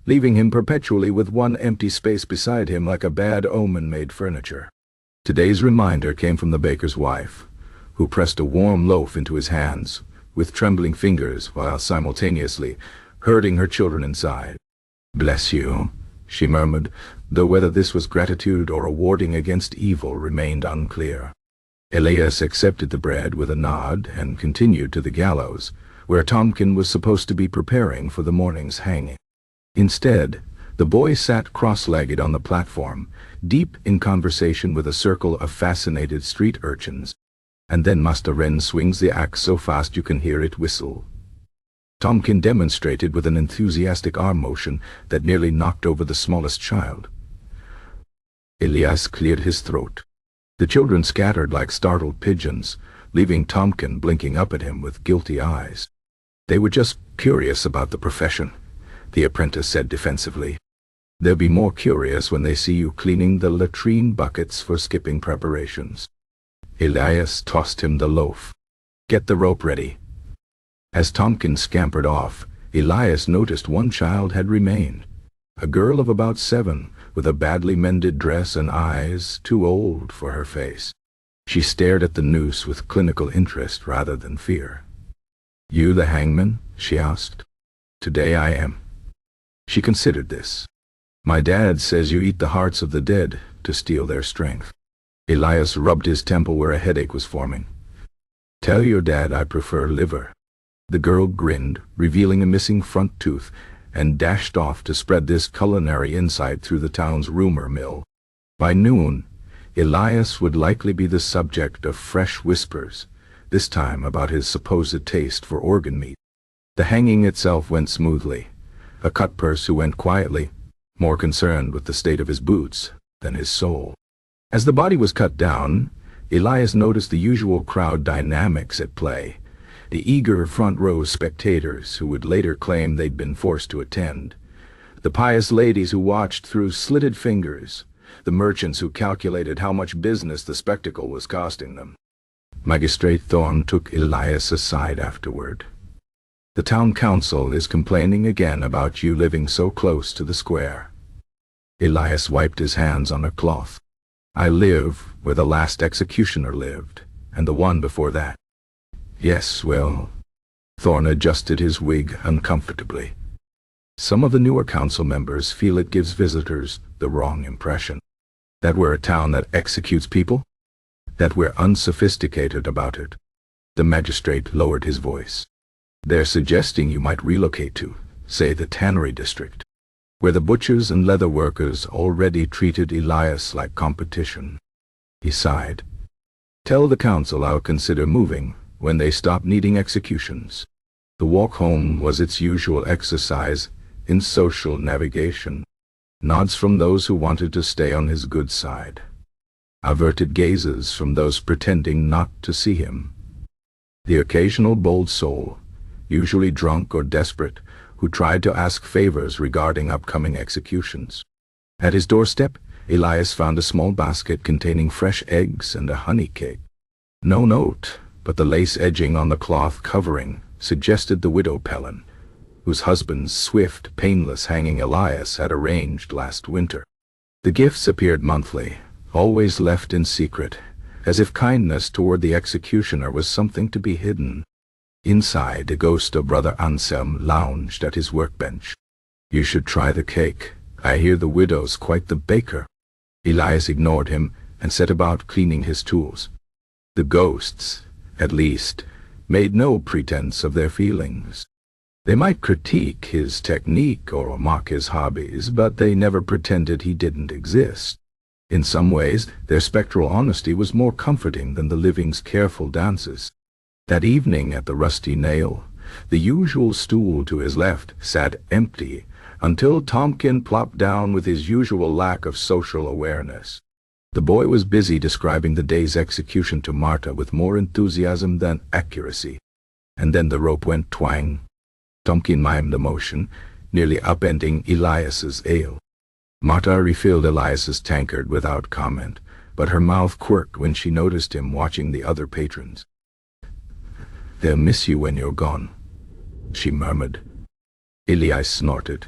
leaving him perpetually with one empty space beside him like a bad omen made furniture. Today's reminder came from the baker's wife, who pressed a warm loaf into his hands with trembling fingers while simultaneously herding her children inside. "Bless you," she murmured, though whether this was gratitude or a warding against evil remained unclear. Elias accepted the bread with a nod and continued to the gallows, where Tompkin was supposed to be preparing for the morning's hanging. Instead, the boy sat cross-legged on the platform, deep in conversation with a circle of fascinated street urchins. And then Master Wren swings the axe so fast you can hear it whistle. Tompkin demonstrated with an enthusiastic arm motion that nearly knocked over the smallest child. Elias cleared his throat. The children scattered like startled pigeons, leaving Tompkin blinking up at him with guilty eyes. "They were just curious about the profession," the apprentice said defensively. "They'll be more curious when they see you cleaning the latrine buckets for skipping preparations." Elias tossed him the loaf. "Get the rope ready." As Tompkin scampered off, Elias noticed one child had remained, a girl of about 7, with a badly mended dress and eyes too old for her face. She stared at the noose with clinical interest rather than fear. "You the hangman?" she asked. "Today I am." She considered this. "My dad says you eat the hearts of the dead to steal their strength." Elias rubbed his temple where a headache was forming. "Tell your dad I prefer liver." The girl grinned, revealing a missing front tooth, and dashed off to spread this culinary insight through the town's rumor mill. By noon, Elias would likely be the subject of fresh whispers, this time about his supposed taste for organ meat. The hanging itself went smoothly. A cutpurse who went quietly, more concerned with the state of his boots than his soul. As the body was cut down, Elias noticed the usual crowd dynamics at play. The eager front-row spectators who would later claim they'd been forced to attend. The pious ladies who watched through slitted fingers. The merchants who calculated how much business the spectacle was costing them. Magistrate Thorne took Elias aside afterward. "The town council is complaining again about you living so close to the square." Elias wiped his hands on a cloth. "I live where the last executioner lived, and the one before that." "Yes, well..." Thorne adjusted his wig uncomfortably. "Some of the newer council members feel it gives visitors the wrong impression. That we're a town that executes people? That we're unsophisticated about it." The magistrate lowered his voice. "They're suggesting you might relocate to, say, the tannery district, where the butchers and leather workers already treated Elias like competition." He sighed. "Tell the council I'll consider moving when they stop needing executions." The walk home was its usual exercise in social navigation. Nods from those who wanted to stay on his good side. Averted gazes from those pretending not to see him. The occasional bold soul, usually drunk or desperate, who tried to ask favors regarding upcoming executions. At his doorstep, Elias found a small basket containing fresh eggs and a honey cake. No note, but the lace edging on the cloth covering suggested the widow Pellin, whose husband's swift, painless hanging Elias had arranged last winter. The gifts appeared monthly, always left in secret, as if kindness toward the executioner was something to be hidden. Inside, the ghost of Brother Anselm lounged at his workbench. "You should try the cake. I hear the widow's quite the baker." Elias ignored him and set about cleaning his tools. The ghosts, at least, made no pretense of their feelings. They might critique his technique or mock his hobbies, but they never pretended he didn't exist. In some ways, their spectral honesty was more comforting than the living's careful dances. That evening at the Rusty Nail, the usual stool to his left sat empty until Tompkin plopped down with his usual lack of social awareness. The boy was busy describing the day's execution to Marta with more enthusiasm than accuracy. And then the rope went twang. Tompkin mimed the motion, nearly upending Elias's ale. Marta refilled Elias's tankard without comment, but her mouth quirked when she noticed him watching the other patrons. "They'll miss you when you're gone," she murmured. Elias snorted.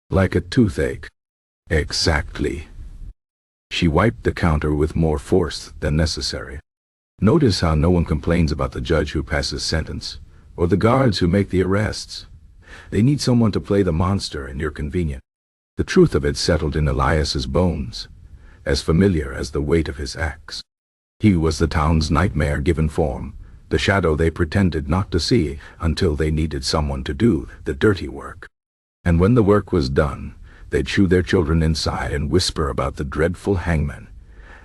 "Like a toothache." "Exactly." She wiped the counter with more force than necessary. "Notice how no one complains about the judge who passes sentence, or the guards who make the arrests. They need someone to play the monster, and you're convenient." The truth of it settled in Elias's bones, as familiar as the weight of his axe. He was the town's nightmare given form, the shadow they pretended not to see until they needed someone to do the dirty work. And when the work was done, they'd shoo their children inside and whisper about the dreadful hangman,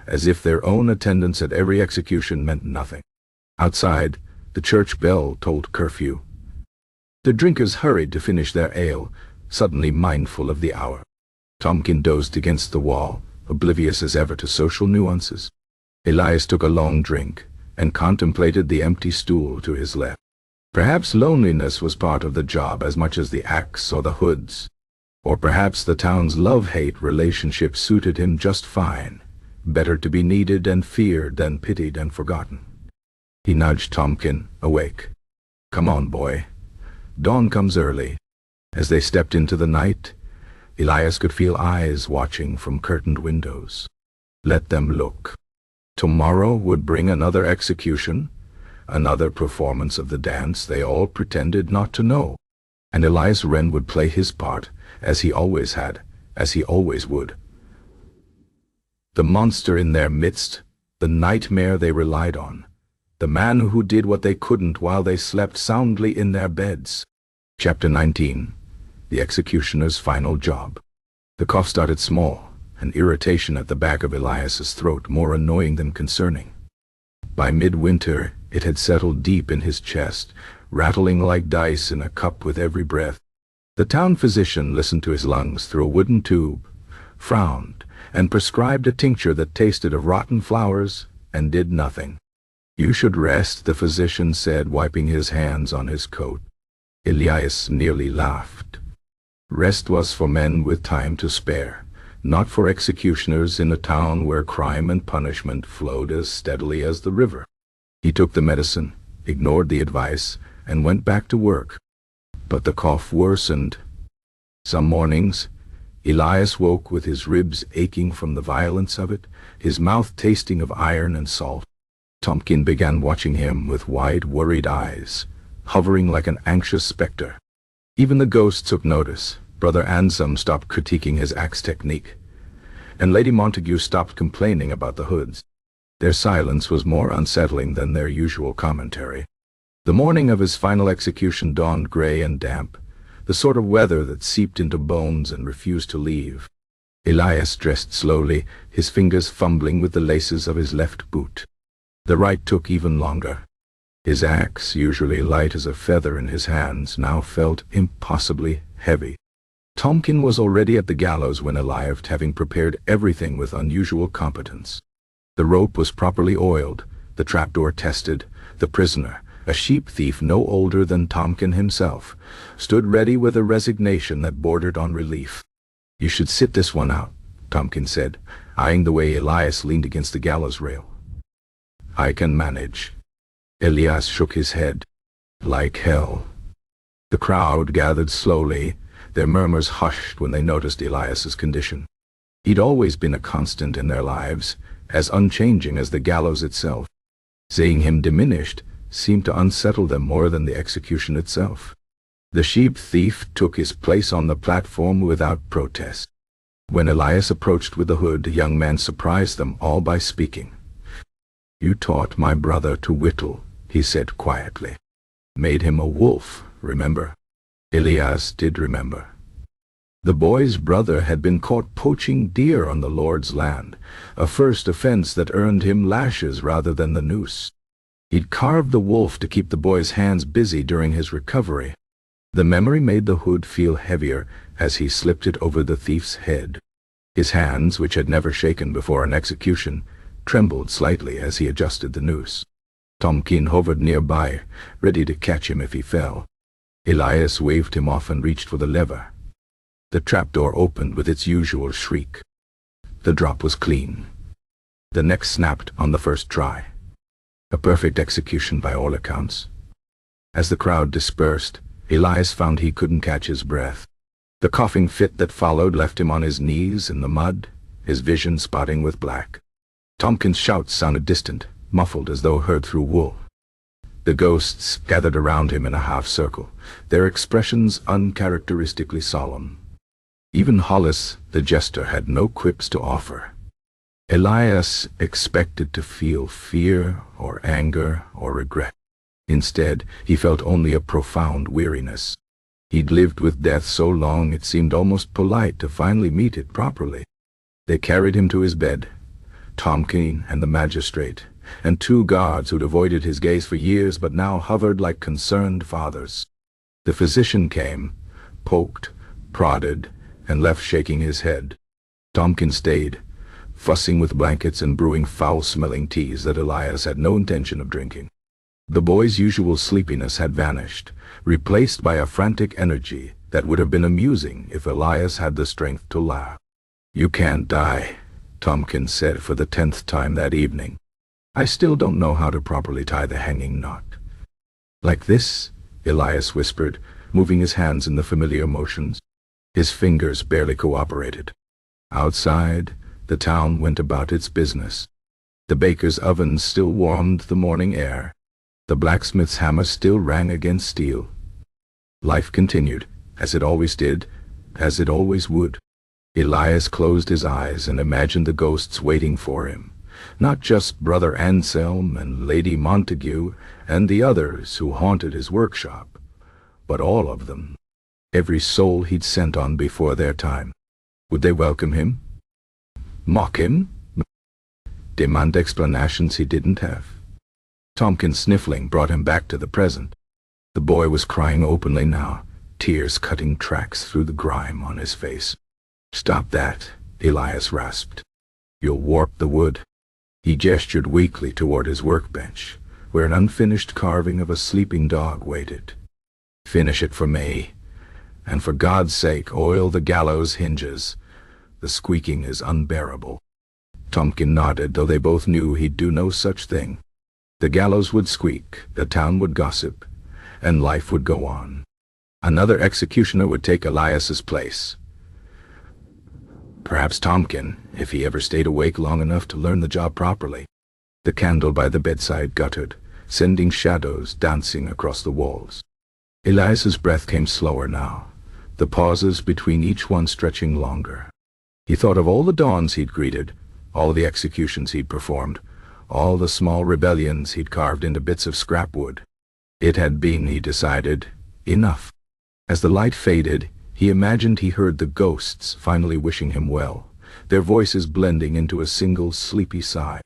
as if their own attendance at every execution meant nothing. Outside, the church bell tolled curfew. The drinkers hurried to finish their ale, suddenly mindful of the hour. Tompkin dozed against the wall, oblivious as ever to social nuances. Elias took a long drink and contemplated the empty stool to his left. Perhaps loneliness was part of the job as much as the axe or the hoods. Or perhaps the town's love-hate relationship suited him just fine, better to be needed and feared than pitied and forgotten. He nudged Tompkin, awake. "Come on, boy. Dawn comes early." As they stepped into the night, Elias could feel eyes watching from curtained windows. Let them look. Tomorrow would bring another execution, another performance of the dance they all pretended not to know. And Elias Wren would play his part, as he always had, as he always would. The monster in their midst, the nightmare they relied on, the man who did what they couldn't while they slept soundly in their beds. Chapter 19. The executioner's final job. The cough started small, an irritation at the back of Elias's throat more annoying than concerning. By midwinter, It had settled deep in his chest, rattling like dice in a cup with every breath. The town physician listened to his lungs through a wooden tube, frowned, and prescribed a tincture that tasted of rotten flowers and did nothing. "You should rest," the physician said, wiping his hands on his coat. Elias nearly laughed. Rest was for men with time to spare, not for executioners in a town where crime and punishment flowed as steadily as the river. He took the medicine, ignored the advice, and went back to work. But the cough worsened. Some mornings, Elias woke with his ribs aching from the violence of it, his mouth tasting of iron and salt. Tompkin began watching him with wide, worried eyes, hovering like an anxious specter. Even the ghost took notice. Brother Anselm stopped critiquing his axe technique, and Lady Montague stopped complaining about the hoods. Their silence was more unsettling than their usual commentary. The morning of his final execution dawned gray and damp, the sort of weather that seeped into bones and refused to leave. Elias dressed slowly, his fingers fumbling with the laces of his left boot. The right took even longer. His axe, usually light as a feather in his hands, now felt impossibly heavy. Tompkin was already at the gallows when arrived, having prepared everything with unusual competence. The rope was properly oiled, the trapdoor tested. The prisoner, a sheep thief no older than Tompkin himself, stood ready with a resignation that bordered on relief. "You should sit this one out," Tompkin said, eyeing the way Elias leaned against the gallows rail. "I can manage." Elias shook his head. "Like hell." The crowd gathered slowly, their murmurs hushed when they noticed Elias's condition. He'd always been a constant in their lives, as unchanging as the gallows itself. Seeing him diminished seemed to unsettle them more than the execution itself. The sheep thief took his place on the platform without protest. When Elias approached with the hood, the young man surprised them all by speaking. "You taught my brother to whittle," he said quietly. "Made him a wolf, remember?" Elias did remember. The boy's brother had been caught poaching deer on the Lord's land, a first offense that earned him lashes rather than the noose. He'd carved the wolf to keep the boy's hands busy during his recovery. The memory made the hood feel heavier as he slipped it over the thief's head. His hands, which had never shaken before an execution, trembled slightly as he adjusted the noose. Tompkin hovered nearby, ready to catch him if he fell. Elias waved him off and reached for the lever. The trapdoor opened with its usual shriek. The drop was clean. The neck snapped on the first try. A perfect execution by all accounts. As the crowd dispersed, Elias found he couldn't catch his breath. The coughing fit that followed left him on his knees in the mud, his vision spotting with black. Tompkin's shouts sounded distant, muffled as though heard through wool. The ghosts gathered around him in a half-circle, their expressions uncharacteristically solemn. Even Hollis, the jester, had no quips to offer. Elias expected to feel fear or anger or regret. Instead, he felt only a profound weariness. He'd lived with death so long it seemed almost polite to finally meet it properly. They carried him to his bed, Tompkin and the magistrate, and two guards who'd avoided his gaze for years but now hovered like concerned fathers. The physician came, poked, prodded, and left shaking his head. Tompkin stayed, fussing with blankets and brewing foul-smelling teas that Elias had no intention of drinking. The boy's usual sleepiness had vanished, replaced by a frantic energy that would have been amusing if Elias had the strength to laugh. "You can't die," Tompkin said for the 10th time that evening. "I still don't know how to properly tie the hanging knot." "Like this?" Elias whispered, moving his hands in the familiar motions. His fingers barely cooperated. Outside, the town went about its business. The baker's oven still warmed the morning air. The blacksmith's hammer still rang against steel. Life continued, as it always did, as it always would. Elias closed his eyes and imagined the ghosts waiting for him, not just Brother Anselm and Lady Montague and the others who haunted his workshop, but all of them, every soul he'd sent on before their time. Would they welcome him? Mock him? Demand explanations he didn't have? Tompkins' sniffling brought him back to the present. The boy was crying openly now, tears cutting tracks through the grime on his face. "Stop that," Elias rasped. "You'll warp the wood." He gestured weakly toward his workbench, where an unfinished carving of a sleeping dog waited. "Finish it for me. And for God's sake, oil the gallows hinges. The squeaking is unbearable." Tompkin nodded, though they both knew he'd do no such thing. The gallows would squeak, the town would gossip, and life would go on. Another executioner would take Elias's place. Perhaps Tompkin, if he ever stayed awake long enough to learn the job properly. The candle by the bedside guttered, sending shadows dancing across the walls. Elias's breath came slower now, the pauses between each one stretching longer. He thought of all the dawns he'd greeted, all the executions he'd performed, all the small rebellions he'd carved into bits of scrap wood. It had been, he decided, enough. As the light faded, he imagined he heard the ghosts finally wishing him well, their voices blending into a single sleepy sigh.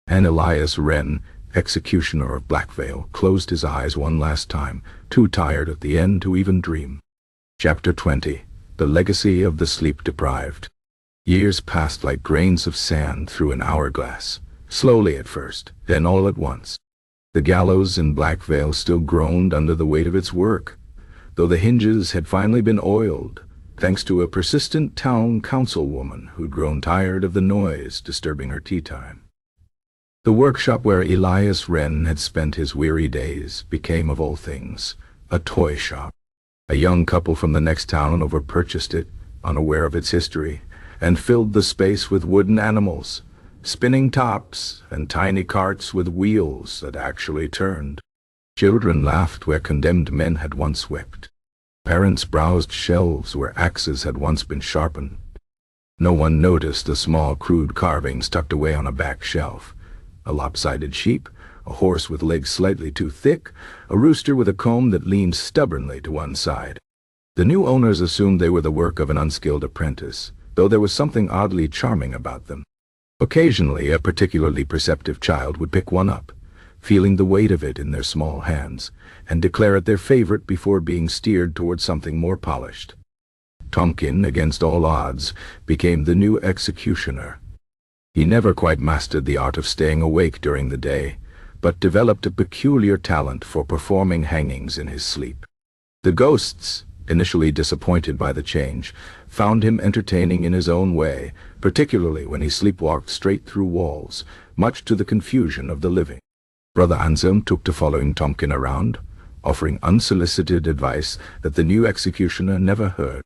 And Elias Wren, executioner of Blackvale, closed his eyes one last time, too tired at the end to even dream. Chapter 20. The Legacy of the Sleep-Deprived. Years passed like grains of sand through an hourglass, slowly at first, then all at once. The gallows in Blackvale still groaned under the weight of its work, though the hinges had finally been oiled, thanks to a persistent town councilwoman who'd grown tired of the noise disturbing her tea time. The workshop where Elias Wren had spent his weary days became, of all things, a toy shop. A young couple from the next town over purchased it, unaware of its history, and filled the space with wooden animals, spinning tops and tiny carts with wheels that actually turned. Children laughed where condemned men had once wept. Parents browsed shelves where axes had once been sharpened. No one noticed the small crude carvings tucked away on a back shelf. A lopsided sheep, a horse with legs slightly too thick, a rooster with a comb that leaned stubbornly to one side. The new owners assumed they were the work of an unskilled apprentice, though there was something oddly charming about them. Occasionally, a particularly perceptive child would pick one up, feeling the weight of it in their small hands, and declare it their favorite before being steered toward something more polished. Tompkin, against all odds, became the new executioner. He never quite mastered the art of staying awake during the day, but developed a peculiar talent for performing hangings in his sleep. The ghosts, initially disappointed by the change, found him entertaining in his own way, particularly when he sleepwalked straight through walls, much to the confusion of the living. Brother Anselm took to following Tompkin around, offering unsolicited advice that the new executioner never heard.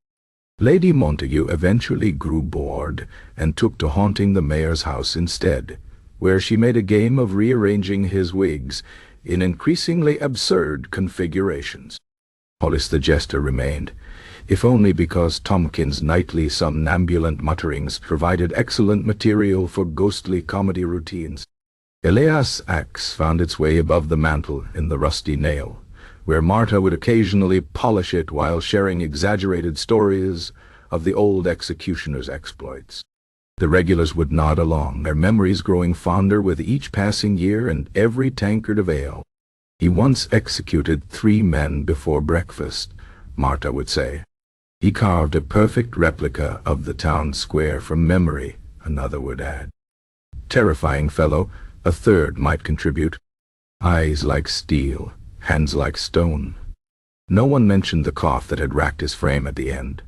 Lady Montague eventually grew bored and took to haunting the mayor's house instead, where she made a game of rearranging his wigs in increasingly absurd configurations. Hollis the jester remained, if only because Tompkin's nightly somnambulant mutterings provided excellent material for ghostly comedy routines. Elias' axe found its way above the mantel in the rusty nail, where Marta would occasionally polish it while sharing exaggerated stories of the old executioner's exploits. The regulars would nod along, their memories growing fonder with each passing year and every tankard of ale. "He once executed 3 men before breakfast," Marta would say. "He carved a perfect replica of the town square from memory," another would add. "Terrifying fellow," a third might contribute. "Eyes like steel, hands like stone." No one mentioned the cough that had racked his frame at the end,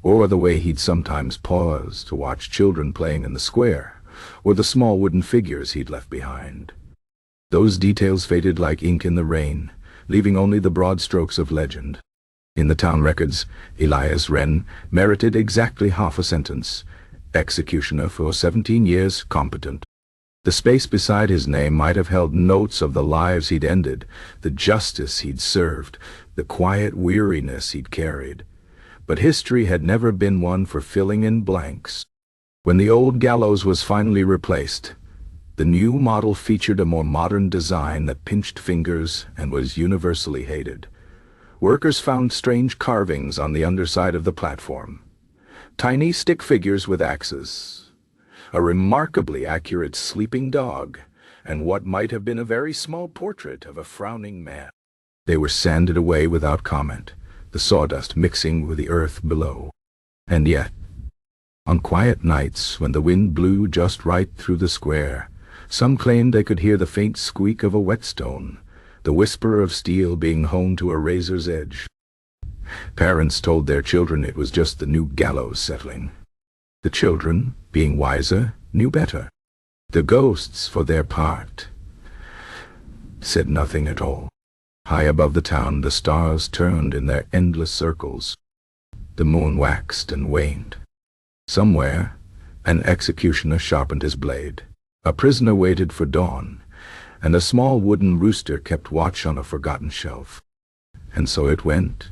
or the way he'd sometimes pause to watch children playing in the square, or the small wooden figures he'd left behind. Those details faded like ink in the rain, leaving only the broad strokes of legend. In the town records, Elias Wren merited exactly half a sentence: executioner for 17 years, competent. The space beside his name might have held notes of the lives he'd ended, the justice he'd served, the quiet weariness he'd carried. But history had never been one for filling in blanks. When the old gallows was finally replaced, the new model featured a more modern design that pinched fingers and was universally hated. Workers found strange carvings on the underside of the platform. Tiny stick figures with axes. A remarkably accurate sleeping dog, and what might have been a very small portrait of a frowning man. They were sanded away without comment, the sawdust mixing with the earth below. And yet, on quiet nights when the wind blew just right through the square, some claimed they could hear the faint squeak of a whetstone, the whisper of steel being honed to a razor's edge. Parents told their children it was just the new gallows settling. The children, being wiser, knew better. The ghosts, for their part, said nothing at all. High above the town, the stars turned in their endless circles. The moon waxed and waned. Somewhere, an executioner sharpened his blade. A prisoner waited for dawn, and a small wooden rooster kept watch on a forgotten shelf. And so it went,